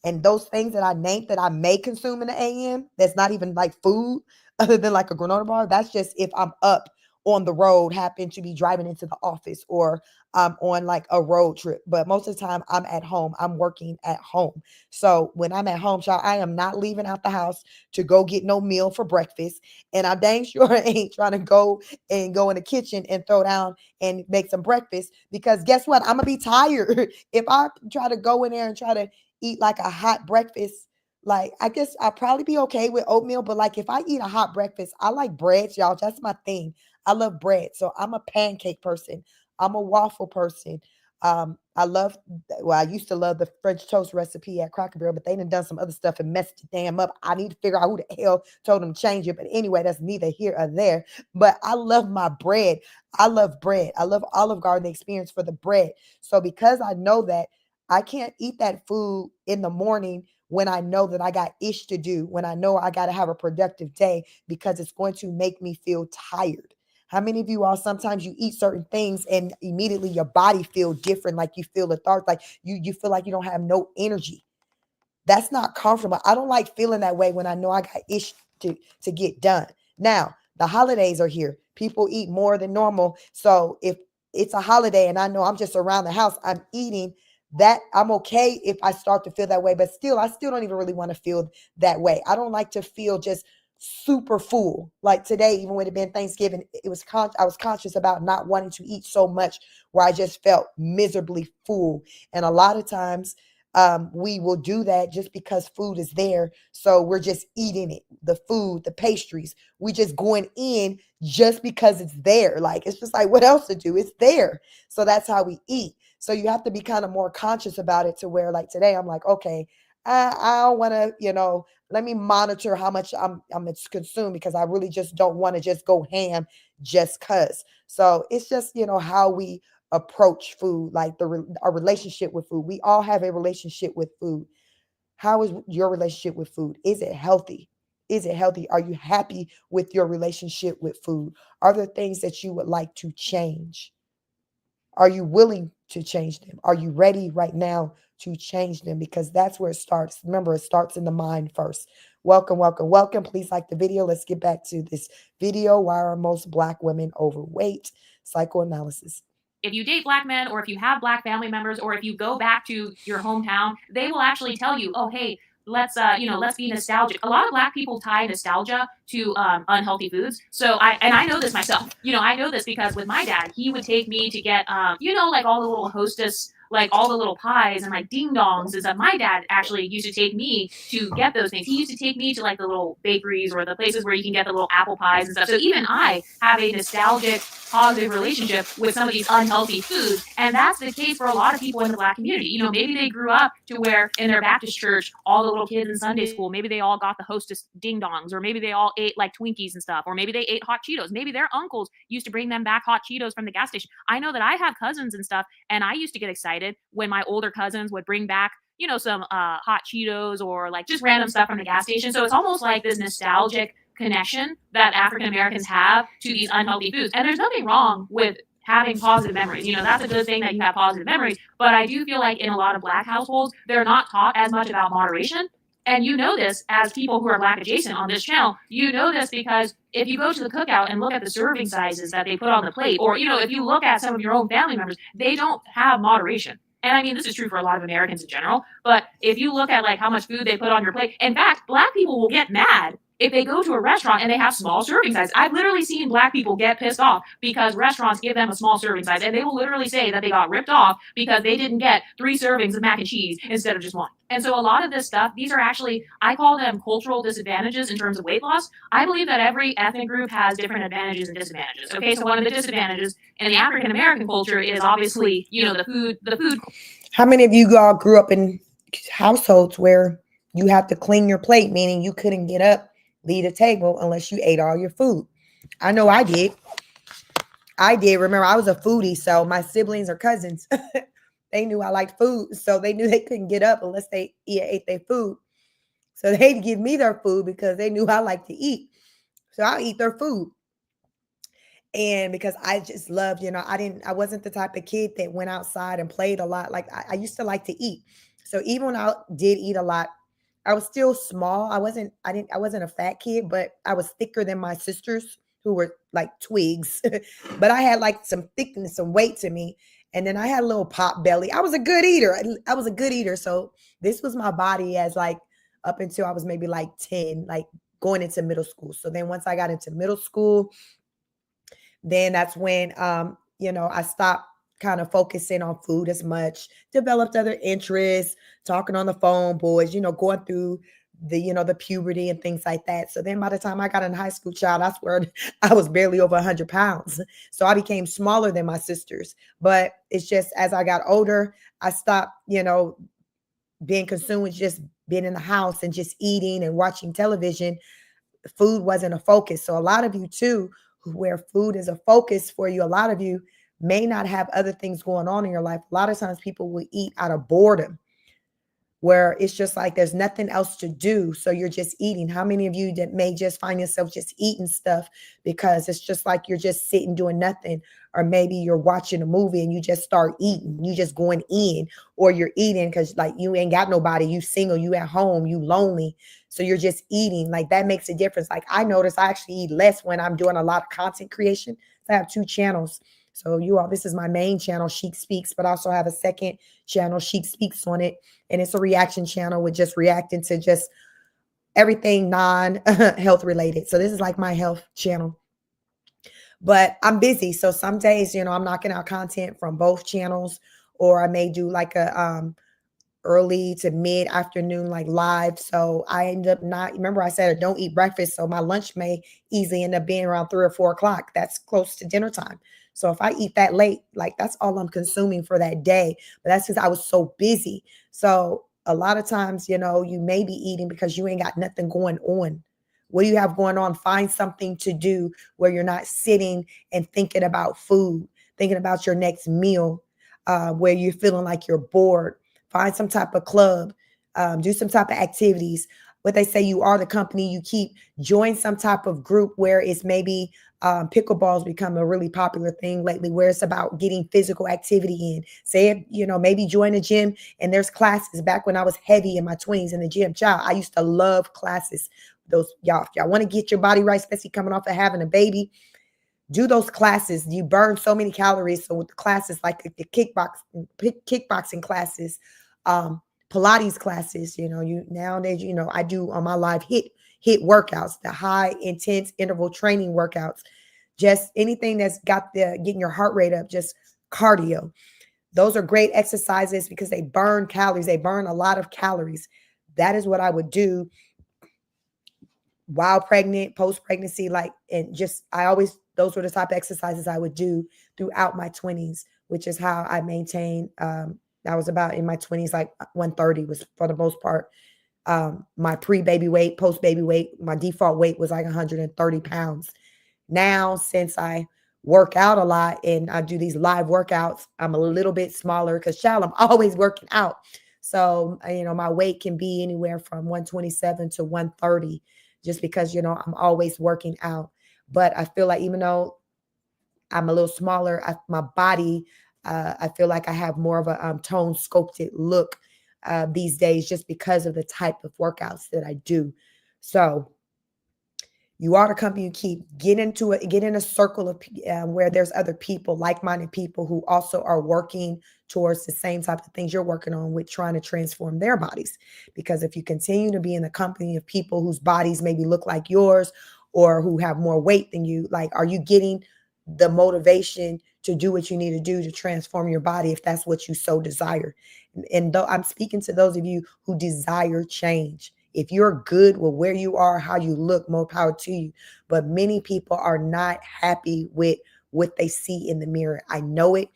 And those things that I named that I may consume in the AM, that's not even like food other than like a granola bar. That's just if I'm up on the road, happen to be driving into the office, or I'm on like a road trip. But most of the time I'm at home. I'm working at home. So when I'm at home, child, I am not leaving out the house to go get no meal for breakfast. And I dang sure ain't trying to go in the kitchen and throw down and make some breakfast, because guess what? I'm gonna be tired if I try to go in there and try to eat like a hot breakfast. Like, I guess I'll probably be okay with oatmeal, but like if I eat a hot breakfast, I like breads, y'all. That's my thing. I love bread. So I'm a pancake person. I'm a waffle person. I love, well, I used to love the French toast recipe at Cracker Barrel, but they done some other stuff and messed it damn up. I need to figure out who the hell told them to change it. But anyway, that's neither here or there. But I love my bread. I love bread. I love Olive Garden experience for the bread. So because I know that I can't eat that food in the morning when I know that I got ish to do, when I know I got to have a productive day, because it's going to make me feel tired. How many of you all, sometimes you eat certain things and immediately your body feel different, like you feel lethargic, like you feel like you don't have no energy. That's not comfortable. I don't like feeling that way when I know I got ish to get done. Now, the holidays are here. People eat more than normal. So if it's a holiday and I know I'm just around the house, I'm eating, that I'm okay if I start to feel that way. But I still don't even really want to feel that way. I don't like to feel just super full. Like today, even when it been Thanksgiving, I was conscious about not wanting to eat so much, where I just felt miserably full. And a lot of times we will do that just because food is there. So we're just eating it, the food, the pastries. We just going in just because it's there. Like, it's just like, what else to do? It's there. So that's how we eat. So you have to be kind of more conscious about it, to where like today I'm like, okay, I don't want to, let me monitor how much I'm consumed, because I really just don't want to just go ham just cuz. So it's just, how we approach food, like our relationship with food. We all have a relationship with food. How is your relationship with food? Is it healthy? Is it healthy? Are you happy with your relationship with food? Are there things that you would like to change? Are you willing to change them? Are you ready right now to change them? Because that's where it starts. Remember, it starts in the mind first. Welcome, welcome, welcome. Please like the video. Let's get back to this video. Why are most Black women overweight? Psychoanalysis. If you date Black men, or if you have Black family members, or if you go back to your hometown, they will actually tell you, oh, hey, let's be nostalgic. A lot of Black people tie nostalgia to unhealthy foods. So I know this myself. I know this because with my dad, he would take me to get like all the little Hostess, like all the little pies and like ding dongs and stuff. My dad actually used to take me to get those things. He used to take me to like the little bakeries or the places where you can get the little apple pies and stuff. So even I have a nostalgic, positive relationship with some of these unhealthy foods. And that's the case for a lot of people in the Black community. Maybe they grew up to where in their Baptist church, all the little kids in Sunday school, maybe they all got the Hostess ding dongs, or maybe they all ate like Twinkies and stuff, or maybe they ate hot Cheetos. Maybe their uncles used to bring them back hot Cheetos from the gas station. I know that I have cousins and stuff, and I used to get excited when my older cousins would bring back some hot Cheetos or like just random stuff from the gas station. So it's almost like this nostalgic connection that African Americans have to these unhealthy foods. And there's nothing wrong with having positive memories. That's a good thing that you have positive memories. But I do feel like in a lot of Black households, they're not taught as much about moderation. And this as people who are Black adjacent on this channel, this because if you go to the cookout and look at the serving sizes that they put on the plate, or, if you look at some of your own family members, they don't have moderation. And I mean, this is true for a lot of Americans in general, but if you look at like how much food they put on your plate, in fact, Black people will get mad if they go to a restaurant and they have small serving size. I've literally seen Black people get pissed off because restaurants give them a small serving size, and they will literally say that they got ripped off because they didn't get 3 servings of mac and cheese instead of just 1. And so a lot of this stuff, these are actually, I call them cultural disadvantages in terms of weight loss. I believe that every ethnic group has different advantages and disadvantages. Okay, so one of the disadvantages in the African American culture is obviously, the food. How many of you all grew up in households where you have to clean your plate, meaning you couldn't get up, leave the table unless you ate all your food? I know I did. I did. Remember, I was a foodie, so my siblings or cousins, they knew I liked food, so they knew they couldn't get up unless they ate their food. So they'd give me their food because they knew I like to eat. So I'll eat their food. And because I just loved, I wasn't the type of kid that went outside and played a lot. Like I used to like to eat. So even when I did eat a lot, I was still small. I wasn't a fat kid, but I was thicker than my sisters who were like twigs. But I had like some thickness, some weight to me. And then I had a little pop belly. I was a good eater. I was a good eater. So this was my body as like up until I was maybe like 10, like going into middle school. So then once I got into middle school, then that's when I stopped kind of focusing on food as much, developed other interests, talking on the phone, boys, going through the puberty and things like that. So then by the time I got in high school, child, I swear I was barely over 100 pounds. So I became smaller than my sisters. But it's just as I got older, I stopped, being consumed with just being in the house and just eating and watching television. Food wasn't a focus. So a lot of you too, where food is a focus for you, a lot of you may not have other things going on in your life. A lot of times people will eat out of boredom, where it's just like there's nothing else to do. So you're just eating. How many of you that may just find yourself just eating stuff because it's just like you're just sitting doing nothing? Or maybe you're watching a movie and you just start eating. You just going in, or you're eating because like you ain't got nobody. You single, you at home, you lonely. So you're just eating. Like that makes a difference. Like I notice I actually eat less when I'm doing a lot of content creation. So I have 2 channels. So this is my main channel, Chic Speaks, but I also have a second channel, Chic Speaks on it. And it's a reaction channel with just reacting to just everything non-health related. So this is like my health channel. But I'm busy. So some days, I'm knocking out content from both channels, or I may do like a early to mid afternoon, like live. So I end up remember I said I don't eat breakfast. So my lunch may easily end up being around 3 or 4 o'clock. That's close to dinner time. So if I eat that late, like that's all I'm consuming for that day. But that's because I was so busy. So a lot of times, you may be eating because you ain't got nothing going on. What do you have going on? Find something to do where you're not sitting and thinking about food, thinking about your next meal, where you're feeling like you're bored. Find some type of club, do some type of activities. What they say, you are the company you keep. Join some type of group where it's maybe pickleball's become a really popular thing lately, where it's about getting physical activity in. Say, maybe join a gym and there's classes. Back when I was heavy in my 20s in the gym, child, I used to love classes. Those y'all, if y'all want to get your body right, especially coming off of having a baby, do those classes. You burn so many calories. So with the classes, like the kickboxing classes, Pilates classes, nowadays, I do on my live hit workouts, the high intense interval training workouts, just anything that's got getting your heart rate up, just cardio. Those are great exercises because they burn calories. They burn a lot of calories. That is what I would do while pregnant, post-pregnancy, those were the type of exercises I would do throughout my 20s, which is how I maintained. I was about in my 20s, like 130 was for the most part. My pre-baby weight, post-baby weight, my default weight was like 130 pounds. Now, since I work out a lot and I do these live workouts, I'm a little bit smaller because, child, I'm always working out. So, my weight can be anywhere from 127 to 130 just because, I'm always working out. But I feel like even though I'm a little smaller, my body, I feel like I have more of a tone sculpted look these days just because of the type of workouts that I do. So you are the company you keep. Get in a circle of where there's other people, like-minded people who also are working towards the same type of things you're working on with trying to transform their bodies. Because if you continue to be in the company of people whose bodies maybe look like yours or who have more weight than you, like, are you getting the motivation to do what you need to do to transform your body if that's what you so desire? And though I'm speaking to those of you who desire change. If you're good with where you are, how you look, more power to you. But many people are not happy with what they see in the mirror. I know it.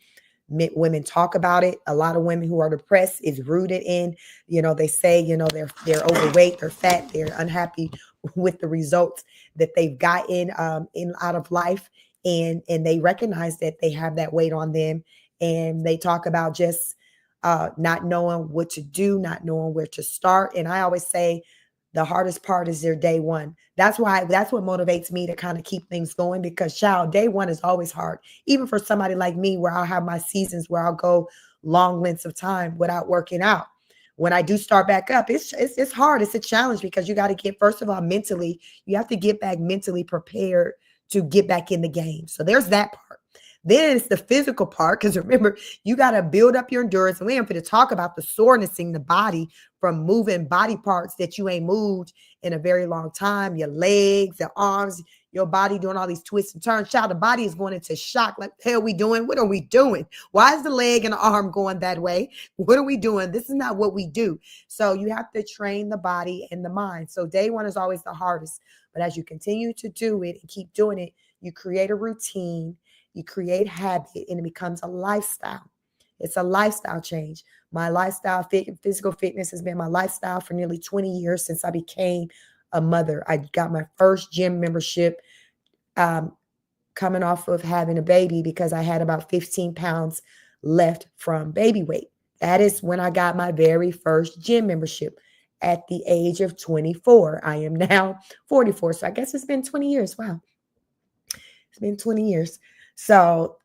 Women talk about it. A lot of women who are depressed is rooted in, they say, they're overweight, they're fat, they're unhappy with the results that they've gotten in out of life. and they recognize that they have that weight on them, and they talk about just not knowing what to do, not knowing where to start. And I always say the hardest part is their day one. That's what motivates me to kind of keep things going, because child, day one is always hard. Even for somebody like me, where I'll have my seasons where I'll go long lengths of time without working out. When I do start back up, it's hard. It's a challenge, because you got to get, first of all, mentally, you have to get back mentally prepared to get back in the game. So there's that part. Then it's the physical part, because remember, you got to build up your endurance. And we ain't going to talk about the soreness in the body from moving body parts that you ain't moved in a very long time. Your legs, your arms, your body doing all these twists and turns. Child, the body is going into shock. Like, the hell we doing? What are we doing? Why is the leg and the arm going that way? What are we doing? This is not what we do. So you have to train the body and the mind. So day one is always the hardest. But as you continue to do it and keep doing it, you create a routine, you create habit, and it becomes a lifestyle. It's a lifestyle change. My lifestyle, physical fitness has been my lifestyle for nearly 20 years since I became a mother. I got my first gym membership coming off of having a baby, because I had about 15 pounds left from baby weight. That is when I got my very first gym membership at the age of 24. I am now 44. So I guess it's been 20 years. Wow. It's been 20 years. So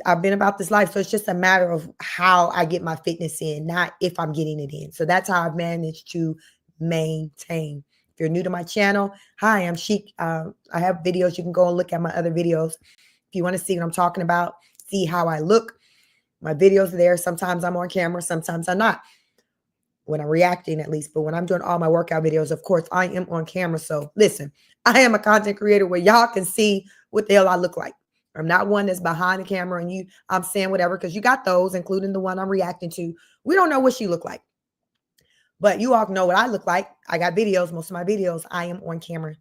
I've been about this life. So it's just a matter of how I get my fitness in, not if I'm getting it in. So that's how I've managed to maintain. If you're new to my channel, hi, I'm Chic. I have videos. You can go and look at my other videos. If you want to see what I'm talking about, see how I look, my videos are there. Sometimes I'm on camera, sometimes I'm not. When I'm reacting, at least. But when I'm doing all my workout videos, of course, I am on camera. So listen, I am a content creator where y'all can see what the hell I look like. I'm not one that's behind the camera and I'm saying whatever, because you got those, including the one I'm reacting to. We don't know what she look like, but you all know what I look like. I got videos. Most of my videos, I am on camera.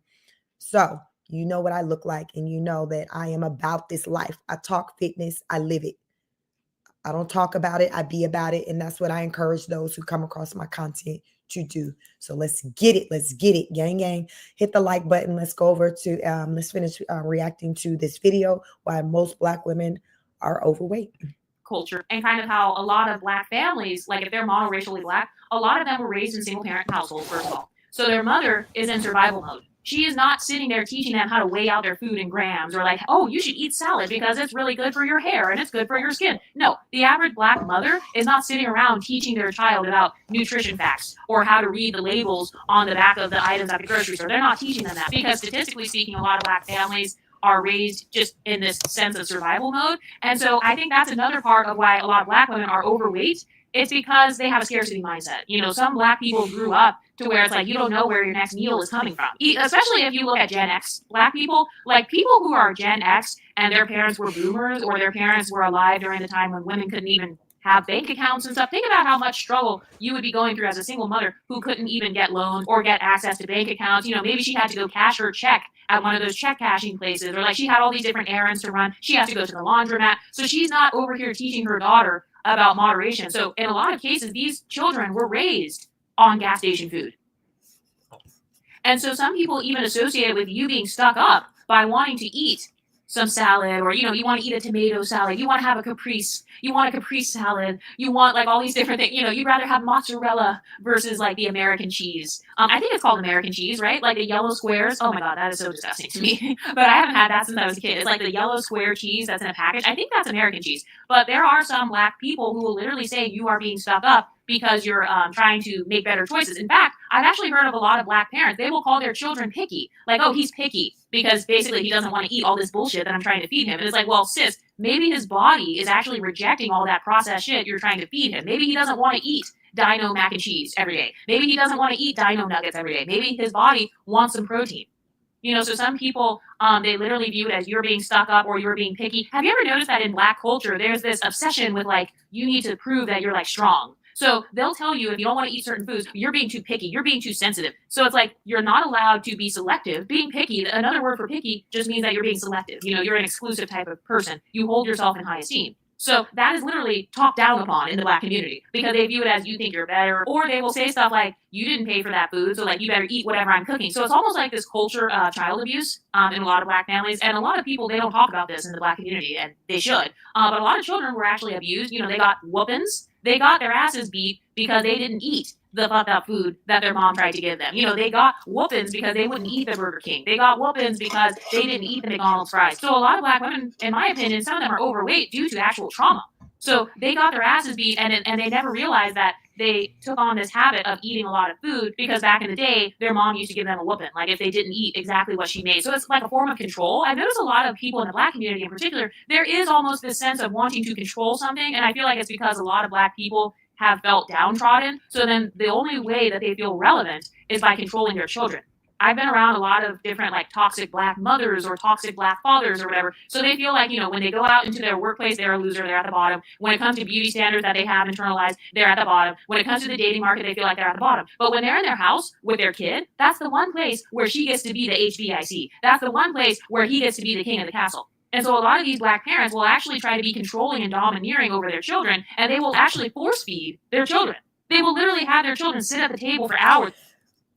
So you know what I look like, and you know that I am about this life. I talk fitness. I live it. I don't talk about it. I be about it. And that's what I encourage those who come across my content to do. So let's get it. Let's get it. Gang, gang. Hit the like button. Let's go over to, let's finish reacting to this video, why most Black women are overweight. Culture, and kind of how a lot of Black families, like if they're monoracially Black, a lot of them were raised in single parent households, first of all. So their mother is in survival mode. She is not sitting there teaching them how to weigh out their food in grams, or like, oh, you should eat salad because it's really good for your hair and it's good for your skin. No, the average Black mother is not sitting around teaching their child about nutrition facts or how to read the labels on the back of the items at the grocery store. They're not teaching them that, because statistically speaking, a lot of Black families are raised just in this sense of survival mode. And so I think that's another part of why a lot of Black women are overweight. It's because they have a scarcity mindset. You know, some Black people grew up to where it's like, you don't know where your next meal is coming from. Especially if you look at Gen X Black people, like people who are Gen X and their parents were boomers, or their parents were alive during the time when women couldn't even have bank accounts and stuff. Think about how much struggle you would be going through as a single mother who couldn't even get loans or get access to bank accounts. You know, maybe she had to go cash her check at one of those check cashing places, or like she had all these different errands to run. She has to go to the laundromat. So she's not over here teaching her daughter about moderation. So in a lot of cases, these children were raised on gas station food. And so some people even associate it with you being stuck up by wanting to eat some salad, or, you know, you want to eat a tomato salad, you want to have a caprese, you want a caprese salad, you want like all these different things, you know, you'd rather have mozzarella versus like the American cheese. I think it's called American cheese, right? Like the yellow squares. Oh my God, that is so disgusting to me. But I haven't had that since I was a kid. It's like the yellow square cheese that's in a package. I think that's American cheese. But there are some Black people who will literally say you are being stuck up because you're trying to make better choices. In fact, I've actually heard of a lot of Black parents, they will call their children picky. Like, oh, he's picky because basically he doesn't want to eat all this bullshit that I'm trying to feed him. And it's like, well, sis, maybe his body is actually rejecting all that processed shit you're trying to feed him. Maybe he doesn't want to eat Dino mac and cheese every day. Maybe he doesn't want to eat Dino nuggets every day. Maybe his body wants some protein. You know, so some people, they literally view it as you're being stuck up or you're being picky. Have you ever noticed that in Black culture, there's this obsession with like, you need to prove that you're like strong. So they'll tell you if you don't want to eat certain foods, you're being too picky, you're being too sensitive. So it's like, you're not allowed to be selective. Being picky, another word for picky, just means that you're being selective. You know, you're an exclusive type of person. You hold yourself in high esteem. So that is literally talked down upon in the Black community because they view it as you think you're better, or they will say stuff like, you didn't pay for that food, so like you better eat whatever I'm cooking. So it's almost like this culture of child abuse in a lot of Black families. And a lot of people, they don't talk about this in the Black community, and they should. But a lot of children were actually abused. You know, they got whoopings. They got their asses beat because they didn't eat the fucked up food that their mom tried to give them. You know, they got whoopings because they wouldn't eat the Burger King. They got whoopings because they didn't eat the McDonald's fries. So a lot of Black women, in my opinion, some of them are overweight due to actual trauma. So they got their asses beat, and they never realized that they took on this habit of eating a lot of food because back in the day, their mom used to give them a whooping, like if they didn't eat exactly what she made. So it's like a form of control. I've noticed a lot of people in the Black community in particular, there is almost this sense of wanting to control something, and I feel like it's because a lot of Black people have felt downtrodden. So then the only way that they feel relevant is by controlling their children. I've been around a lot of different like toxic Black mothers or toxic Black fathers or whatever. So they feel like, you know, when they go out into their workplace, they're a loser, they're at the bottom. When it comes to beauty standards that they have internalized, they're at the bottom. When it comes to the dating market, they feel like they're at the bottom. But when they're in their house with their kid, that's the one place where she gets to be the HBIC. That's the one place where he gets to be the king of the castle. And so a lot of these Black parents will actually try to be controlling and domineering over their children, and they will actually force feed their children. They will literally have their children sit at the table for hours.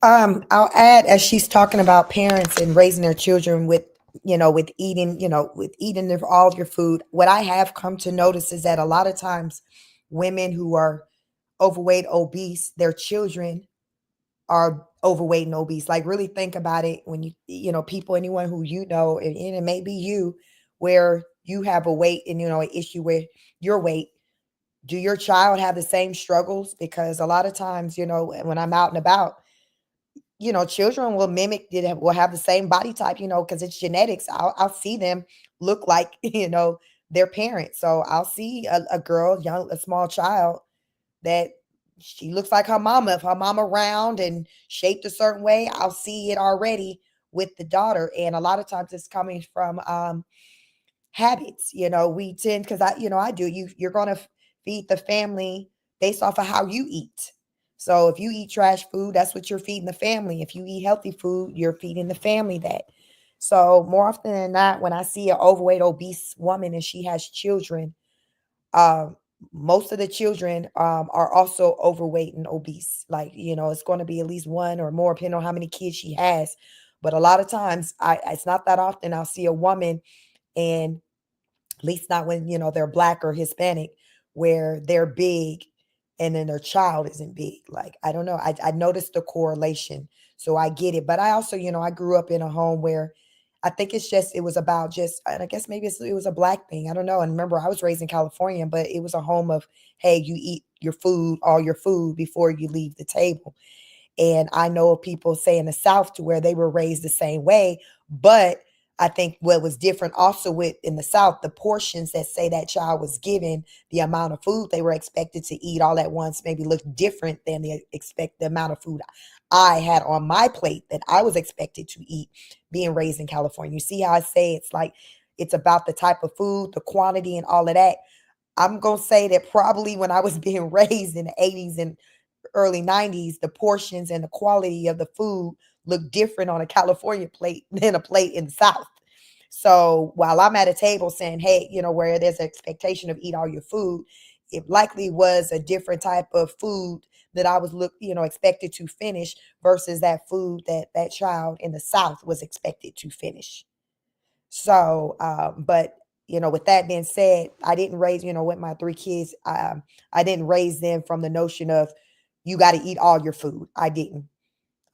I'll add, as she's talking about parents and raising their children with, with eating, with eating all of your food. What I have come to notice is that a lot of times women who are overweight, obese, their children are overweight and obese. Like really think about it when people, anyone who and it may be you, where you have a weight and, an issue with your weight. Do your child have the same struggles? Because a lot of times, when I'm out and about, children will mimic, will have the same body type, because it's genetics. I'll see them look like, their parents. So I'll see a girl, a small child that she looks like her mama. If her mama round and shaped a certain way, I'll see it already with the daughter. And a lot of times it's coming from habits. We tend, because I do, you're going to feed the family based off of how you eat. So if you eat trash food, that's what you're feeding the family. If you eat healthy food, you're feeding the family that. So more often than not, when I see an overweight, obese woman and she has children, most of the children are also overweight and obese. Like, it's going to be at least one or more, depending on how many kids she has. But a lot of times, it's not that often I'll see a woman, and at least not when, they're Black or Hispanic, where they're big and then their child isn't big. Like, I don't know. I noticed the correlation. So I get it. But I also, I grew up in a home where I think it was about just, and I guess maybe it was a Black thing. I don't know. And remember, I was raised in California, but it was a home of, hey, you eat your food, all your food before you leave the table. And I know of people, say in the South, to where they were raised the same way. But I think what was different also with in the South, the portions that say that child was given, the amount of food they were expected to eat all at once maybe looked different than the amount of food I had on my plate that I was expected to eat being raised in California. You see how I say it's like, it's about the type of food, the quantity and all of that. I'm going to say that probably when I was being raised in the 80s and early 90s, the portions and the quality of the food look different on a California plate than a plate in the South. So while I'm at a table saying, hey, where there's an expectation of eat all your food, it likely was a different type of food that I was expected to finish versus that food that child in the South was expected to finish. So, but with that being said, I didn't raise, with my 3 kids, I didn't raise them from the notion of you got to eat all your food. I didn't.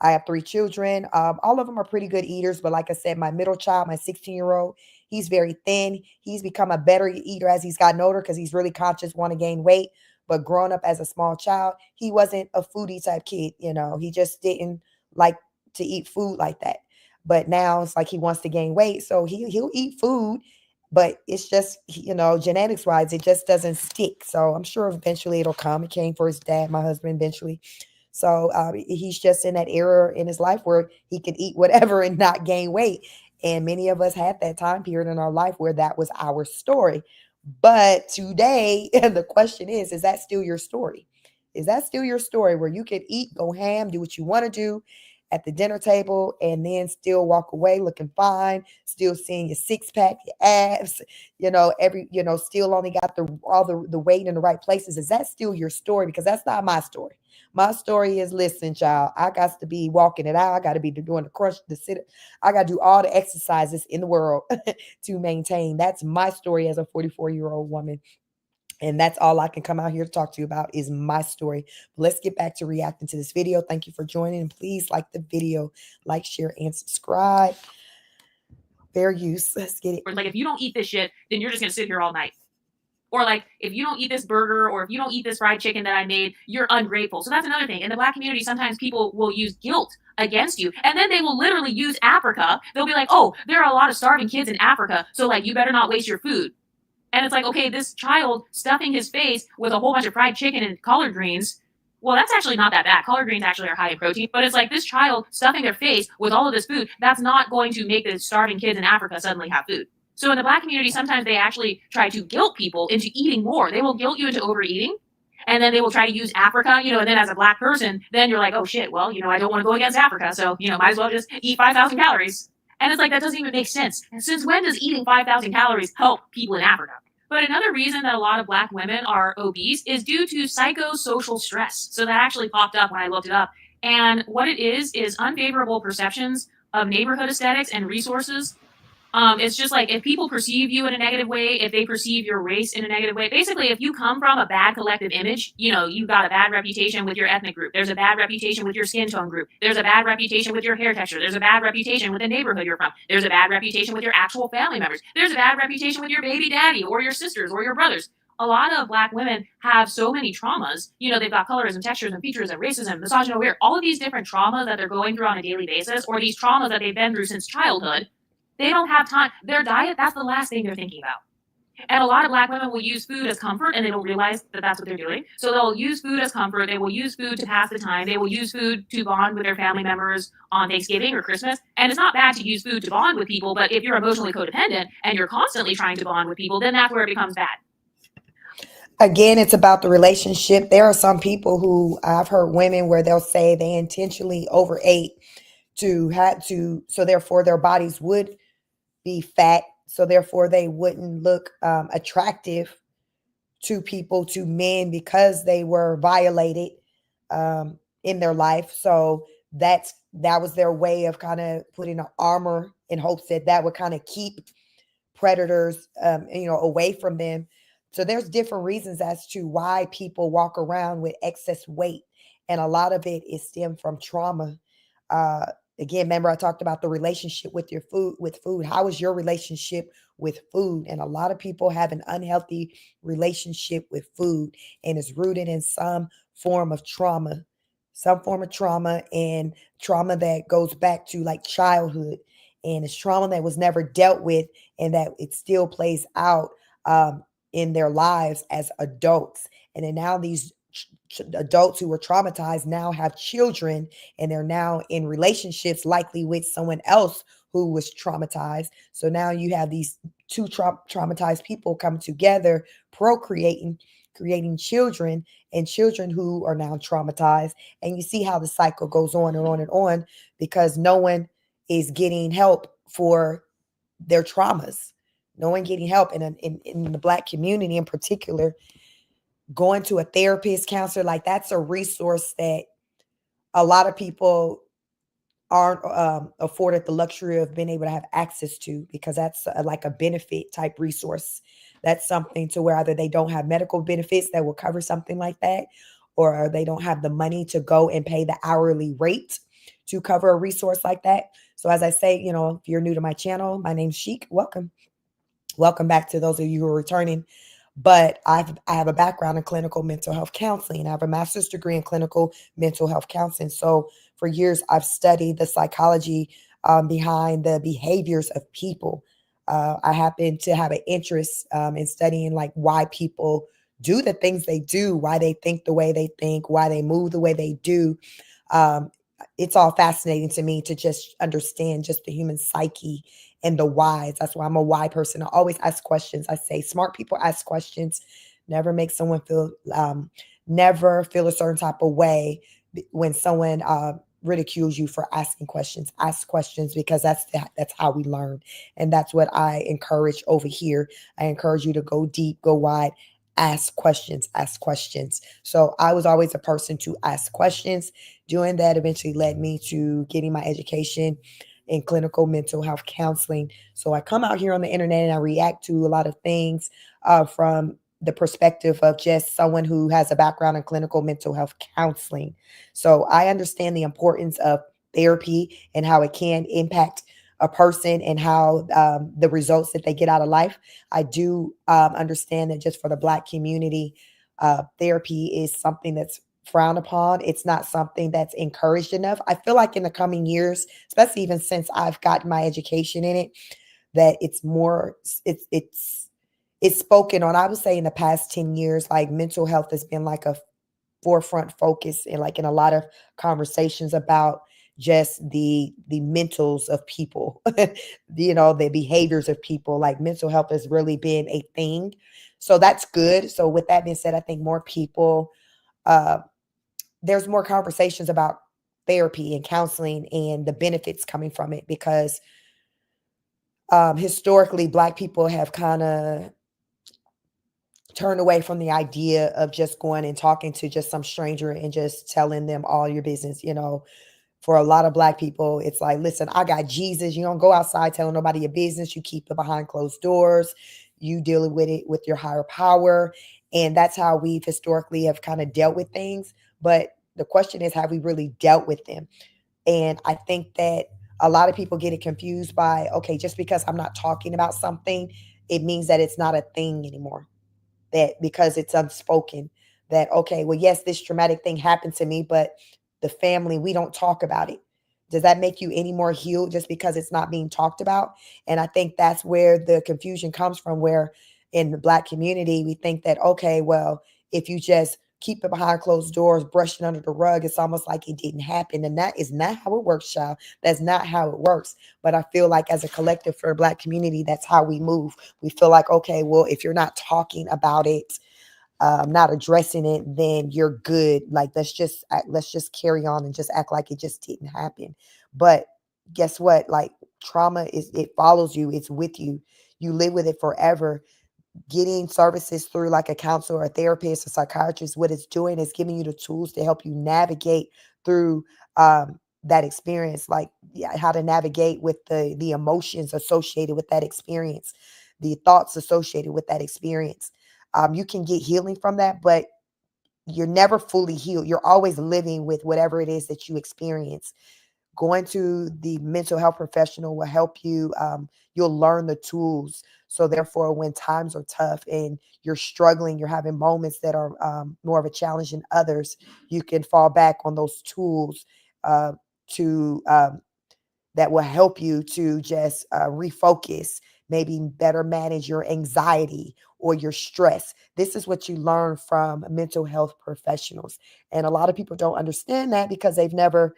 I have 3 children. All of them are pretty good eaters. But like I said, my middle child, my 16-year-old, he's very thin. He's become a better eater as he's gotten older because he's really conscious, want to gain weight. But growing up as a small child, he wasn't a foodie type kid. He just didn't like to eat food like that. But now it's like he wants to gain weight. So he'll eat food. But it's just, genetics wise, it just doesn't stick. So I'm sure eventually it'll come. It came for his dad, my husband, eventually. So he's just in that era in his life where he could eat whatever and not gain weight. And many of us had that time period in our life where that was our story. But today, the question is that still your story? Is that still your story where you could eat, go ham, do what you want to do, at the dinner table and then still walk away looking fine, still seeing your six pack, your abs, still only got the weight in the right places. Is that still your story? Because that's not my story. My story is, listen, child, I got to be walking it out. I got to be doing the crunch, the sit. I got to do all the exercises in the world to maintain. That's my story as a 44-year-old woman. And that's all I can come out here to talk to you about is my story. But let's get back to reacting to this video. Thank you for joining. And please like the video, like, share, and subscribe. Fair use. Let's get it. Or like, if you don't eat this shit, then you're just going to sit here all night. Or like, if you don't eat this burger or if you don't eat this fried chicken that I made, you're ungrateful. So that's another thing. In the Black community, sometimes people will use guilt against you. And then they will literally use Africa. They'll be like, oh, there are a lot of starving kids in Africa, so like, you better not waste your food. And it's like, okay, this child stuffing his face with a whole bunch of fried chicken and collard greens, well, that's actually not that bad. Collard greens actually are high in protein. But it's like, this child stuffing their face with all of this food, that's not going to make the starving kids in Africa suddenly have food. So in the Black community, sometimes they actually try to guilt people into eating more. They will guilt you into overeating. And then they will try to use Africa, and then as a Black person, then you're like, oh shit, well, I don't want to go against Africa. So, might as well just eat 5,000 calories. And it's like, that doesn't even make sense. And since when does eating 5,000 calories help people in Africa? But another reason that a lot of Black women are obese is due to psychosocial stress. So that actually popped up when I looked it up. And what it is unfavorable perceptions of neighborhood aesthetics and resources. It's just like, if people perceive you in a negative way, if they perceive your race in a negative way, basically, if you come from a bad collective image, you've got a bad reputation with your ethnic group. There's a bad reputation with your skin tone group. There's a bad reputation with your hair texture. There's a bad reputation with the neighborhood you're from. There's a bad reputation with your actual family members. There's a bad reputation with your baby daddy or your sisters or your brothers. A lot of Black women have so many traumas. They've got colorism, textures, and features, and racism, misogynoir, all of these different traumas that they're going through on a daily basis, or these traumas that they've been through since childhood. They don't have time. Their diet, that's the last thing they're thinking about. And a lot of Black women will use food as comfort, and they don't realize that that's what they're doing. So they'll use food as comfort. They will use food to pass the time. They will use food to bond with their family members on Thanksgiving or Christmas. And it's not bad to use food to bond with people, but if you're emotionally codependent and you're constantly trying to bond with people, then that's where it becomes bad. Again, it's about the relationship. There are some people who, I've heard women where they'll say they intentionally overate so therefore their bodies would be fat, so therefore they wouldn't look attractive to people, to men, because they were violated in their life. So that was their way of kind of putting an armor in hopes that would kind of keep predators away from them. So there's different reasons as to why people walk around with excess weight, and a lot of it is stemmed from trauma. Again, remember I talked about the relationship with food. How is your relationship with food? And a lot of people have an unhealthy relationship with food, and it's rooted in some form of trauma, and trauma that goes back to like childhood, and it's trauma that was never dealt with, and that it still plays out in their lives as adults. And then now these adults who were traumatized now have children, and they're now in relationships likely with someone else who was traumatized. So now you have these two traumatized people come together, procreating, creating children, and children who are now traumatized. And you see how the cycle goes on and on and on, because no one is getting help for their traumas. No one getting help in the Black community in particular. Going to a therapist, counselor, like that's a resource that a lot of people aren't afforded the luxury of being able to have access to, because that's like a benefit type resource. That's something to where either they don't have medical benefits that will cover something like that, or they don't have the money to go and pay the hourly rate to cover a resource like that. So as I say, if you're new to my channel, my name's Sheik. Welcome back to those of you who are returning. But I have a background in clinical mental health counseling. I have a master's degree in clinical mental health counseling. So for years, I've studied the psychology behind the behaviors of people. I happen to have an interest in studying like why people do the things they do, why they think the way they think, why they move the way they do. It's all fascinating to me to just understand just the human psyche and the whys. That's why I'm a why person. I always ask questions. I say smart people ask questions. Never make someone never feel a certain type of way when someone ridicules you for asking questions. Ask questions, because that's how we learn. And that's what I encourage over here. I encourage you to go deep, go wide, ask questions, ask questions. So I was always a person to ask questions. Doing that eventually led me to getting my education in clinical mental health counseling. So I come out here on the internet and I react to a lot of things from the perspective of just someone who has a background in clinical mental health counseling. So I understand the importance of therapy and how it can impact a person and how the results that they get out of life. I do understand that just for the Black community, therapy is something that's frowned upon. It's not something that's encouraged enough. I feel like in the coming years, especially even since I've gotten my education in it, that it's more, it's spoken on. I would say in the past 10 years, like mental health has been like a forefront focus and like in a lot of conversations about just the mentals of people, the behaviors of people. Like mental health has really been a thing. So that's good. So with that being said, I think more people, uh, there's more conversations about therapy and counseling and the benefits coming from it, because historically Black people have kind of turned away from the idea of just going and talking to just some stranger and just telling them all your business. For a lot of Black people, it's like, listen, I got Jesus. You don't go outside telling nobody your business. You keep it behind closed doors. You dealing with it with your higher power. And that's how we've historically have kind of dealt with things. But the question is, have we really dealt with them? And I think that a lot of people get it confused by, okay, just because I'm not talking about something, it means that it's not a thing anymore. That because it's unspoken, that, okay, well, yes, this traumatic thing happened to me, but the family, we don't talk about it. Does that make you any more healed just because it's not being talked about? And I think that's where the confusion comes from, where in the Black community, we think that, okay, well, if you just keep it behind closed doors, brush it under the rug, it's almost like it didn't happen. And that is not how it works, child. That's not how it works. But I feel like as a collective for a Black community, that's how we move. We feel like, okay, well, if you're not talking about it, not addressing it, then you're good. Like, let's just carry on and just act like it just didn't happen. But guess what? Like, trauma it follows you. It's with you. You live with it forever. Getting services through like a counselor or a therapist or psychiatrist, what it's doing is giving you the tools to help you navigate through that experience, like how to navigate with the emotions associated with that experience, the thoughts associated with that experience. You can get healing from that, but you're never fully healed. You're always living with whatever it is that you experience. Going to the mental health professional will help you. You'll learn the tools. So therefore, when times are tough and you're struggling, you're having moments that are more of a challenge than others, you can fall back on those tools to that will help you to just refocus, maybe better manage your anxiety or your stress. This is what you learn from mental health professionals. And a lot of people don't understand that because they've never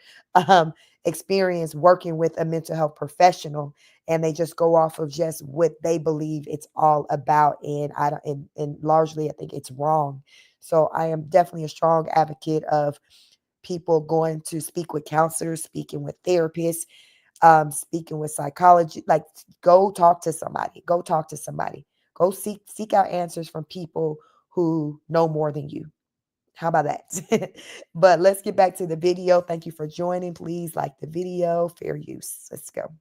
experienced working with a mental health professional, and they just go off of just what they believe it's all about. And I don't, and largely I think it's wrong. So I am definitely a strong advocate of people going to speak with counselors, speaking with therapists, speaking with psychology. Like, go talk to somebody. Go talk to somebody. Go seek out answers from people who know more than you. How about that? But let's get back to the video. Thank you for joining. Please like the video. Fair use. Let's go.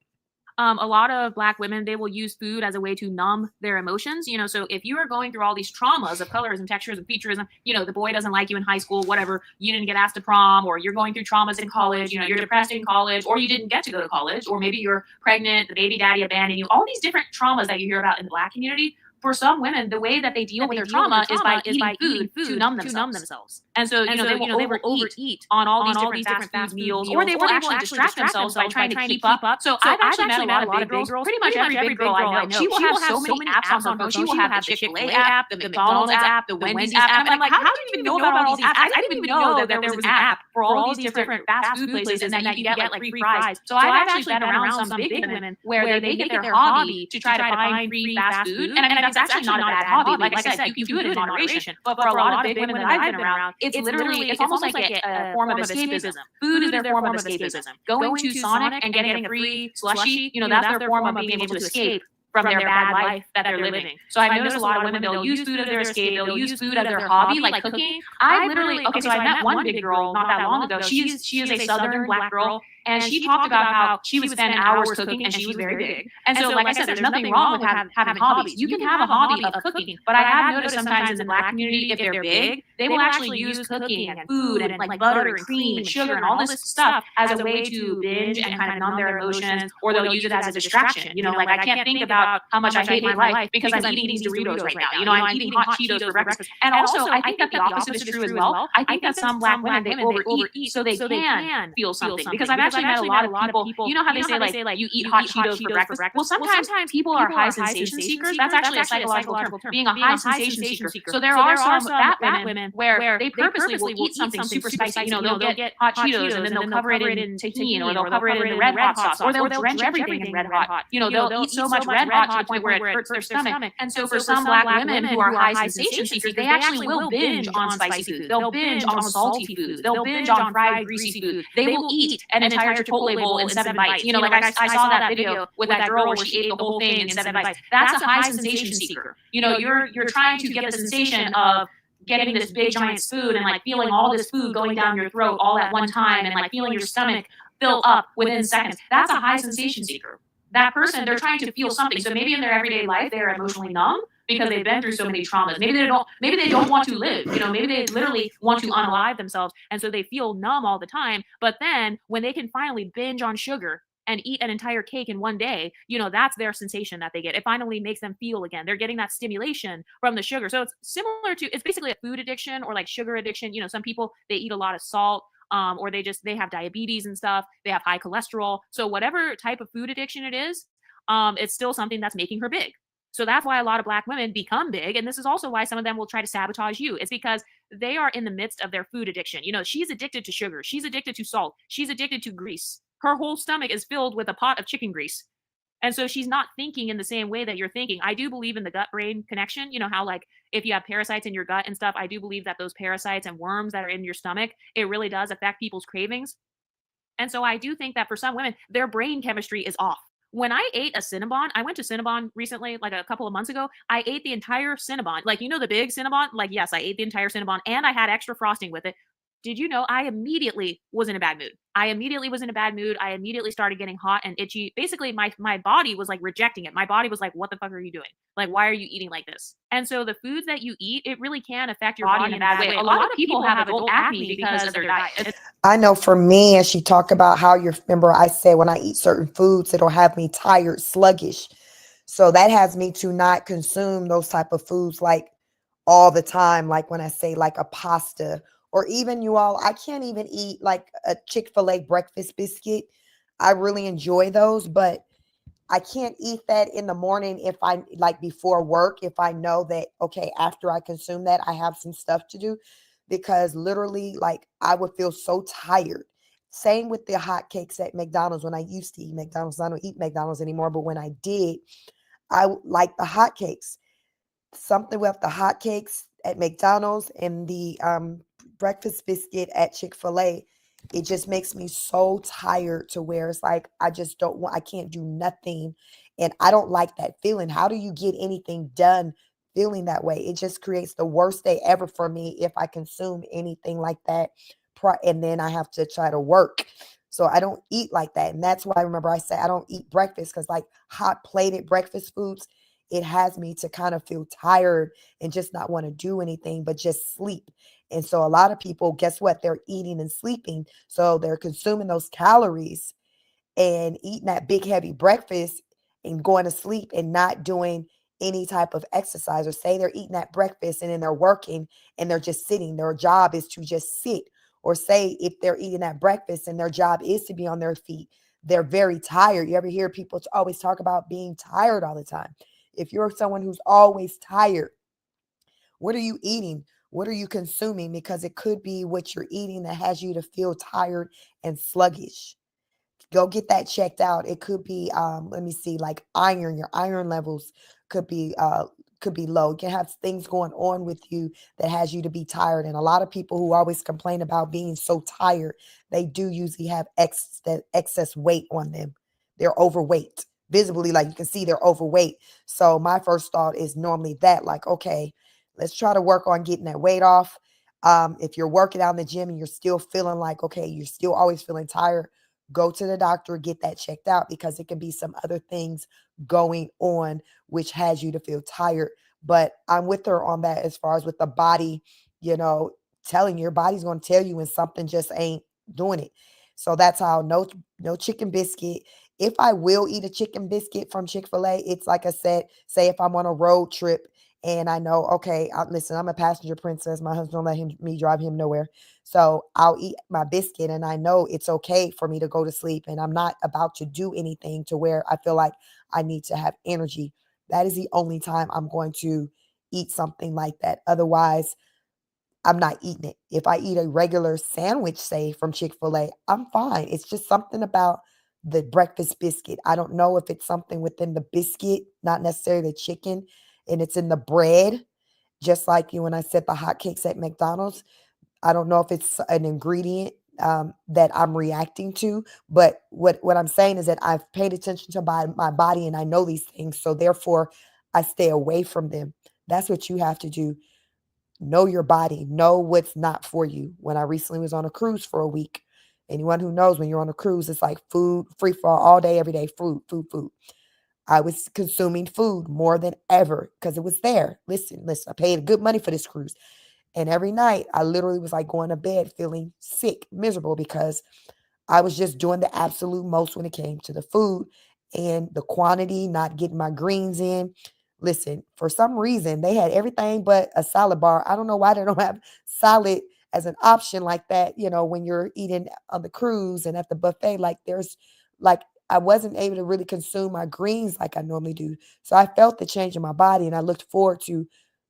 A lot of Black women, they will use food as a way to numb their emotions. So if you are going through all these traumas of colorism, texturism, featureism, the boy doesn't like you in high school, whatever, you didn't get asked to prom, or you're going through traumas in college, you're depressed in college, or you didn't get to go to college, or maybe you're pregnant, the baby daddy abandoned you, all these different traumas that you hear about in the Black community. For some women, the way that they deal with their trauma is by eating food to numb themselves. And so, they will overeat on all these different fast food meals, or they will actually distract themselves by trying to keep up. So I've actually met a lot of big girls. Pretty much every big girl I know, she will have so many apps on her phone. She will have the Chick-fil-A app, the McDonald's app, the Wendy's app. And I'm like, how did you even know about all these apps? I didn't even know that there was an app for all these different fast food places and that you get like free fries. So I've actually been around some big women where they make it their hobby to try to find free fast food. And I mean, it's actually not a bad hobby. Like I said, you can do it in moderation. But for a lot of big women that I've been around, it's literally, it's almost like a form of escapism. Food is their form of escapism. Going to Sonic and getting a free slushie, that's their form of being able to escape from their bad life that they're living. So I've noticed a lot of women, they'll use food as their escape, they'll use food as their hobby, like cooking. I literally, okay, so I met one big girl not that long ago. She is a Southern Black girl, and she talked about how she would spend hours cooking, and she was very big. And so, like I said, there's nothing wrong with having hobbies. You can have a hobby of cooking, but I have noticed sometimes in the Black community, if they're big, they will actually use cooking and food and like butter and cream and sugar and all this stuff as a way to binge and kind of numb their emotions, or they'll use it as a distraction. Like I can't think about how much I hate my life because I'm eating these Doritos right now. I'm eating hot Cheetos for breakfast. And also, I think that the opposite is true as well. I think that some Black women, they overeat so they can feel something. Because I've actually met a lot of people, how they say like you eat hot Cheetos for breakfast. Well, sometimes people are high sensation seekers. That's actually a psychological term, being a high sensation seeker. So there are some fat women where they purposely will eat something super spicy. They'll get hot Cheetos and then they'll cover it in tahini, or they'll cover it in red hot sauce, or they'll drench everything in red hot. They'll eat so much red hot to the point where it hurts their stomach. And so for some Black women who are high sensation seekers, they actually will binge on spicy food. They'll binge on salty foods. They'll binge on fried, greasy food. They will eat an entire Chipotle bowl in 7 bites. Like I saw that video with that girl where she ate the whole thing in 7 bites. That's a high sensation seeker. You're trying to get the sensation of getting this big giant spoon and like feeling all this food going down your throat all at one time, and like feeling your stomach fill up within seconds. That's a high sensation seeker. That person, they're trying to feel something. So maybe in their everyday life, they're emotionally numb because they've been through so many traumas. Maybe they don't want to live. Maybe they literally want to unalive themselves. And so they feel numb all the time. But then when they can finally binge on sugar and eat an entire cake in one day, that's their sensation that they get. It finally makes them feel again. They're getting that stimulation from the sugar. So it's similar to, it's basically a food addiction or like sugar addiction. Some people, they eat a lot of salt. Or they have diabetes and stuff. They have high cholesterol. So whatever type of food addiction it is, it's still something that's making her big. So that's why a lot of Black women become big. And this is also why some of them will try to sabotage you. It's because they are in the midst of their food addiction. She's addicted to sugar. She's addicted to salt. She's addicted to grease. Her whole stomach is filled with a pot of chicken grease. And so she's not thinking in the same way that you're thinking. I do believe in the gut-brain connection. How like if you have parasites in your gut and stuff, I do believe that those parasites and worms that are in your stomach, it really does affect people's cravings. And so I do think that for some women, their brain chemistry is off. When I ate a Cinnabon, I went to Cinnabon recently, like a couple of months ago. I ate the entire Cinnabon. Like, the big Cinnabon? Like, yes, I ate the entire Cinnabon and I had extra frosting with it. Did you know I immediately was in a bad mood? I immediately started getting hot and itchy. Basically, my body was like rejecting it. My body was like, what the fuck are you doing? Like, why are you eating like this? And so the foods that you eat, it really can affect your body in a bad way. A lot of people have adult acne because of their diet. I know for me, and she talked about how remember I said when I eat certain foods, it'll have me tired, sluggish. So that has me to not consume those type of foods like all the time. Like when I say like a pasta, or even I can't even eat like a Chick-fil-A breakfast biscuit. I really enjoy those, but I can't eat that in the morning if I like before work, if I know that, okay, after I consume that, I have some stuff to do, because literally like I would feel so tired. Same with the hot cakes at McDonald's. When I used to eat McDonald's, I don't eat McDonald's anymore, but when I did, I like the hot cakes. Something with the hot cakes at McDonald's and the breakfast biscuit at Chick-fil-A, it just makes me so tired to where it's like I can't do nothing, and I don't like that feeling. How do you get anything done feeling that way? It just creates the worst day ever for me if I consume anything like that and then I have to try to work. So I don't eat like that, and that's why I remember I said I don't eat breakfast, because like hot plated breakfast foods, it has me to kind of feel tired and just not want to do anything but just sleep. And so a lot of people, guess what? They're eating and sleeping. So they're consuming those calories and eating that big, heavy breakfast and going to sleep and not doing any type of exercise. Or say they're eating that breakfast and then they're working and they're just sitting. Their job is to just sit. Or say if they're eating that breakfast and their job is to be on their feet, they're very tired. You ever hear people always talk about being tired all the time? If you're someone who's always tired, what are you eating? What are you consuming? Because it could be what you're eating that has you to feel tired and sluggish. Go get that checked out. It could be, let me see, like iron. Your iron levels could be could be low. You can have things going on with you that has you to be tired. And a lot of people who always complain about being so tired, they do usually have that excess weight on them. They're overweight. Visibly, like you can see they're overweight. So my first thought is normally that, like, okay, let's try to work on getting that weight off. If you're working out in the gym and you're still feeling like, okay, you're still always feeling tired, go to the doctor, get that checked out, because it can be some other things going on which has you to feel tired. But I'm with her on that as far as with the body, you know, telling your body's going to tell you when something just ain't doing it. So that's how no chicken biscuit. If I will eat a chicken biscuit from Chick-fil-A, it's like I said, say if I'm on a road trip and I know, okay, listen, I'm a passenger princess. My husband don't me drive him nowhere. So I'll eat my biscuit and I know it's okay for me to go to sleep and I'm not about to do anything to where I feel like I need to have energy. That is the only time I'm going to eat something like that. Otherwise, I'm not eating it. If I eat a regular sandwich, say from Chick-fil-A, I'm fine. It's just something about the breakfast biscuit. I don't know if it's something within the biscuit, not necessarily the chicken, and it's in the bread, just like you when I said the hotcakes at McDonald's. I don't know if it's an ingredient that I'm reacting to, but what I'm saying is that I've paid attention to my body and I know these things, so therefore I stay away from them. That's what you have to do. Know your body, know what's not for you. When I recently was on a cruise for a week, anyone who knows when you're on a cruise, it's like food, free for all day, every day, food, food, food. I was consuming food more than ever because it was there. Listen, I paid good money for this cruise. And every night I literally was like going to bed feeling sick, miserable because I was just doing the absolute most when it came to the food and the quantity, not getting my greens in. Listen, for some reason, they had everything but a salad bar. I don't know why they don't have salad as an option like that, you know, when you're eating on the cruise and at the buffet. Like, like, I wasn't able to really consume my greens like I normally do. So I felt the change in my body and I looked forward to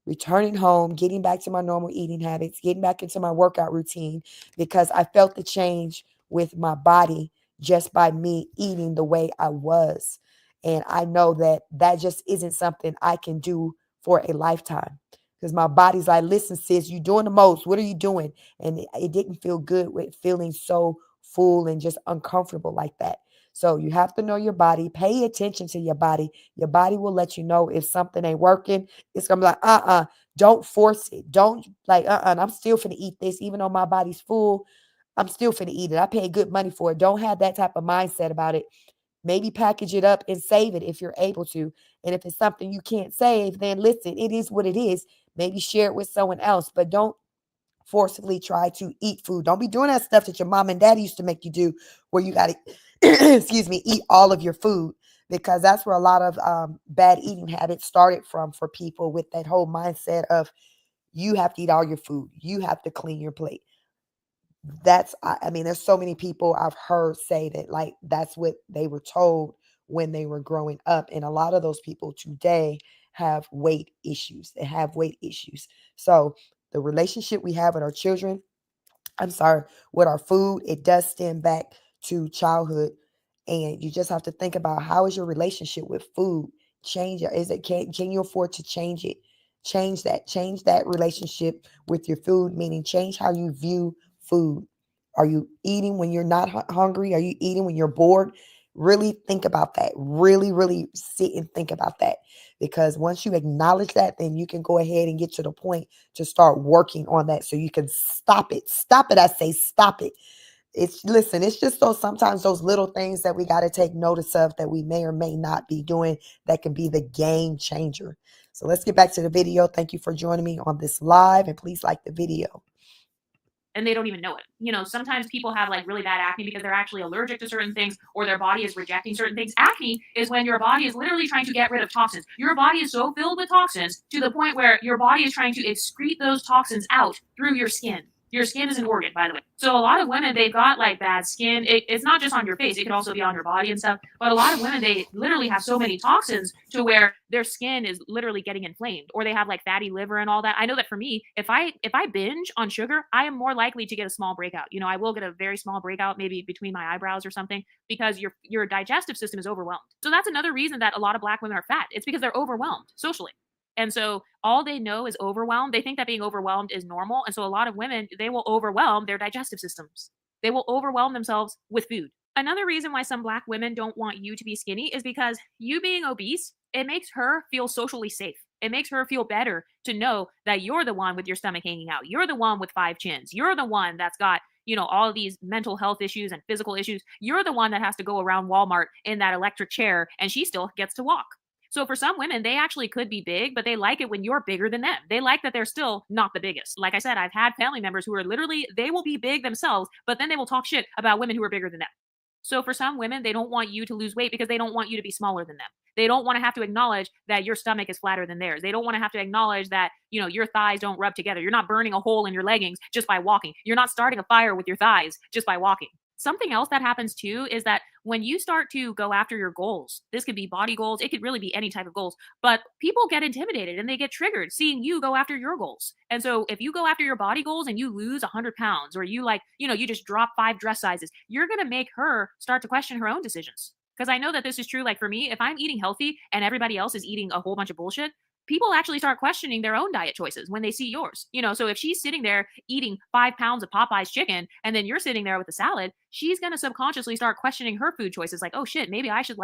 returning home, getting back to my normal eating habits, getting back into my workout routine because I felt the change with my body just by me eating the way I was. And I know that that just isn't something I can do for a lifetime because my body's like, listen, sis, you're doing the most. What are you doing? And it didn't feel good with feeling so full and just uncomfortable like that. So you have to know your body, pay attention to your body. Your body will let you know if something ain't working. It's gonna be like, don't force it. Don't like, I'm still finna eat this, even though my body's full. I'm still finna eat it. I paid good money for it. Don't have that type of mindset about it. Maybe package it up and save it if you're able to. And if it's something you can't save, then listen, it is what it is. Maybe share it with someone else, but don't forcibly try to eat food. Don't be doing that stuff that your mom and dad used to make you do where you got to, excuse me, eat all of your food because that's where a lot of bad eating habits started from for people with that whole mindset of you have to eat all your food. You have to clean your plate. I mean, there's so many people I've heard say that like that's what they were told when they were growing up. And a lot of those people today have weight issues. They have weight issues. So the relationship we have with our children, I'm sorry, with our food, it does stem back to childhood. And you just have to think about how is your relationship with food? Change it. Can you afford to change it? Change that relationship with your food, meaning change how you view food. Are you eating when you're not hungry? Are you eating when you're bored? Really think about that. Really, really sit and think about that. Because once you acknowledge that, then you can go ahead and get to the point to start working on that so you can stop it. Stop it. I say stop it. It's just those sometimes those little things that we got to take notice of that we may or may not be doing that can be the game changer. So let's get back to the video. Thank you for joining me on this live and please like the video. And they don't even know it. You know, sometimes people have like really bad acne because they're actually allergic to certain things or their body is rejecting certain things. Acne is when your body is literally trying to get rid of toxins. Your body is so filled with toxins to the point where your body is trying to excrete those toxins out through your skin. Your skin is an organ, by the way. So a lot of women, they've got like bad skin. It's not just on your face. It could also be on your body and stuff. But a lot of women, they literally have so many toxins to where their skin is literally getting inflamed or they have like fatty liver and all that. I know that for me, if I binge on sugar, I am more likely to get a small breakout. You know, I will get a very small breakout, maybe between my eyebrows or something, because your digestive system is overwhelmed. So that's another reason that a lot of Black women are fat. It's because they're overwhelmed socially. And so all they know is overwhelmed. They think that being overwhelmed is normal. And so a lot of women, they will overwhelm their digestive systems. They will overwhelm themselves with food. Another reason why some black women don't want you to be skinny is because you being obese, it makes her feel socially safe. It makes her feel better to know that you're the one with your stomach hanging out. You're the one with 5 chins. You're the one that's got, all of these mental health issues and physical issues. You're the one that has to go around Walmart in that electric chair and she still gets to walk. So for some women, they actually could be big, but they like it when you're bigger than them. They like that they're still not the biggest. Like I said, I've had family members who are literally, they will be big themselves, but then they will talk shit about women who are bigger than them. So for some women, they don't want you to lose weight because they don't want you to be smaller than them. They don't want to have to acknowledge that your stomach is flatter than theirs. They don't want to have to acknowledge that, your thighs don't rub together. You're not burning a hole in your leggings just by walking. You're not starting a fire with your thighs just by walking. Something else that happens too is that when you start to go after your goals, this could be body goals, it could really be any type of goals, but people get intimidated and they get triggered seeing you go after your goals. And so if you go after your body goals and you lose 100 pounds or you you just drop 5 dress sizes, you're going to make her start to question her own decisions. Because I know that this is true. Like for me, if I'm eating healthy and everybody else is eating a whole bunch of bullshit, people actually start questioning their own diet choices when they see yours. So if she's sitting there eating 5 pounds of Popeye's chicken and then you're sitting there with a salad, she's going to subconsciously start questioning her food choices. Like, oh shit, maybe I should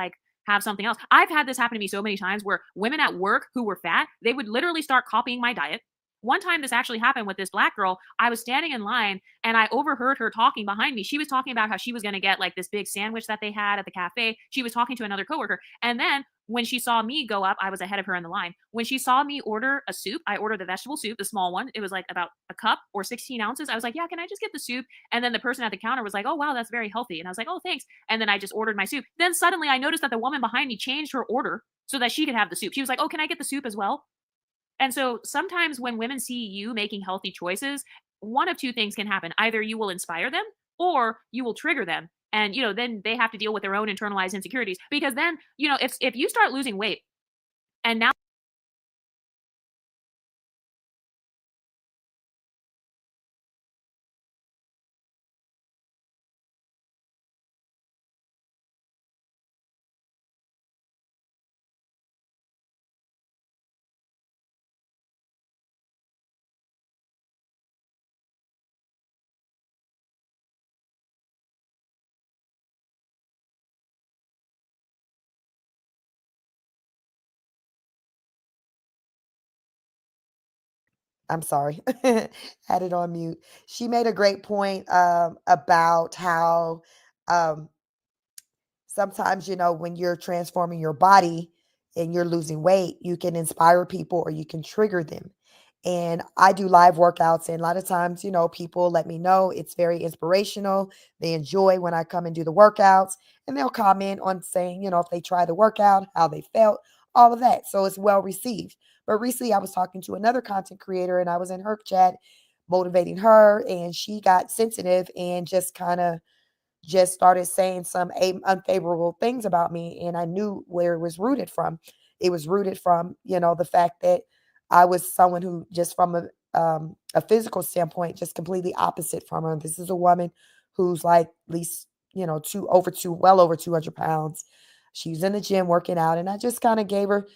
have something else. I've had this happen to me so many times where women at work who were fat, they would literally start copying my diet. One time this actually happened with this black girl. I was standing in line and I overheard her talking behind me. She was talking about how she was going to get like this big sandwich that they had at the cafe. She was talking to another coworker. And then when she saw me go up, I was ahead of her in the line. When she saw me order a soup, I ordered the vegetable soup, the small one. It was like about a cup or 16 ounces. I was like, yeah, can I just get the soup? And then the person at the counter was like, oh, wow, that's very healthy. And I was like, oh, thanks. And then I just ordered my soup. Then suddenly I noticed that the woman behind me changed her order so that she could have the soup. She was like, oh, can I get the soup as well? And so sometimes when women see you making healthy choices, one of two things can happen. Either you will inspire them or you will trigger them. And then they have to deal with their own internalized insecurities because then, if you start losing weight and now I'm sorry. Had it on mute. She made a great point about how um, sometimes, when you're transforming your body and you're losing weight, you can inspire people or you can trigger them. And I do live workouts, and a lot of times, people let me know it's very inspirational. They enjoy when I come and do the workouts, and they'll comment on saying, if they try the workout, how they felt, all of that. So it's well received. But recently, I was talking to another content creator, and I was in her chat motivating her, and she got sensitive and just started saying some unfavorable things about me, and I knew where it was rooted from. It was rooted from, the fact that I was someone who just from a physical standpoint, just completely opposite from her. This is a woman who's like at least, well over 200 pounds. She's in the gym working out, and I just kind of gave her,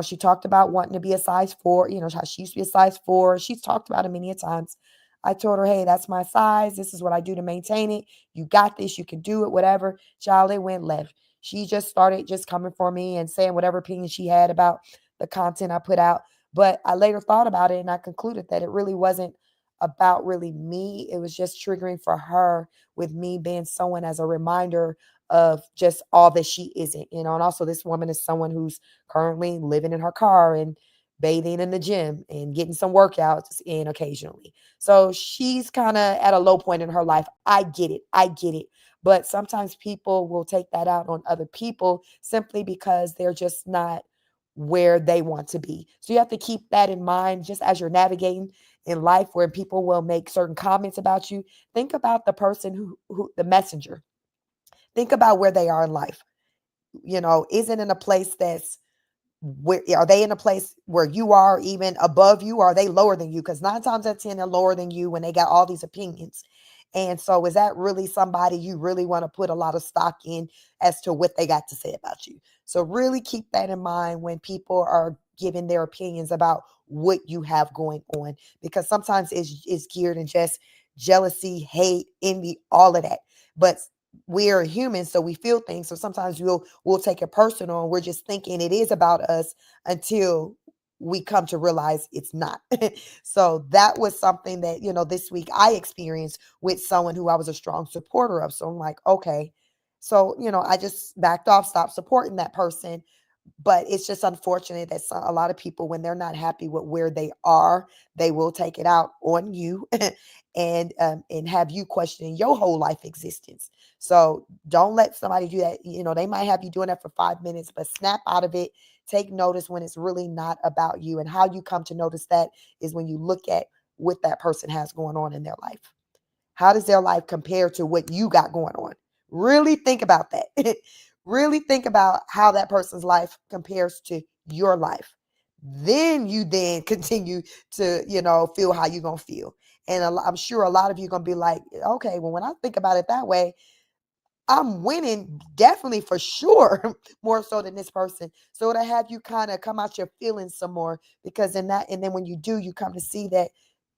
she talked about wanting to be a size 4, how she used to be a size 4. She's talked about it many a times. I told her, hey, that's my size. This is what I do to maintain it. You got this. You can do it, whatever. Child, it went left. She just started just coming for me and saying whatever opinion she had about the content I put out. But I later thought about it and I concluded that it really wasn't about really me. It was just triggering for her with me being someone as a reminder of just all that she isn't, and also this woman is someone who's currently living in her car and bathing in the gym and getting some workouts in occasionally. So she's kind of at a low point in her life. I get it. I get it. But sometimes people will take that out on other people simply because they're just not where they want to be. So you have to keep that in mind just as you're navigating in life where people will make certain comments about you. Think about the person who the messenger. Think about where they are in life. Isn't in a place that's where are they in a place where you are even above you? Or are they lower than you? Because 9 times out of 10, they're lower than you when they got all these opinions. And so is that really somebody you really want to put a lot of stock in as to what they got to say about you? So really keep that in mind when people are giving their opinions about what you have going on, because sometimes it's geared in just jealousy, hate, envy, all of that. But we're humans, so we feel things. So sometimes we'll take it personal, and we're just thinking it is about us until we come to realize it's not. So that was something that, this week I experienced with someone who I was a strong supporter of. So I'm like, okay. So, I just backed off, stopped supporting that person. But it's just unfortunate that a lot of people, when they're not happy with where they are, they will take it out on you and have you questioning your whole life existence. So don't let somebody do that. They might have you doing that for 5 minutes, but snap out of it. Take notice when it's really not about you. And how you come to notice that is when you look at what that person has going on in their life. How does their life compare to what you got going on? Really think about that. Really think about how that person's life compares to your life. Then you continue to, feel how you're going to feel. And I'm sure a lot of you are going to be like, okay, well, when I think about it that way, I'm winning definitely for sure more so than this person. So to have you kind of come out your feelings some more, because in that, and then when you do, you come to see that,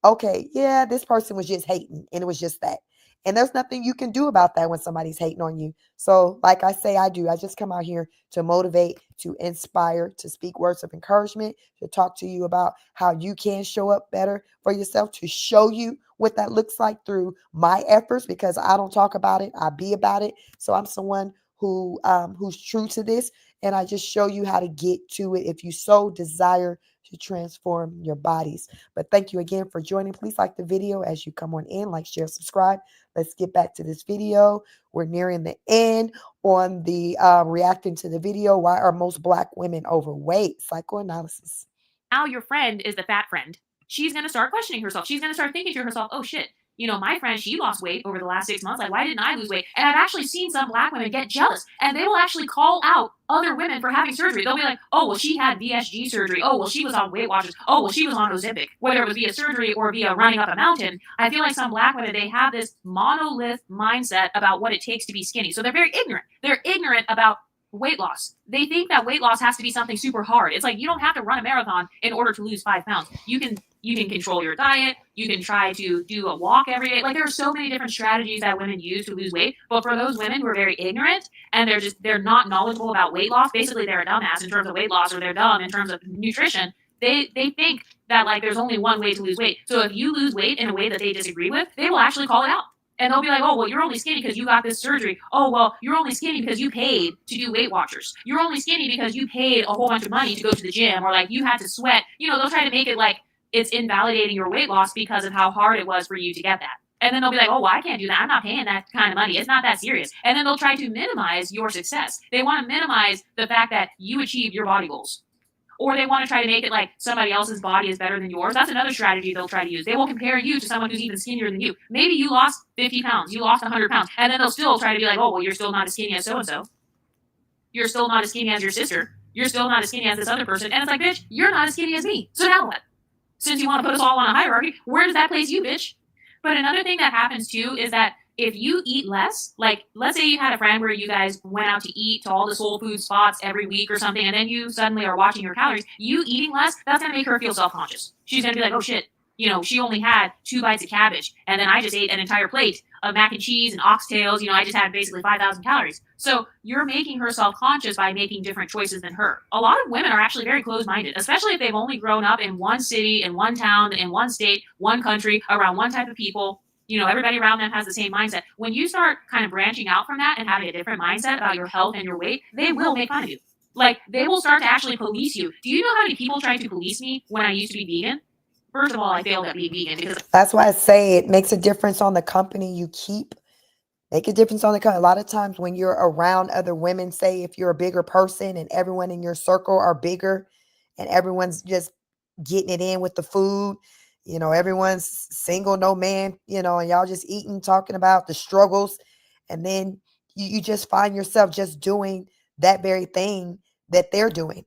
okay, yeah, this person was just hating and it was just that. And there's nothing you can do about that when somebody's hating on you. So like I say, I just come out here to motivate, to inspire, to speak words of encouragement, to talk to you about how you can show up better for yourself, to show you what that looks like through my efforts, because I don't talk about it, I be about it. So I'm someone who's true to this, and I just show you how to get to it if you so desire to transform your bodies. But thank you again for joining. Please like the video as you come on in, like, share, subscribe. Let's get back to this video. We're nearing the end on the reacting to the video, why are most Black women overweight? Psychoanalysis. Now your friend is the fat friend. She's going to start questioning herself. She's going to start thinking to herself, oh shit, my friend, she lost weight over the last 6 months. Like, why didn't I lose weight? And I've actually seen some Black women get jealous, and they will actually call out other women for having surgery. They'll be like, oh, well, she had VSG surgery. Oh, well, she was on Weight Watchers. Oh, well, she was on Ozempic. Whether it was via surgery or via running up a mountain, I feel like some Black women, they have this monolith mindset about what it takes to be skinny. So they're very ignorant. They're ignorant about weight loss. They think that weight loss has to be something super hard. It's like, you don't have to run a marathon in order to lose 5 pounds. You can control your diet. You can try to do a walk every day. Like, there are so many different strategies that women use to lose weight. But for those women who are very ignorant and they're not knowledgeable about weight loss, basically they're a dumbass in terms of weight loss, or they're dumb in terms of nutrition. They think that, like, there's only one way to lose weight. So if you lose weight in a way that they disagree with, they will actually call it out. And they'll be like, oh, well, you're only skinny because you got this surgery. Oh, well, you're only skinny because you paid to do Weight Watchers. You're only skinny because you paid a whole bunch of money to go to the gym, or like you had to sweat. They'll try to make it like it's invalidating your weight loss because of how hard it was for you to get that. And then they'll be like, oh, well, I can't do that. I'm not paying that kind of money. It's not that serious. And then they'll try to minimize your success. They want to minimize the fact that you achieved your body goals. Or they want to try to make it like somebody else's body is better than yours. That's another strategy they'll try to use. They will compare you to someone who's even skinnier than you. Maybe you lost 50 pounds. You lost 100 pounds. And then they'll still try to be like, oh, well, you're still not as skinny as so-and-so. You're still not as skinny as your sister. You're still not as skinny as this other person. And it's like, bitch, you're not as skinny as me. So now what? Since you want to put us all on a hierarchy, where does that place you, bitch? But another thing that happens too is that if you eat less, like let's say you had a friend where you guys went out to eat to all the soul food spots every week or something, and then you suddenly are watching your calories, you eating less, that's going to make her feel self-conscious. She's going to be like, oh shit, she only had 2 bites of cabbage, and then I just ate an entire plate of mac and cheese and oxtails. I just had basically 5,000 calories. So you're making her self-conscious by making different choices than her. A lot of women are actually very closed-minded, especially if they've only grown up in one city, in one town, in one state, one country, around one type of people. Everybody around them has the same mindset. When you start kind of branching out from that and having a different mindset about your health and your weight, they will make fun of you. Like, they will start to actually police you. Do you know how many people tried to police me when I used to be vegan? First of all, I failed at being vegan because that's why I say it makes a difference on the company you keep. Make a difference on the company. A lot of times when you're around other women, say if you're a bigger person and everyone in your circle are bigger and everyone's just getting it in with the food, everyone's single, no man, and y'all just eating, talking about the struggles. And then you just find yourself just doing that very thing that they're doing.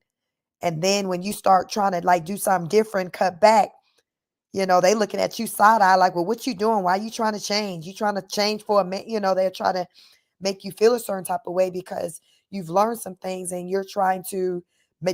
And then when you start trying to like do something different, cut back, they looking at you side eye like, well, what you doing? Why are you trying to change? You trying to change for a minute? They're trying to make you feel a certain type of way because you've learned some things and you're trying to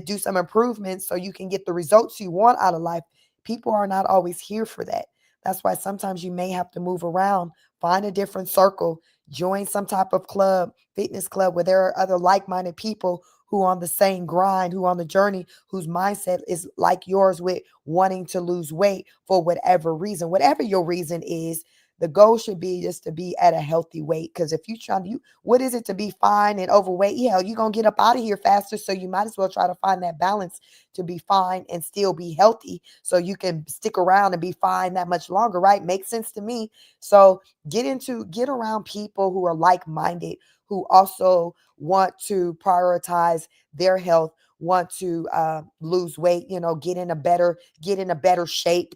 do some improvements so you can get the results you want out of life. People are not always here for that. That's why sometimes you may have to move around, find a different circle, join some type of club, fitness club, where there are other like-minded people who on the same grind, who on the journey, whose mindset is like yours, with wanting to lose weight for whatever reason. Whatever your reason is, the goal should be just to be at a healthy weight. Because if you trying to, what is it to be fine and overweight? Yeah, you're gonna get up out of here faster. So you might as well try to find that balance to be fine and still be healthy, so you can stick around and be fine that much longer, right? Makes sense to me. So get around people who are like-minded, who also want to prioritize their health, want to lose weight, get in a better shape,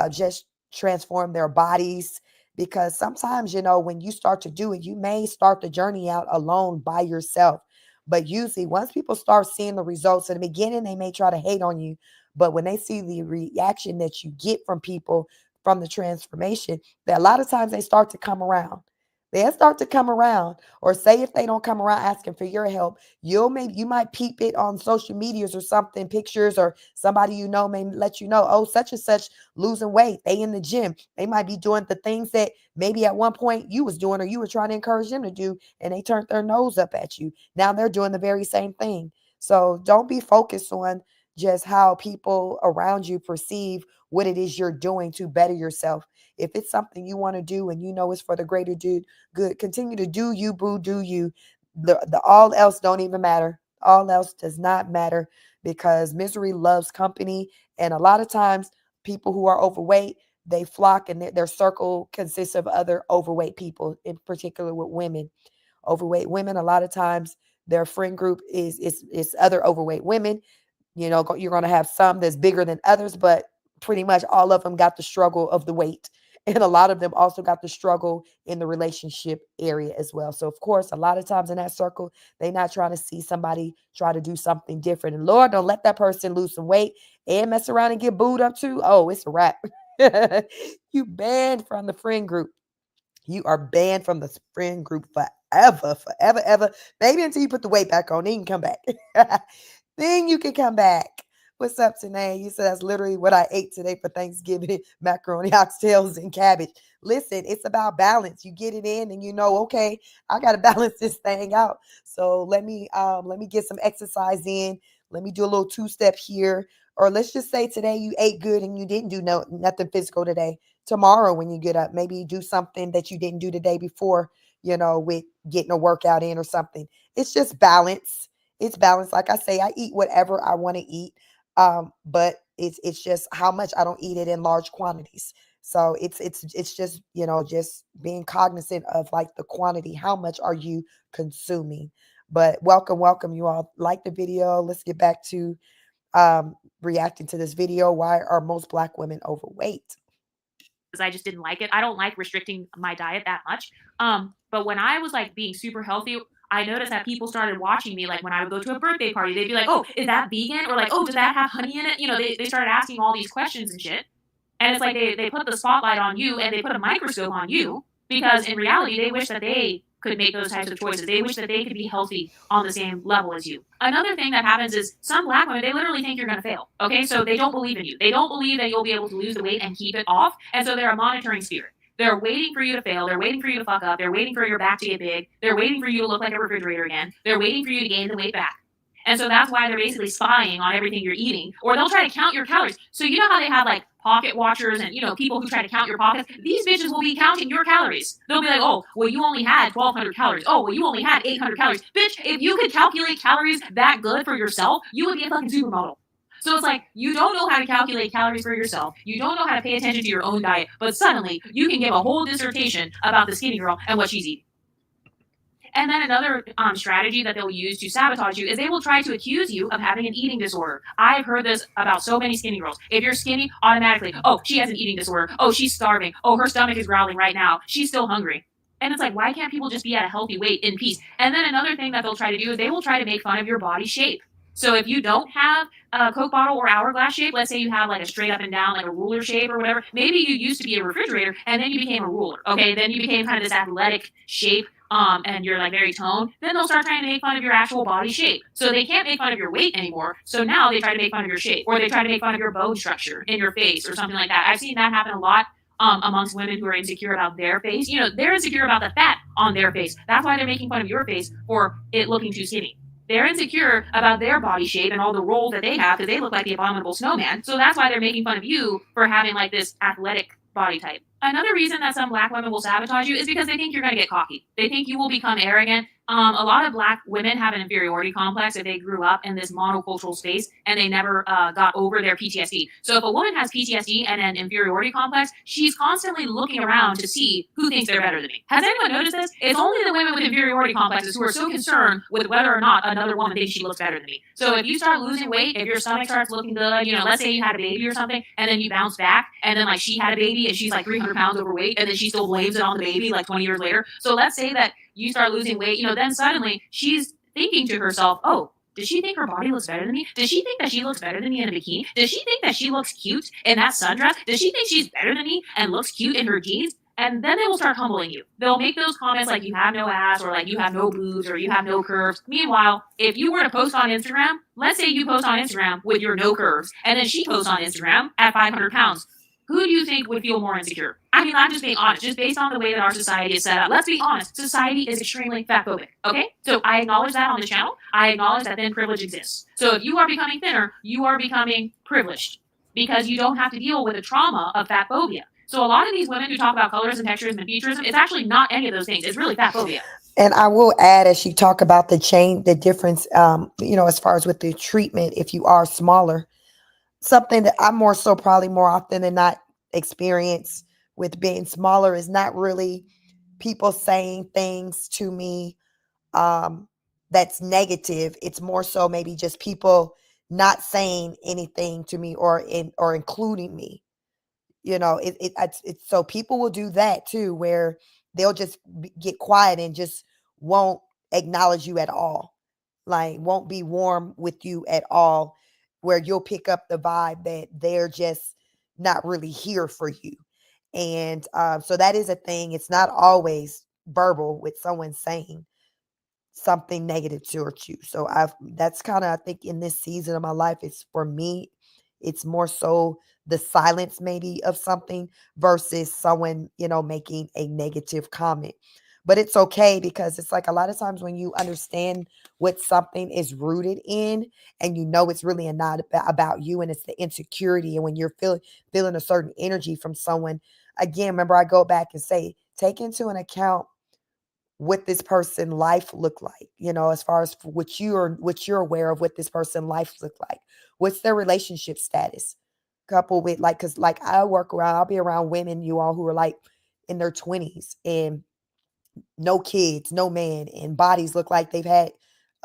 just transform their bodies. Because sometimes, when you start to do it, you may start the journey out alone by yourself. But usually, once people start seeing the results in the beginning, they may try to hate on you. But when they see the reaction that you get from people from the transformation, that a lot of times they start to come around. They'll start to come around. Or say if they don't come around asking for your help, you might peep it on social medias or something, pictures, or somebody may let you know, oh, such and such losing weight. They in the gym. They might be doing the things that maybe at one point you was doing, or you were trying to encourage them to do, and they turned their nose up at you. Now they're doing the very same thing. So don't be focused on just how people around you perceive what it is you're doing to better yourself. If it's something you want to do and it's for the greater good, continue to do you, boo, do you. The all else don't even matter. All else does not matter, because misery loves company. And a lot of times people who are overweight, they flock, and their circle consists of other overweight people, in particular with women. Overweight women, a lot of times their friend group is other overweight women. You're going to have some that's bigger than others, but pretty much all of them got the struggle of the weight. And a lot of them also got the struggle in the relationship area as well. So, of course, a lot of times in that circle, they're not trying to see somebody try to do something different. And Lord, don't let that person lose some weight and mess around and get booed up too. Oh, it's a wrap. You banned from the friend group. You are banned from the friend group forever, forever, ever. Maybe until you put the weight back on, then you can come back. Then you can come back. What's up, Tanae? You said that's literally what I ate today for Thanksgiving: macaroni, oxtails, and cabbage. Listen, it's about balance. You get it in, and okay, I got to balance this thing out. So let me get some exercise in. Let me do a little two-step here. Or let's just say today you ate good and you didn't do nothing physical today. Tomorrow when you get up, maybe you do something that you didn't do the day before, with getting a workout in or something. It's just balance. It's balance. Like I say, I eat whatever I want to eat. But it's just how much. I don't eat it in large quantities. So it's just, just being cognizant of like the quantity. How much are you consuming? But welcome you all. Like the video. Let's get back to reacting to this video. Why are most Black women overweight? Because I just didn't like it. I don't like restricting my diet that much. But when I was like being super healthy, I noticed that people started watching me. Like when I would go to a birthday party, they'd be like, "Oh, is that vegan?" Or like, "Oh, does that have honey in it?" They started asking all these questions and shit. And it's like they put the spotlight on you and they put a microscope on you, because in reality, they wish that they could make those types of choices. They wish that they could be healthy on the same level as you. Another thing that happens is some Black women, they literally think you're going to fail. Okay, so they don't believe in you. They don't believe that you'll be able to lose the weight and keep it off. And so they're a monitoring spirit. They're waiting for you to fail. They're waiting for you to fuck up. They're waiting for your back to get big. They're waiting for you to look like a refrigerator again. They're waiting for you to gain the weight back. And so that's why they're basically spying on everything you're eating, or they'll try to count your calories. So you know how they have like pocket watchers and, people who try to count your pockets? These bitches will be counting your calories. They'll be like, "Oh, well, you only had 1,200 calories. Oh, well, you only had 800 calories. Bitch, if you could calculate calories that good for yourself, you would be a fucking supermodel." So it's like, you don't know how to calculate calories for yourself. You don't know how to pay attention to your own diet, but suddenly you can give a whole dissertation about the skinny girl and what she's eating. And then another strategy that they'll use to sabotage you is they will try to accuse you of having an eating disorder. I've heard this about so many skinny girls. If you're skinny, automatically, "Oh, she has an eating disorder. Oh, she's starving. Oh, her stomach is growling right now. She's still hungry." And it's like, why can't people just be at a healthy weight in peace? And then another thing that they'll try to do is they will try to make fun of your body shape. So if you don't have a Coke bottle or hourglass shape, let's say you have like a straight up and down, like a ruler shape or whatever, maybe you used to be a refrigerator and then you became a ruler. Okay, then you became kind of this athletic shape. And you're like very toned, then they'll start trying to make fun of your actual body shape. So they can't make fun of your weight anymore. So now they try to make fun of your shape, or they try to make fun of your bone structure in your face or something like that. I've seen that happen a lot amongst women who are insecure about their face. You know, they're insecure about the fat on their face. That's why they're making fun of your face for it looking too skinny. They're insecure about their body shape and all the roles that they have because they look like the abominable snowman. So that's why they're making fun of you for having like this athletic body type. Another reason that some black women will sabotage you is because they think you're going to get cocky. They think you will become arrogant. A lot of black women have an inferiority complex if they grew up in this monocultural space and they never got over their PTSD. So if a woman has PTSD and an inferiority complex, she's constantly looking around to see who thinks they're better than me. Has anyone noticed this? It's only the women with inferiority complexes who are so concerned with whether or not another woman thinks she looks better than me. So if you start losing weight, if your stomach starts looking good, you know, let's say you had a baby or something, and then you bounce back, and then like she had a baby and she's like 300 pounds overweight, and then she still blames it on the baby like 20 years later. So let's say that you start losing weight, you know, then suddenly she's thinking to herself, oh, does she think her body looks better than me? Does she think that she looks better than me in a bikini? Does she think that she looks cute in that sundress? Does she think she's better than me and looks cute in her jeans? And then they will start humbling you. They'll make those comments like you have no ass or like you have no boobs or you have no curves. Meanwhile, if you were to post on Instagram, let's say you post on Instagram with your no curves and then she posts on Instagram at 500 pounds. Who do you think would feel more insecure? I mean, I'm just being honest, just based on the way that our society is set up. Let's be honest, society is extremely fat phobic, okay? So I acknowledge that on this channel. I acknowledge that thin privilege exists. So if you are becoming thinner, you are becoming privileged because you don't have to deal with the trauma of fat phobia. So a lot of these women who talk about colors and textures and futurism, it's actually not any of those things. It's really fat phobia. And I will add, as you talk about the difference, as far as with the treatment, if you are smaller, something that I more so probably more often than not experience with being smaller is not really people saying things to me that's negative. It's more so maybe just people not saying anything to me or including me. It's so people will do that too, where they'll just get quiet and just won't acknowledge you at all, like won't be warm with you at all, where you'll pick up the vibe that they're just not really here for you. And so that is a thing. It's not always verbal with someone saying something negative towards you. So that's kind of, I think, in this season of my life, it's for me, it's more so the silence maybe of something versus someone, making a negative comment. But it's okay, because it's like a lot of times when you understand what something is rooted in, and it's really not about you, and it's the insecurity, and when you're feeling a certain energy from someone, again, remember, I go back and say, take into an account what this person life look like, as far as what you're aware of what this person life look like. What's their relationship status? Coupled with, like, because like I'll be around women, you all, who are like in their 20s and no kids, no man, and bodies look like they've had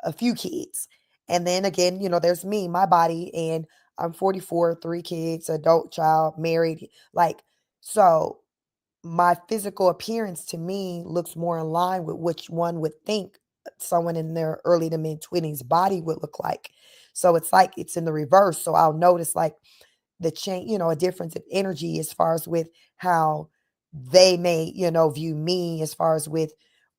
a few kids. And then again, there's me, my body, and I'm 44, 3 kids, adult child, married. Like, so my physical appearance to me looks more in line with which one would think someone in their early to mid 20s body would look like. So it's like it's in the reverse. So I'll notice like the change, a difference of energy as far as with how they may, view me, as far as with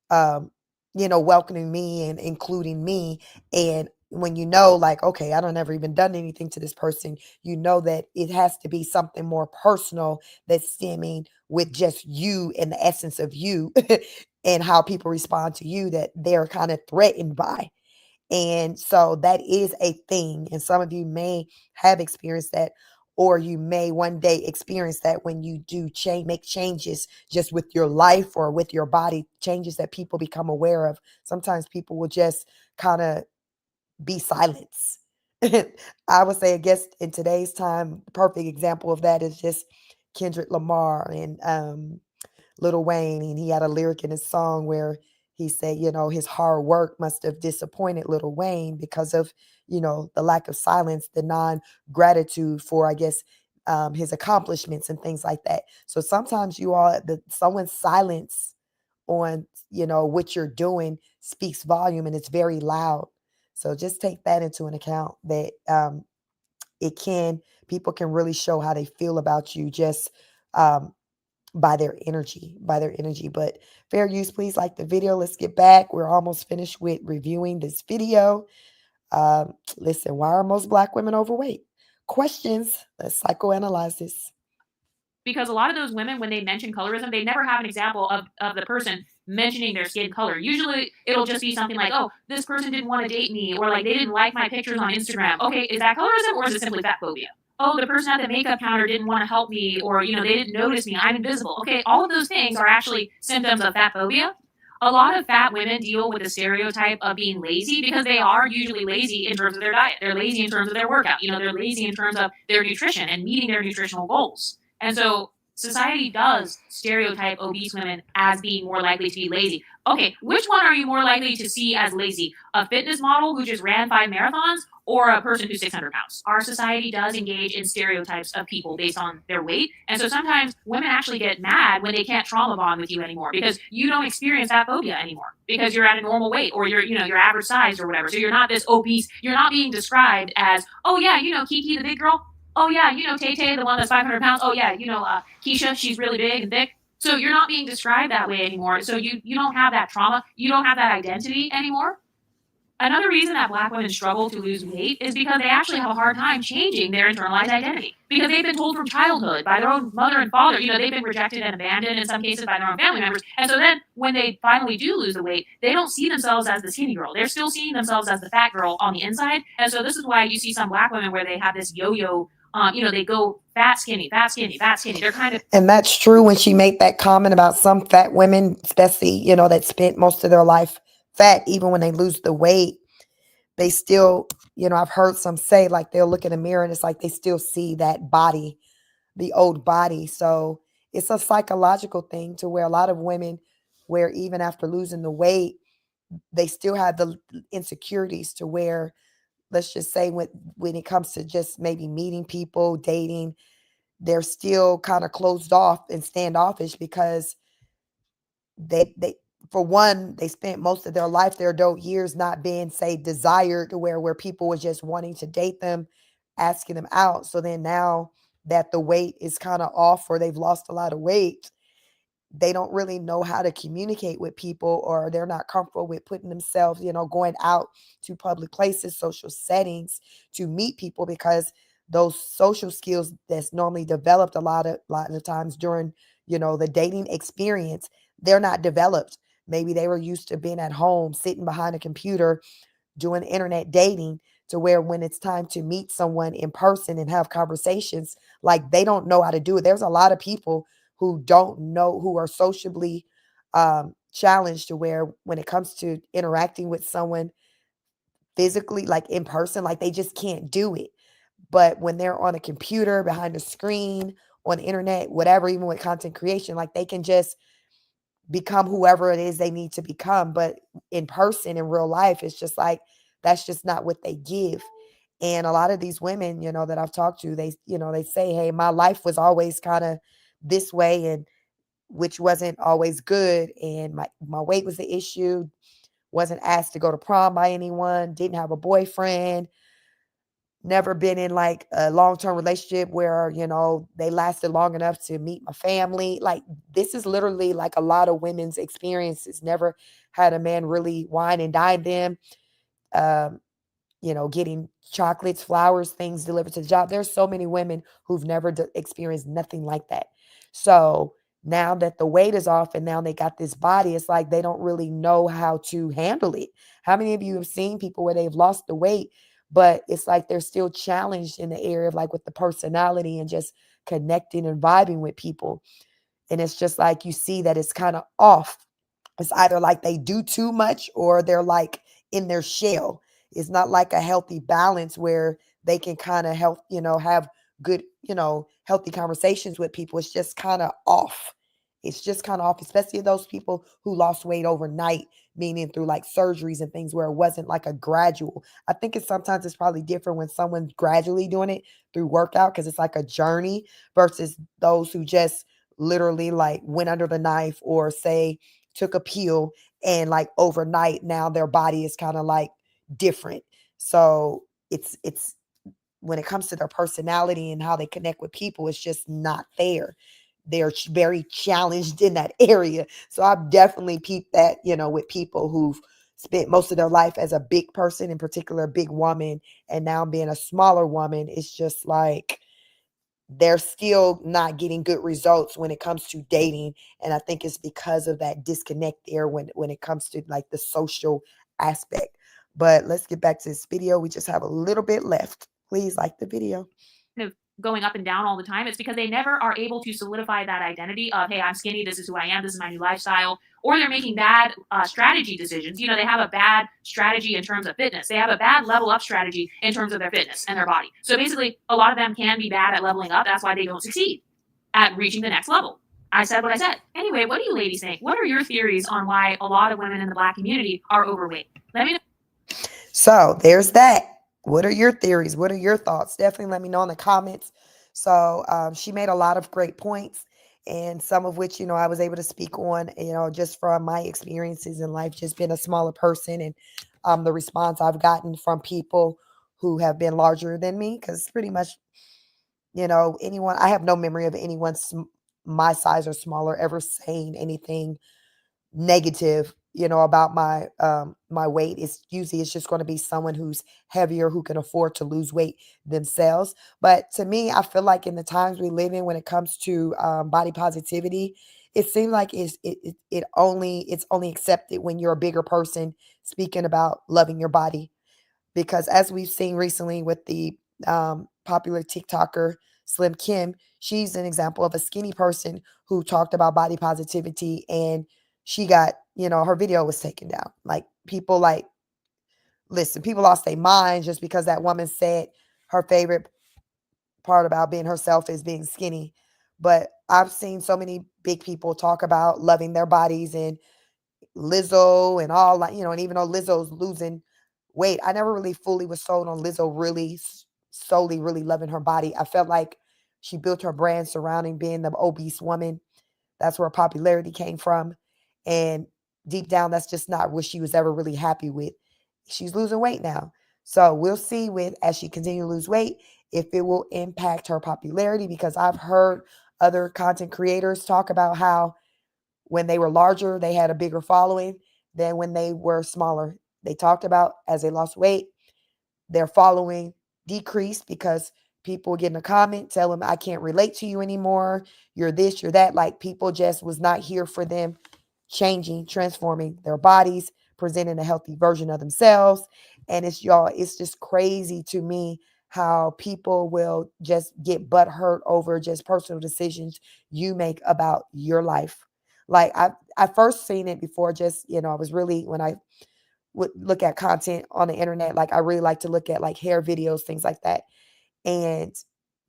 um, welcoming me and including me. And when like, okay, I don't ever even done anything to this person, that it has to be something more personal that's stemming with just you and the essence of you and how people respond to you, that they're kind of threatened by. And so that is a thing. And some of you may have experienced that, or you may one day experience that when you do make changes just with your life or with your body, changes that people become aware of. Sometimes people will just kind of be silenced. I would say, I guess in today's time, the perfect example of that is just Kendrick Lamar and Lil Wayne. And he had a lyric in his song where he said, his hard work must have disappointed Lil Wayne because of, the lack of silence, the non-gratitude for, I guess, his accomplishments and things like that. So sometimes someone's silence on, what you're doing speaks volume, and it's very loud. So just take that into an account that people can really show how they feel about you just um, by their energy. But fair use, please like the video. Let's get back. We're almost finished with reviewing this video. Listen, why are most Black women overweight? Questions. Let's psychoanalyze this. Because a lot of those women, when they mention colorism, they never have an example of the person mentioning their skin color. Usually it'll just be something like, oh, this person didn't want to date me, or like they didn't like my pictures on Instagram. Okay, is that colorism or is it simply fat phobia? Oh, the person at the makeup counter didn't want to help me, or they didn't notice me, I'm invisible. Okay, all of those things are actually symptoms of fat phobia. A lot of fat women deal with the stereotype of being lazy because they are usually lazy in terms of their diet. They're lazy in terms of their workout. They're lazy in terms of their nutrition and meeting their nutritional goals. And so society does stereotype obese women as being more likely to be lazy. Okay, which one are you more likely to see as lazy? A fitness model who just ran 5 marathons or a person who's 600 pounds? Our society does engage in stereotypes of people based on their weight. And so sometimes women actually get mad when they can't trauma bond with you anymore because you don't experience that phobia anymore because you're at a normal weight or you're average size or whatever. So you're not this obese. You're not being described as, oh yeah, Kiki, the big girl. Oh yeah, Tay Tay, the one that's 500 pounds. Oh yeah, Keisha, she's really big and thick. So you're not being described that way anymore. So you don't have that trauma. You don't have that identity anymore. Another reason that Black women struggle to lose weight is because they actually have a hard time changing their internalized identity because they've been told from childhood by their own mother and father, they've been rejected and abandoned in some cases by their own family members. And so then when they finally do lose the weight, they don't see themselves as the skinny girl. They're still seeing themselves as the fat girl on the inside. And so this is why you see some Black women where they have this yo-yo, they go fat, skinny, fat, skinny, fat, skinny. They're kind of. And that's true when she made that comment about some fat women, especially, that spent most of their life fat, even when they lose the weight, they still, I've heard some say like they'll look in the mirror and it's like they still see that body, the old body. So it's a psychological thing to where a lot of women, where even after losing the weight, they still have the insecurities to where, let's just say when it comes to just maybe meeting people, dating, they're still kind of closed off and standoffish because they for one, they spent most of their life, their adult years, not being, say, desired to where people were just wanting to date them, asking them out. So then now that the weight is kind of off or they've lost a lot of weight, they don't really know how to communicate with people, or they're not comfortable with putting themselves, going out to public places, social settings to meet people, because those social skills that's normally developed a lot of times during, the dating experience, they're not developed. Maybe they were used to being at home, sitting behind a computer, doing internet dating, to where when it's time to meet someone in person and have conversations, like they don't know how to do it. There's a lot of people who don't know, who are socially challenged, to where when it comes to interacting with someone physically, like in person, like they just can't do it. But when they're on a computer, behind a screen, on the internet, whatever, even with content creation, like they can just become whoever it is they need to become. But in person, in real life, it's just like that's just not what they give. And a lot of these women, that I've talked to, they say, hey, my life was always kind of this way, and which wasn't always good. And my weight was the issue. Wasn't asked to go to prom by anyone, didn't have a boyfriend, never been in like a long-term relationship where, they lasted long enough to meet my family. Like this is literally like a lot of women's experiences. Never had a man really wine and dine them. Um, getting chocolates, flowers, things delivered to the job. There's so many women who've never experienced nothing like that. So now that the weight is off and now they got this body, it's like they don't really know how to handle it. How many of you have seen people where they've lost the weight, but it's like they're still challenged in the area of like with the personality and just connecting and vibing with people? And it's just like you see that it's kind of off. It's either like they do too much or they're like in their shell. It's not like a healthy balance where they can kind of help, have good, healthy conversations with people. It's just kind of off. It's just kind of off, especially those people who lost weight overnight, meaning through like surgeries and things where it wasn't like a gradual. I think sometimes it's probably different when someone's gradually doing it through workout, because it's like a journey, versus those who just literally like went under the knife, or say took a pill and like overnight now their body is kind of like different. So it's when it comes to their personality and how they connect with people, it's just not there. They're very challenged in that area. So I've definitely peeped that, with people who've spent most of their life as a big person, in particular, a big woman, and now being a smaller woman. It's just like they're still not getting good results when it comes to dating. And I think it's because of that disconnect there when it comes to like the social aspect. But let's get back to this video. We just have a little bit left. Please like the video. Of going up and down all the time, it's because they never are able to solidify that identity of, hey, I'm skinny, this is who I am, this is my new lifestyle, or they're making bad strategy decisions. They have a bad strategy in terms of fitness. They have a bad level up strategy in terms of their fitness and their body. So basically, a lot of them can be bad at leveling up. That's why they don't succeed at reaching the next level. I said what I said. Anyway, what do you ladies think? What are your theories on why a lot of women in the Black community are overweight? Let me know. So there's that. What are your theories? What are your thoughts? Definitely let me know in the comments. So she made a lot of great points, and some of which, I was able to speak on, just from my experiences in life, just being a smaller person, and the response I've gotten from people who have been larger than me, because pretty much, anyone, I have no memory of anyone my size or smaller ever saying anything negative, about my weight. It's just going to be someone who's heavier, who can afford to lose weight themselves. But to me, I feel like in the times we live in, when it comes to body positivity, it seems like it's only accepted when you're a bigger person speaking about loving your body. Because as we've seen recently with the popular TikToker Slim Kim, she's an example of a skinny person who talked about body positivity, and she got, her video was taken down. Like, people, like, listen, people lost their minds just because that woman said her favorite part about being herself is being skinny. But I've seen so many big people talk about loving their bodies, and Lizzo and all, like, and even though Lizzo's losing weight, I never really fully was sold on Lizzo really solely really loving her body. I felt like she built her brand surrounding being the obese woman. That's where popularity came from. And deep down, that's just not what she was ever really happy with. She's losing weight now. So we'll see, with as she continues to lose weight, if it will impact her popularity, because I've heard other content creators talk about how when they were larger, they had a bigger following than when they were smaller. They talked about as they lost weight, their following decreased because people get in a comment, tell them, I can't relate to you anymore. You're this, you're that. Like, people just was not here for them changing, transforming their bodies, presenting a healthy version of themselves. And it's just crazy to me how people will just get butt hurt over just personal decisions you make about your life. Like, I first seen it before, just, I was really, when I would look at content on the internet, like, I really like to look at like hair videos, things like that. And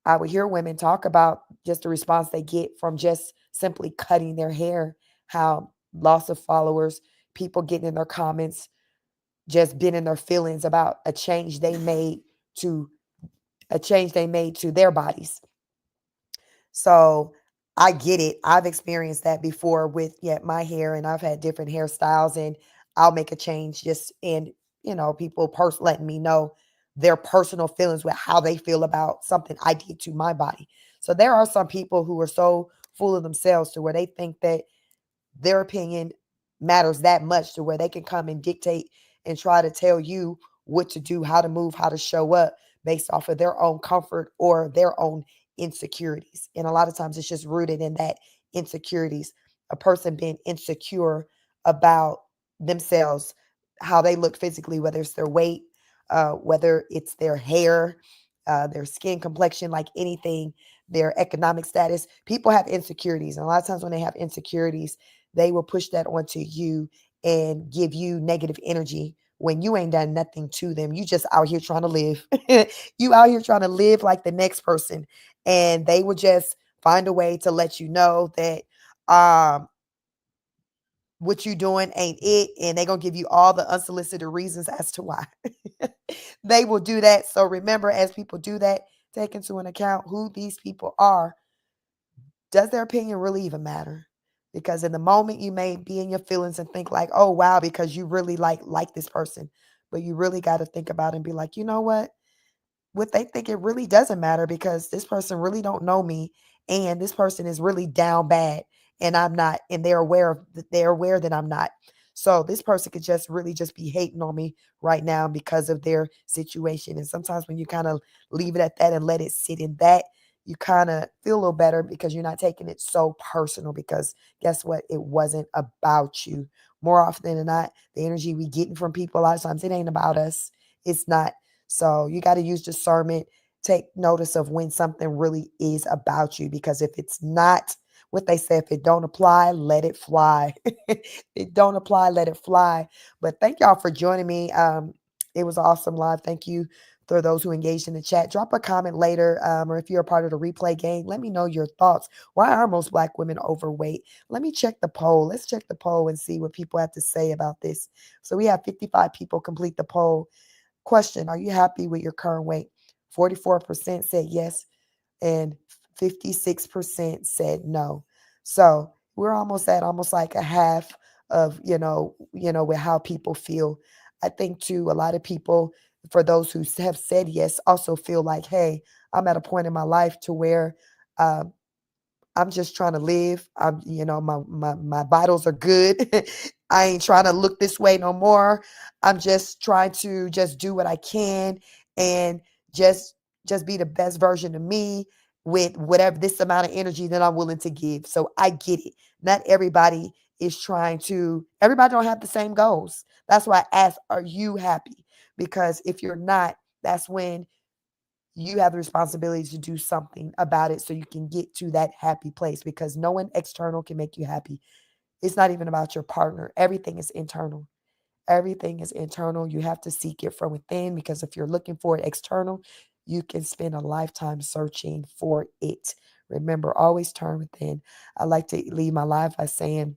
I would hear women talk about just the response they get from just simply cutting their hair, how loss of followers, people getting in their comments, just being in their feelings about to a change they made to their bodies. So I get it. I've experienced that before with, yeah, my hair, and I've had different hairstyles, and I'll make a change just in, people letting me know their personal feelings with how they feel about something I did to my body. So there are some people who are so full of themselves to where they think that their opinion matters that much, to where they can come and dictate and try to tell you what to do, how to move, how to show up based off of their own comfort or their own insecurities. And a lot of times it's just rooted in that insecurities, a person being insecure about themselves, how they look physically, whether it's their weight, whether it's their hair, their skin complexion, like anything, their economic status. People have insecurities. And a lot of times when they have insecurities, they will push that onto you and give you negative energy when you ain't done nothing to them. You just out here trying to live. You out here trying to live like the next person. And they will just find a way to let you know that what you doing ain't it. And they're going to give you all the unsolicited reasons as to why. They will do that. So remember, as people do that, take into an account who these people are. Does their opinion really even matter? Because in the moment you may be in your feelings and think like, oh wow, because you really like this person. But you really got to think about it and be like, you know what they think, it really doesn't matter because this person really don't know me, and this person is really down bad and I'm not, and they're aware that I'm not. So this person could just really just be hating on me right now because of their situation. And sometimes when you kind of leave it at that and let it sit in that, you kind of feel a little better because you're not taking it so personal, because guess what, it wasn't about you. More often than not, the energy we getting from people, a lot of times it ain't about us. It's not. So you got to use discernment. Take notice of when something really is about you, because if it's not, what they say, if it don't apply, let it fly. It don't apply, let it fly. But thank y'all for joining me. It was awesome live. Thank you for those who engaged in the chat. Drop a comment later, or if you're a part of the replay game, let me know your thoughts. Why are most Black women overweight? Let me check the poll. Let's check the poll and see what people have to say about this. So we have 55 people complete the poll. Question: are you happy with your current weight? 44% said yes, and 56% said no. So we're almost like a half of, with how people feel. I think too, a lot of people, for those who have said yes, also feel like, hey, I'm at a point in my life to where um, I'm just trying to live. My vitals are good. I ain't trying to look this way no more. I'm just trying to just do what I can and just just be the best version of me with whatever this amount of energy that I'm willing to give. So I get it. Not everybody is trying to, everybody don't have the same goals. That's why I ask, are you happy? Because if you're not, that's when you have the responsibility to do something about it so you can get to that happy place, because no one external can make you happy. It's not even about your partner. Everything is internal. Everything is internal. You have to seek it from within, because if you're looking for it external, you can spend a lifetime searching for it. Remember, always turn within. I like to leave my life by saying,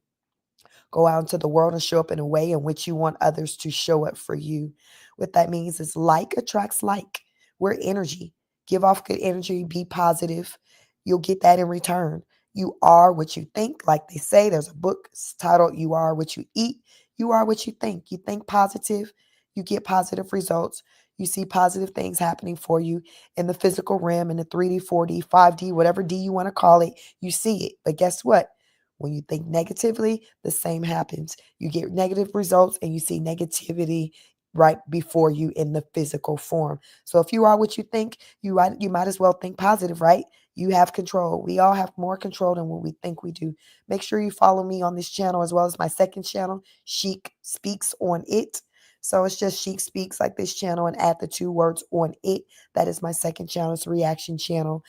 go out into the world and show up in a way in which you want others to show up for you. What that means is like attracts like. We're energy. Give off good energy, be positive. You'll get that in return. You are what you think. Like they say, there's a book titled You Are What You Eat. You are what you think. You think positive, you get positive results. You see positive things happening for you in the physical realm, in the 3D, 4D, 5D, whatever D you want to call it. You see it. But guess what? When you think negatively, the same happens. You get negative results and you see negativity right before you in the physical form. So if you are what you think, you might as well think positive, right? You have control. We all have more control than what we think we do. Make sure you follow me on this channel as well as my second channel, Chic Speaks on It. So it's just Chic Speaks like this channel and add the two words on it. That is my second channel. It's a reaction channel.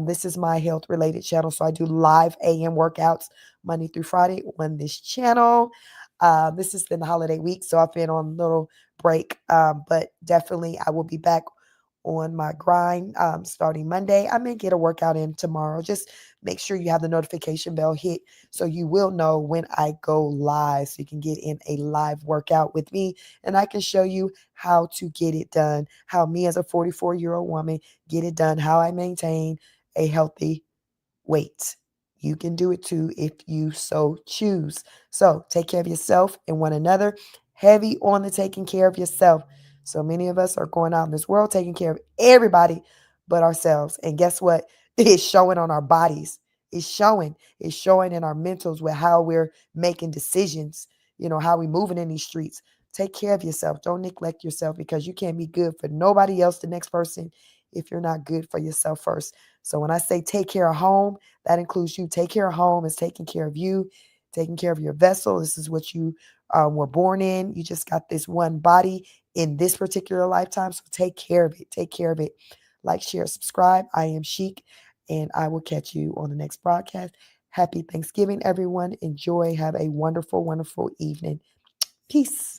This is my health related channel. So I do live AM workouts Monday through Friday on this channel. This has been the holiday week, so I've been on a little break, but definitely I will be back on my grind starting Monday. I may get a workout in tomorrow. Just make sure you have the notification bell hit so you will know when I go live, so you can get in a live workout with me and I can show you how to get it done, how me as a 44-year-old woman get it done, how I maintain a healthy weight. You can do it too if you so choose. So take care of yourself and one another. Heavy on the taking care of yourself. So many of us are going out in this world taking care of everybody but ourselves. And guess what? It's showing on our bodies. It's showing. It's showing in our mentals with how we're making decisions, how we moving in these streets. Take care of yourself. Don't neglect yourself, because you can't be good for nobody else, the next person, if you're not good for yourself first. So when I say take care of home, that includes you. Take care of home is taking care of you, taking care of your vessel. This is what you were born in. You just got this one body in this particular lifetime. So take care of it. Take care of it. Like, share, subscribe. I am Chic, and I will catch you on the next broadcast. Happy Thanksgiving, everyone. Enjoy. Have a wonderful, wonderful evening. Peace.